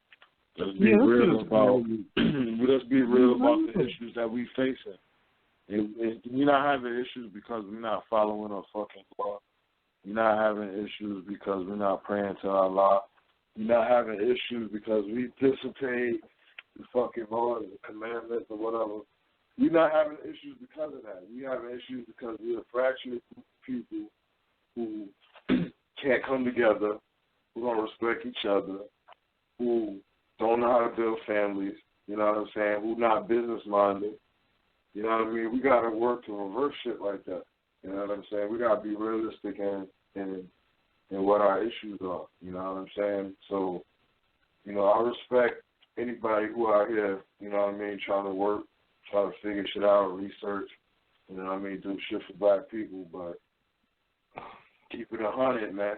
Let's be real about the issues that we facing. We're not having issues because we're not following a fucking law. We're not having issues because we're not praying to Allah. We're not having issues because we dissipate the fucking laws, the commandments, or whatever. We're not having issues because of that. We're having issues because we're a fractured group of people who can't come together, who don't respect each other, who don't know how to build families, you know what I'm saying, who not business-minded. You know what I mean? We got to work to reverse shit like that. You know what I'm saying? We got to be realistic in what our issues are. You know what I'm saying? So, you know, I respect anybody who out here, you know what I mean, trying to work, try to figure shit out, research, you know what I mean, do shit for black people, but keep it 100, man.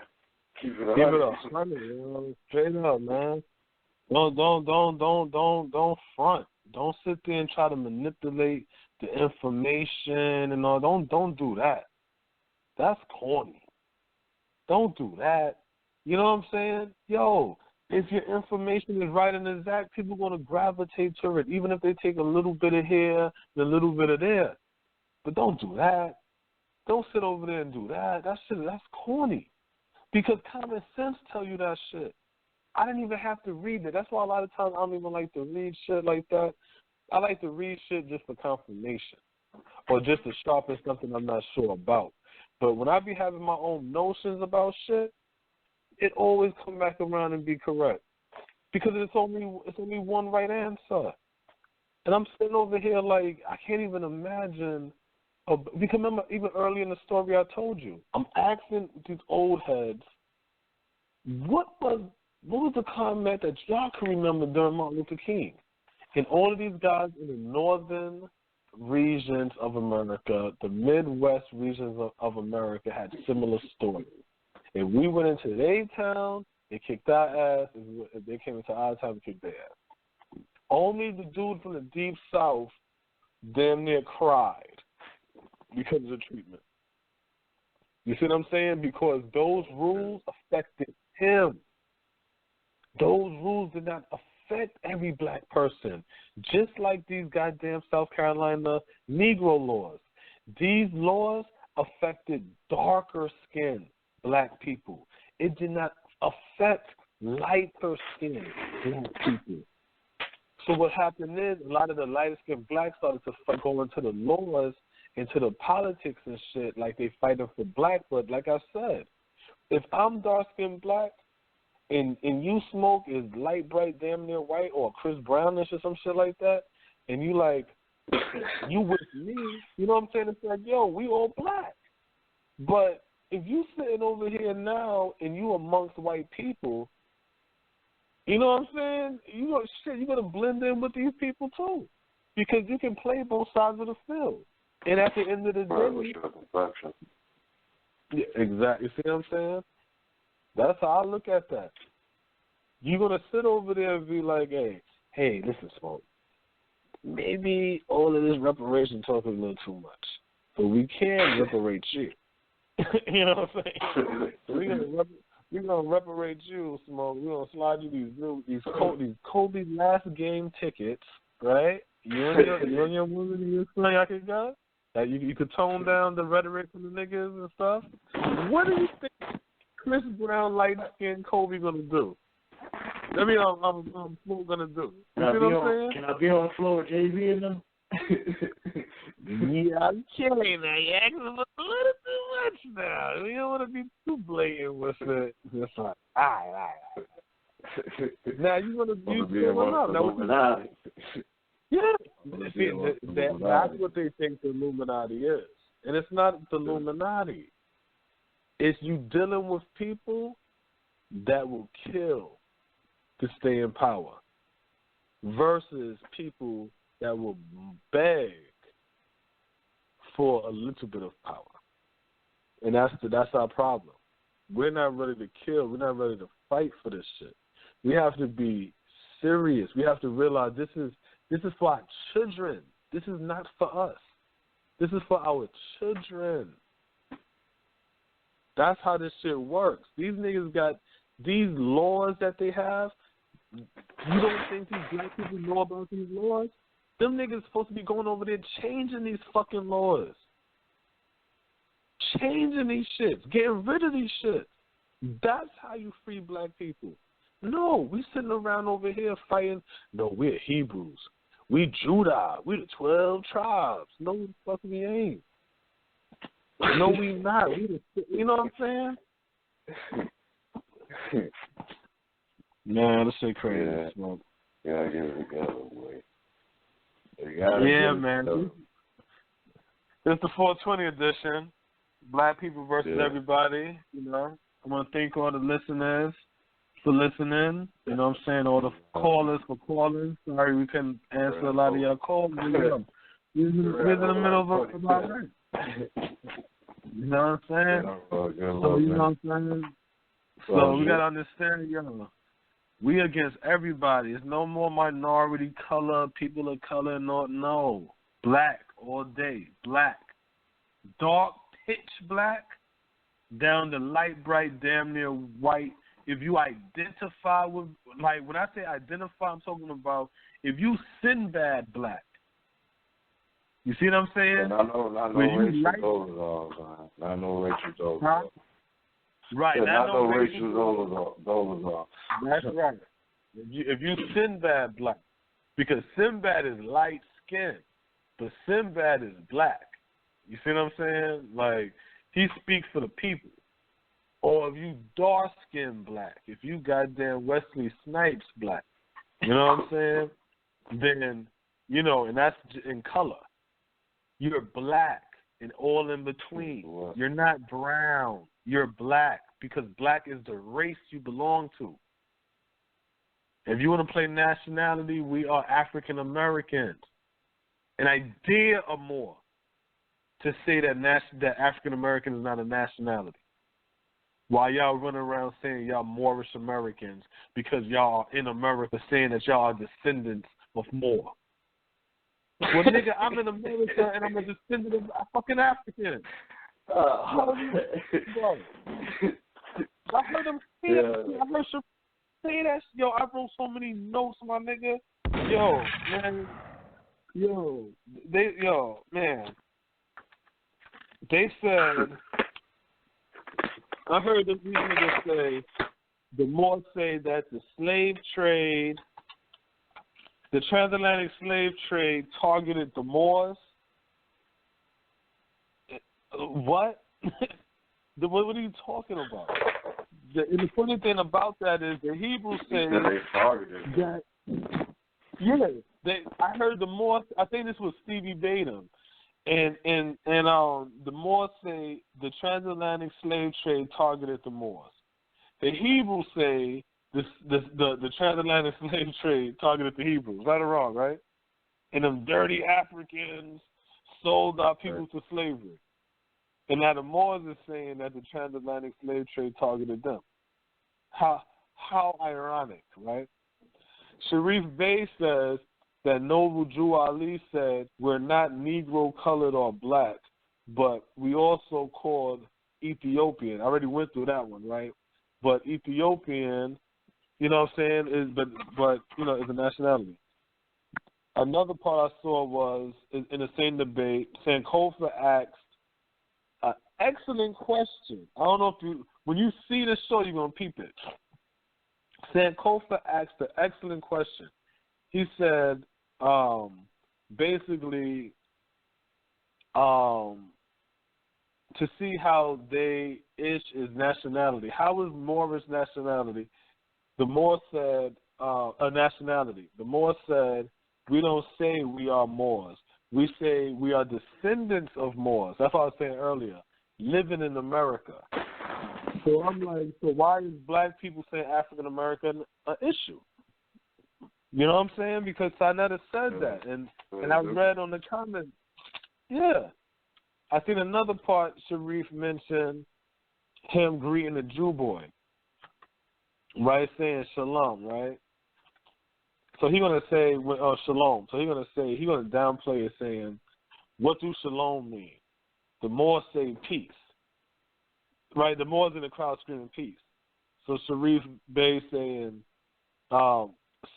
Keep it 100. Keep it 100, you know, straight up, man. Don't front. Don't sit there and try to manipulate the information and all. Don't do that. That's corny. Don't do that. You know what I'm saying? Yo, if your information is right and exact, people are going to gravitate to it, even if they take a little bit of here and a little bit of there. But don't do that. Don't sit over there and do that. That's corny. Because common sense tell you that shit. I didn't even have to read it. That's why a lot of times I don't even like to read shit like that. I like to read shit just for confirmation or just to sharpen something I'm not sure about. But when I be having my own notions about shit, it always come back around and be correct because it's only one right answer. And I'm sitting over here like I can't even imagine. Because remember, even earlier in the story I told you, I'm asking these old heads, what was the comment that y'all can remember during Martin Luther King? And all of these guys in the northern regions of America, the Midwest regions of America had similar stories. If we went into their town, they kicked our ass. If they came into our town, they kicked their ass. Only the dude from the Deep South damn near cried because of the treatment. You see what I'm saying? Because those rules affected him. Those rules did not affect every black person, just like these goddamn South Carolina Negro laws. These laws affected darker-skinned black people. It did not affect lighter-skinned black people. So what happened is a lot of the lighter-skinned blacks started to go into the laws, into the politics and shit, like they fighting for black. But like I said, if I'm dark-skinned black, and you smoke is light, bright, damn near white, or Chris Brownish or some shit like that, and you like, you with me, you know what I'm saying? It's like, yo, we all black. But if you sitting over here now and you amongst white people, you know what I'm saying? You gotta blend in with these people too, because you can play both sides of the field. And at the end of the day, yeah, exactly. You see what I'm saying? That's how I look at that. You're going to sit over there and be like, hey, listen, Smoke, maybe all of this reparation talk is a little too much, but we can reparate you. You know what I'm saying? So we're going to reparate you, Smoke. We're going to slide you these Kobe last game tickets, right? You and your woman and your son, y'all can go? That you could tone down the rhetoric from the niggas and stuff. What do you think Chris Brown, light-skinned Kobe gonna do? I mean, I'm gonna do. You see what I'm saying? Can I be on the floor with Jay-Z and them? Yeah, I'm kidding now. You're asking a little too much now. You don't want to be too blatant with it. It's like, all right. Now you're gonna be up. Yeah. See, that's what they think the Illuminati is, and it's not the Illuminati. It's you dealing with people that will kill to stay in power versus people that will beg for a little bit of power. And that's our problem. We're not ready to kill. We're not ready to fight for this shit. We have to be serious. We have to realize this is for our children. This is not for us. This is for our children. That's how this shit works. These niggas got these laws that they have. You don't think these black people know about these laws? Them niggas supposed to be going over there changing these fucking laws. Changing these shits. Getting rid of these shits. That's how you free black people. No, we sitting around over here fighting. No, we're Hebrews. We Judah. We the 12 tribes. No, the fuck we ain't. No, we not. You know what I'm saying? Man, this shit crazy. Yeah, get it together, boy. Yeah, man. It's the 420 edition. Black people versus everybody. You know, I want to thank all the listeners for listening. You know what I'm saying? All the callers for calling. Sorry we couldn't answer a lot of y'all calls. We're in the middle of our rent. You know what I'm saying? So, you know what I'm saying? So we got to understand, yo, we against everybody. It's no more minority color, people of color, no. Black all day. Black. Dark, pitch black, down to light, bright, damn near white. If you identify with, like, when I say identify, I'm talking about if you Sinbad black. You see what I'm saying? I know racial dollars, I know racial dollars. Right. Yeah, not no racial dollars. That's right. If you Sinbad black, because Sinbad is light skinned, but Sinbad is black. You see what I'm saying? Like, he speaks for the people. Or if you dark skinned black, if you goddamn Wesley Snipes black, you know what I'm saying? Then, you know, and that's in color. You're black and all in between. You're not brown. You're black because black is the race you belong to. If you want to play nationality, we are African Americans. An idea or more to say that that African American is not a nationality. While y'all running around saying y'all Moorish Americans because y'all are in America saying that y'all are descendants of Moor. Well, nigga, I'm in America and I'm a descendant of fucking African. I heard him say that. I heard him say that. Yo, I wrote so many notes, my nigga. Yo, man. They said, I heard these niggas say, the Moors say that the slave trade, the transatlantic slave trade targeted the Moors. What? What are you talking about? And the funny thing about that is the Hebrews say that. Yeah, I heard the Moors. I think this was Stevie Batum, and the Moors say the transatlantic slave trade targeted the Moors. The Hebrews say the transatlantic slave trade targeted the Hebrews. Right or wrong, right? And them dirty Africans sold our people to slavery. And now the Moors is saying that the transatlantic slave trade targeted them. How ironic, right? Sharif Bey says that Noble Jew Ali said, we're not Negro, colored, or black, but we also called Ethiopian. I already went through that one, right? But Ethiopian, you know what I'm saying, is but you know, is a nationality. Another part I saw was in the same debate, Sankofa asked an excellent question. I don't know if when you see the show, you're gonna peep it. Sankofa asked an excellent question. He said, basically, to see how is nationality. How is Moorish nationality? The Moor said a nationality. The Moor said, we don't say we are Moors. We say we are descendants of Moors. That's what I was saying earlier. Living in America. So I'm like, so why is black people saying African American an issue? You know what I'm saying? Because Sinetta said that, and I read on the comments. Yeah, I think another part Sharif mentioned him greeting the Jew boy, right? Saying shalom, right? So he's gonna say shalom. So he's gonna downplay it, saying, what do shalom mean? The Moors say peace. Right, the Moors in the crowd screaming peace. So Sharif Bey saying,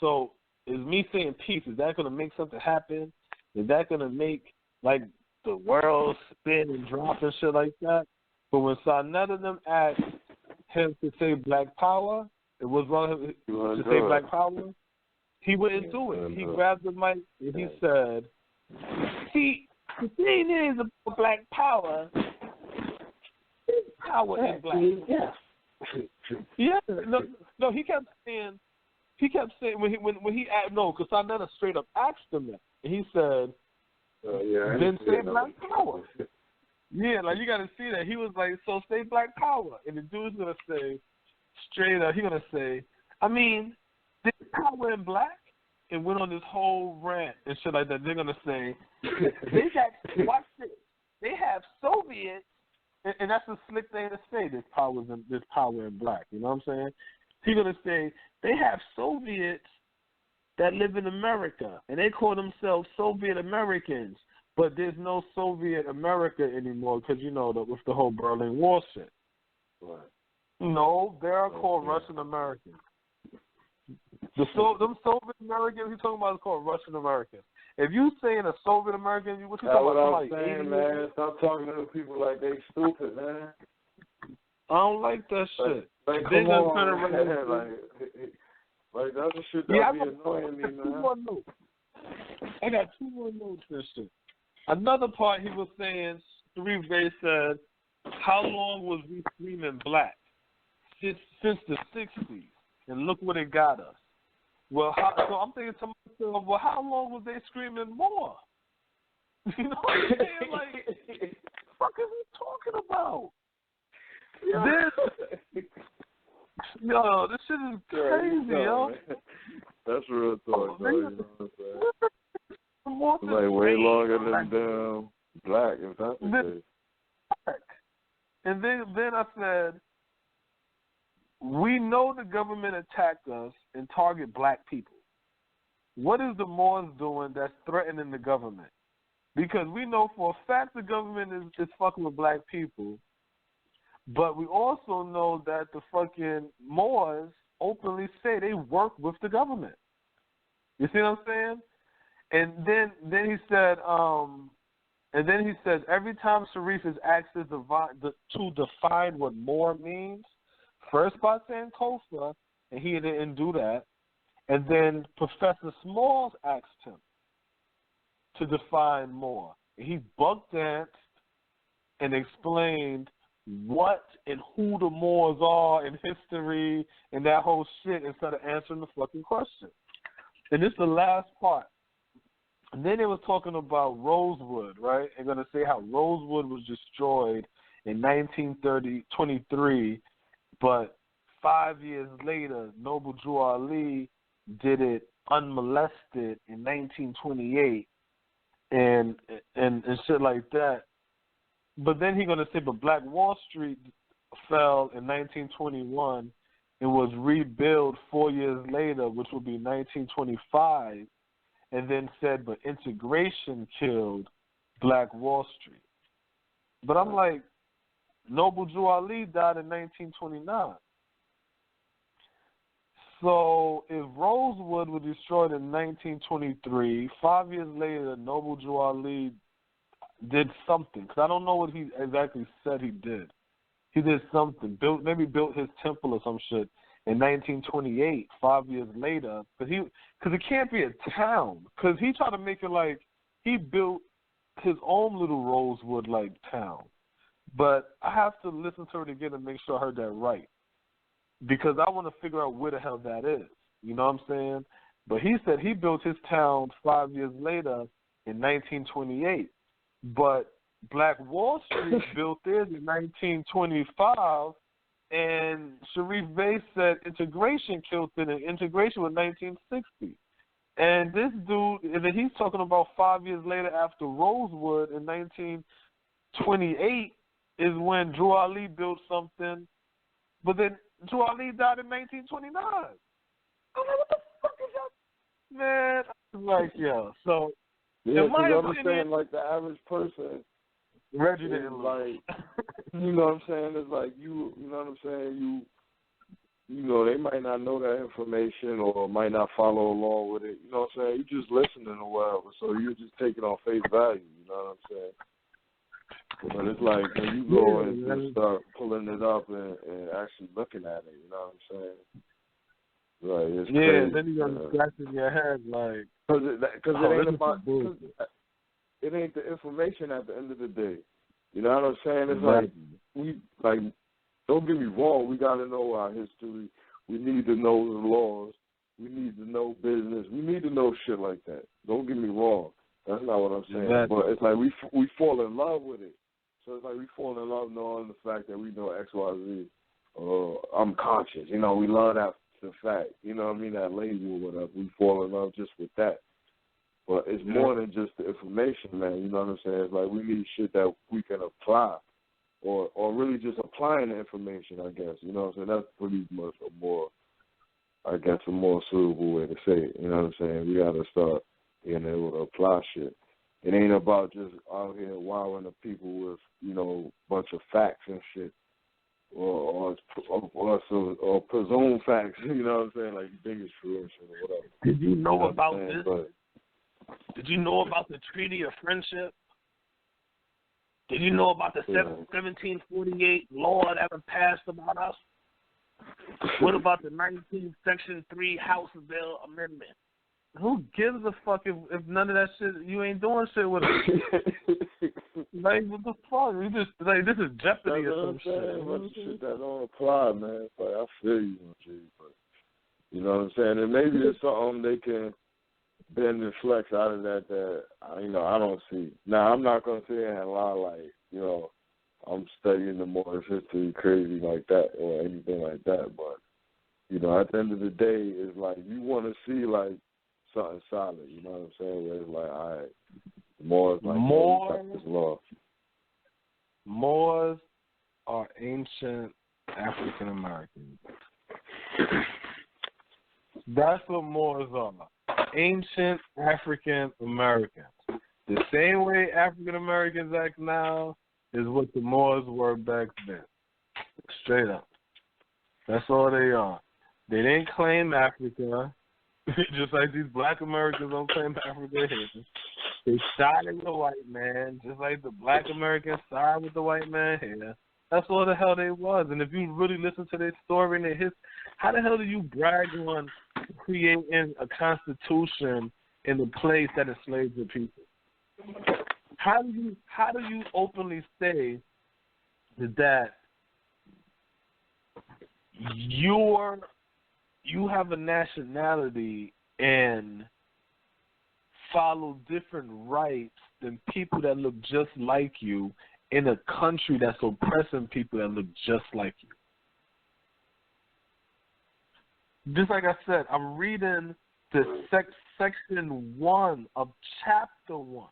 So is me saying peace, is that going to make something happen? Is that going to make, like, the world spin and drop and shit like that? But when none of them asked him to say Black Power, it was wrong to say Black Power, he wouldn't do it. He grabbed the mic and he said, see, the thing is about Black Power, power in black. Yeah. No, he kept saying when he asked, no, because Sarnetta straight up asked him that. And he said, then say Black Power. Yeah, like you got to see that. He was like, so say Black Power. And the dude's going to say, straight up, he's going to say, I mean, there's power in black? And went on this whole rant and shit like that. They're going to say, watch this. They have Soviets, and that's a slick thing to say, there's power in black. You know what I'm saying? He's going to say, they have Soviets that live in America, and they call themselves Soviet Americans, but there's no Soviet America anymore because, you know, with the whole Berlin Wall shit. Right. No, they're called Russian Americans. Them Soviet Americans he's talking about is called Russian Americans. If you saying a Soviet American, what you talking about? What I'm saying, man. Stop talking to people like they stupid, man. I don't like that shit. Like come on, man. Like that's the shit that be annoying me, man. I got 2 more notes and shit. Another part he was saying, Sharif Bey said, how long was we screaming black? Since the 60s. And look what it got us. Well, so I'm thinking to myself, well, how long was they screaming more? You know what I'm saying? Like, what the fuck is he talking about? Yo, this shit is crazy, yo. That's real talk, though. You know what I'm saying? It's like way longer than damn black, if that's the case. And then I said, we know the government attacked us and target black people. What is the Moors doing that's threatening the government? Because we know for a fact the government is fucking with black people, but we also know that the fucking Moors openly say they work with the government. You see what I'm saying? And then he said, every time Sharif is asked to define what Moor means, first by saying Kofa, and he didn't do that. And then Professor Smalls asked him to define Moor. And he buck danced and explained what and who the Moors are in history and that whole shit instead of answering the fucking question. And this is the last part. And then they was talking about Rosewood, right? They're going to say how Rosewood was destroyed in 1923, but 5 years later, Noble Drew Ali did it unmolested in 1928 and shit like that. But then he's going to say, but Black Wall Street fell in 1921 and was rebuilt 4 years later, which would be 1925, and then said, but integration killed Black Wall Street. But I'm like, Noble Drew Ali died in 1929. So if Rosewood was destroyed in 1923, 5 years later, Noble Drew Ali did something. Because I don't know what he exactly said he did. He did something. Maybe built his temple or some shit in 1928, 5 years later. Because it can't be a town. Because he tried to make it like he built his own little Rosewood-like town. But I have to listen to it again and make sure I heard that right. Because I want to figure out where the hell that is. You know what I'm saying? But he said he built his town 5 years later in 1928. But Black Wall Street built theirs in 1925. And Sharif Bey said integration killed it, and integration was 1960. And this dude, and then he's talking about 5 years later after Rosewood in 1928 is when Drew Ali built something. But then Drew Ali died in 1929. I'm like, what the fuck is that? Man, I'm like, yo. So, yeah, in my I'm opinion, saying, like, the average person, Reggie didn't like, you know what I'm saying? It's like, you know what I'm saying? they might not know that information or might not follow along with it. You know what I'm saying? You just listening or whatever, so you just take it on face value. You know what I'm saying? But it's like when you go and just start pulling it up and actually looking at it. You know what I'm saying? Like, it's crazy. Then you're gonna scratch in your head like, because it ain't about, it ain't the information at the end of the day. You know what I'm saying? It's like don't get me wrong, we gotta know our history. We need to know the laws. We need to know business. We need to know shit like that. Don't get me wrong. That's not what I'm saying. Exactly. But it's like we fall in love with it. So it's like we fall in love knowing the fact that we know X, Y, Z. I'm conscious. We love that the fact. You know what I mean? That label or whatever. We fall in love just with that. But it's more than just the information, man. You know what I'm saying? It's like we need shit that we can apply. Or really just applying the information, I guess. You know what I'm saying? That's pretty much a more suitable way to say it. You know what I'm saying? We got to start being able to apply shit. It ain't about just out here wowing the people with, a bunch of facts and shit. Or presumed facts, you know what I'm saying? Like, you think it's true and shit or whatever. Did you know about this? Did you know about the Treaty of Friendship? Did you know about the 1748 law that was passed about us? What about the 19th Section 3 House Bill Amendment? Who gives a fuck if none of that shit, you ain't doing shit with it? Like, what the fuck? You just, like, this is Jeopardy or some shit. What's shit that don't apply, man? Like, I feel you, G, but you know what I'm saying? And maybe it's something they can bend and flex out of that I don't see. Now, I'm not going to sit here and lie like, I'm studying the Moorish history crazy like that or anything like that. But, at the end of the day, it's like you want to see, like, something solid. You know what I'm saying? Where it's like, all right, Moors this law. Moors are ancient African Americans. That's what Moors are. Ancient African Americans. The same way African Americans act now is what the Moors were back then. Straight up. That's all they are. They didn't claim Africa, just like these black Americans don't claim Africa here. They sided with the white man, just like the black Americans sided with the white man here. That's all the hell they was. And if you really listen to their story and their history, how the hell do you brag on creating a constitution in a place that enslaves the people? How do you openly say that you have a nationality and follow different rights than people that look just like you in a country that's oppressing people that look just like you? Just like I said, I'm reading the section 1 of chapter 1.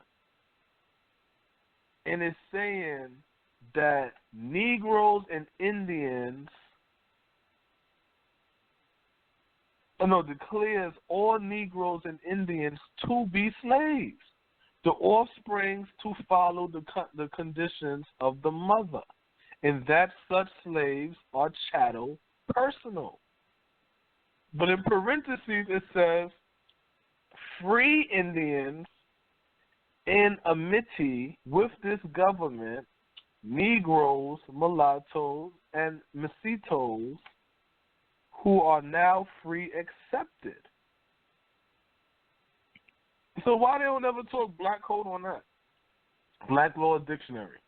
And it's saying that Negroes and Indians, declares all Negroes and Indians to be slaves, the offsprings to follow the conditions of the mother, and that such slaves are chattel personal. But in parentheses it says, free Indians in amity with this government, Negroes, mulattoes, and mestizos, who are now free accepted. So why they don't ever talk black code on that? Black law dictionary.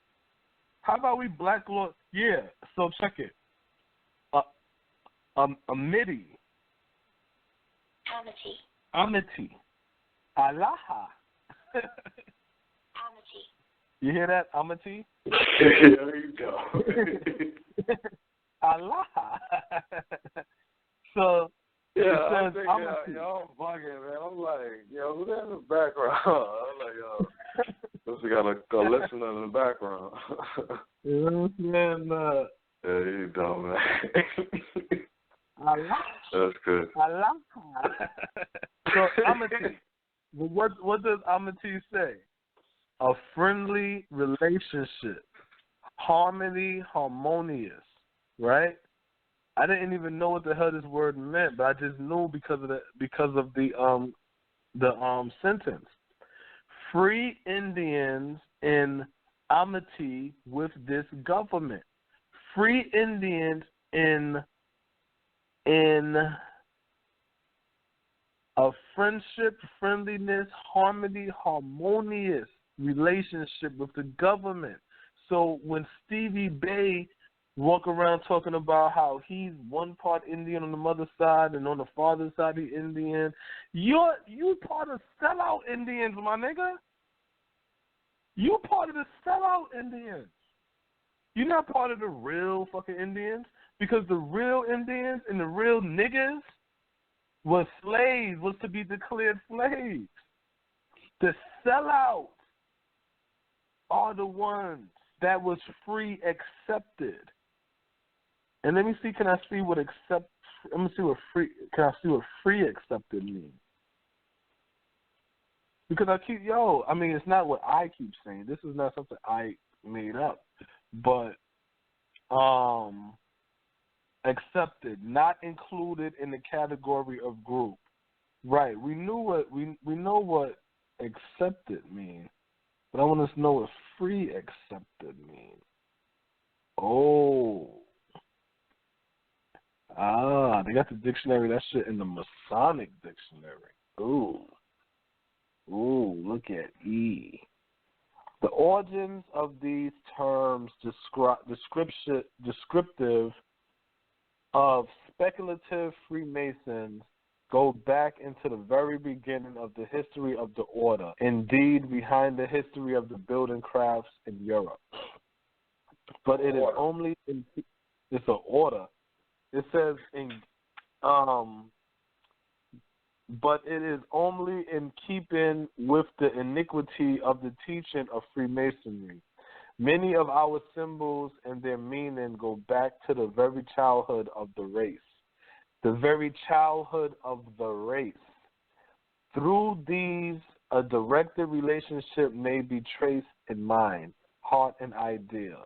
How about we black law? Yeah, so check it. Amity. Amity. Alaha. Amity. You hear that? Amity? There you go. Alaha. So I'm thinking, I'm bugging, man. I'm like, who that in the background? I'm like, we got a listener in the background. You know what I'm saying? Yeah, you dumb, man. Allah. That's good. Allah. So amity. What does amity say? A friendly relationship, harmony, harmonious, right? I didn't even know what the hell this word meant, but I just knew because of the sentence. Free Indians in amity with this government. Free Indians in a friendship, friendliness, harmonious relationship with the government. So when Stevie Bay walk around talking about how he's one part Indian on the mother's side and on the father's side he's Indian, you part of sellout Indians, my nigga. You part of the sellout Indians. You're not part of the real fucking Indians, because the real Indians and the real niggas was slaves, was to be declared slaves. The sellouts are the ones that was free accepted. And let me see, can I see what free accepted means? Because it's not what I keep saying. This is not something I made up. But accepted, not included in the category of group. Right. We know what accepted means. But I want to know what free accepted means. Oh. They got the dictionary, that shit in the Masonic dictionary. Ooh, look at E. The origins of these terms descriptive of speculative Freemasons go back into the very beginning of the history of the order. Indeed, behind the history of the building crafts in Europe. But it is only it's an order. It says but it is only in keeping with the iniquity of the teaching of Freemasonry. Many of our symbols and their meaning go back to the very childhood of the race. The very childhood of the race. Through these, a directed relationship may be traced in mind, heart, and ideal.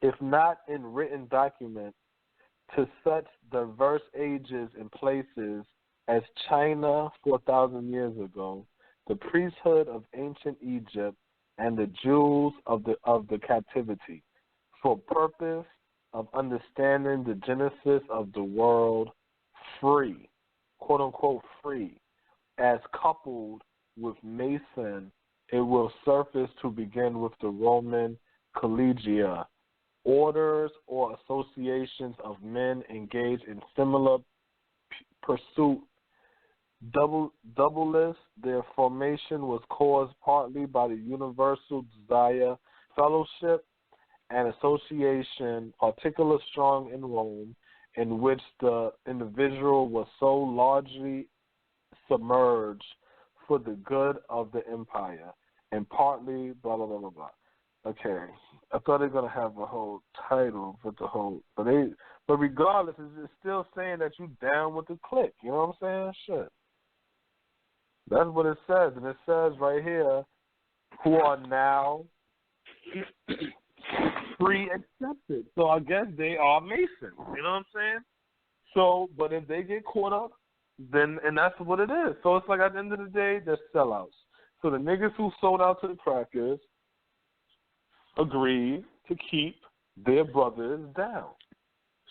If not in written document, to such diverse ages and places as China 4,000 years ago, the priesthood of ancient Egypt, and the Jews of the captivity, for purpose of understanding the genesis of the world free, quote unquote free, as coupled with Mason, it will surface to begin with the Roman collegia, orders or associations of men engaged in similar pursuit. Doubleless, their formation was caused partly by the universal desire, fellowship, and association, particularly strong in Rome, in which the individual was so largely submerged for the good of the empire, and partly blah, blah, blah, blah, blah. Okay, I thought they were going to have a whole title with the whole, but regardless, it's still saying that you down with the clique, you know what I'm saying? Shit. That's what it says, and it says right here, who are now free accepted. So I guess they are Masons, you know what I'm saying? So, but if they get caught up, then, and that's what it is. So it's like at the end of the day, they're sellouts. So the niggas who sold out to the crackers agreed to keep their brothers down.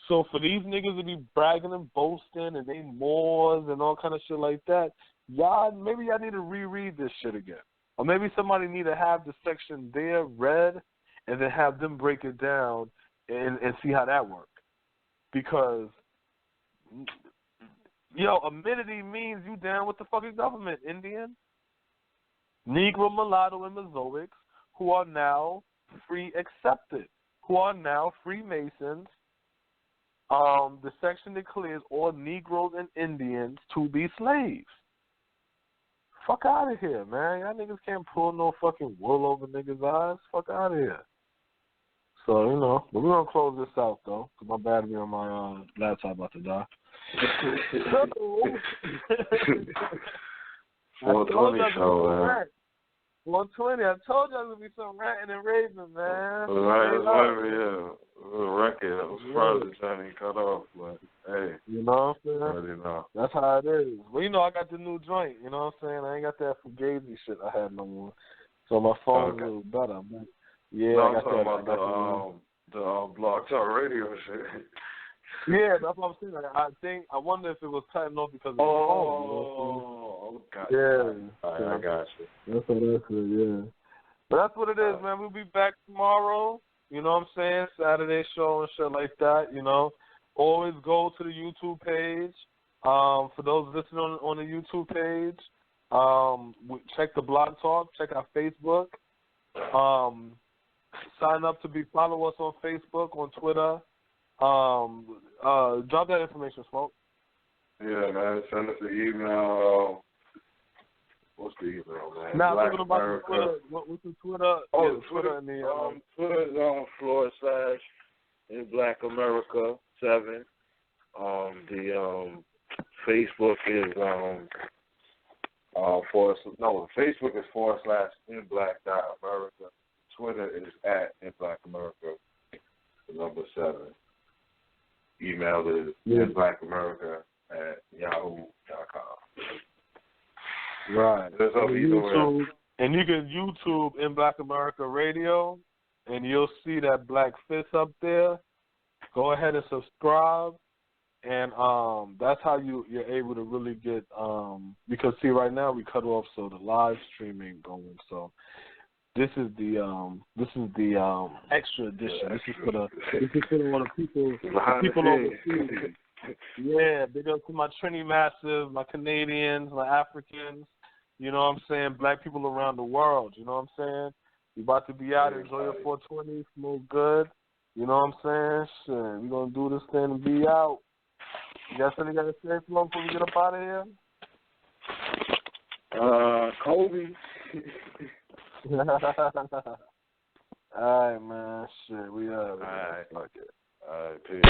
So for these niggas to be bragging and boasting and they Moors and all kind of shit like that, maybe y'all need to reread this shit again. Or maybe somebody need to have the section there read and then have them break it down and see how that works. Because, amenity means you down with the fucking government, Indian. Negro, mulatto, and Mozoics, who are now free accepted, who are now Freemasons. The section declares all Negroes and Indians to be slaves. Fuck out of here, man. Y'all niggas can't pull no fucking wool over niggas' eyes. Fuck out of here. So, but we're going to close this out, though, because my battery on my laptop about to die. 420 show, 120. I told you I was gonna be some ranting and raving, man. Right, it's whatever, yeah. A record that was further trying to cut off, but hey. You know what I'm saying? Already know. That's how it is. Well, you know, I got the new joint. You know what I'm saying? I ain't got that fugazi shit I had no more. So my phone's a little better. But yeah, no, I got that. I'm talking about the Blog Talk Radio shit. Yeah, that's what I'm saying. I wonder if it was cutting off because of the phone. Okay. Yeah. I got you. That's what that's it, yeah. But that's what it is, man. We'll be back tomorrow. You know what I'm saying? Saturday show and shit like that, you know. Always go to the YouTube page. For those listening on the YouTube page, check the Blog Talk. Check our Facebook. Sign up to follow us on Facebook, on Twitter. Drop that information, Smoke. Yeah, man. Send us an email. What's the email, man? Now, thinking about the Twitter. What's the Twitter? Oh, yeah, Twitter and the Twitter is / Black America 7. The Facebook is Facebook is / in Black.America. Twitter is @ Black America, the number 7. Email is inblackamerica@yahoo.com. Right. YouTube, and you can YouTube In Black America Radio, and you'll see that black fist up there. Go ahead and subscribe, and that's how you're able to really get. Because see, right now we cut off, so the live streaming going. So this is the extra edition. This is for the one of the people overseas. Yeah, big up to my Trini Massive, my Canadians, my Africans, you know what I'm saying, black people around the world, you know what I'm saying? We about to be out, enjoy your 420, smoke good, you know what I'm saying? Shit, we gonna do this thing and be out. You got something you gotta say, Flo, before we get up out of here? Kobe. All right, man, shit, we out. All right. Fuck it. All right, peace.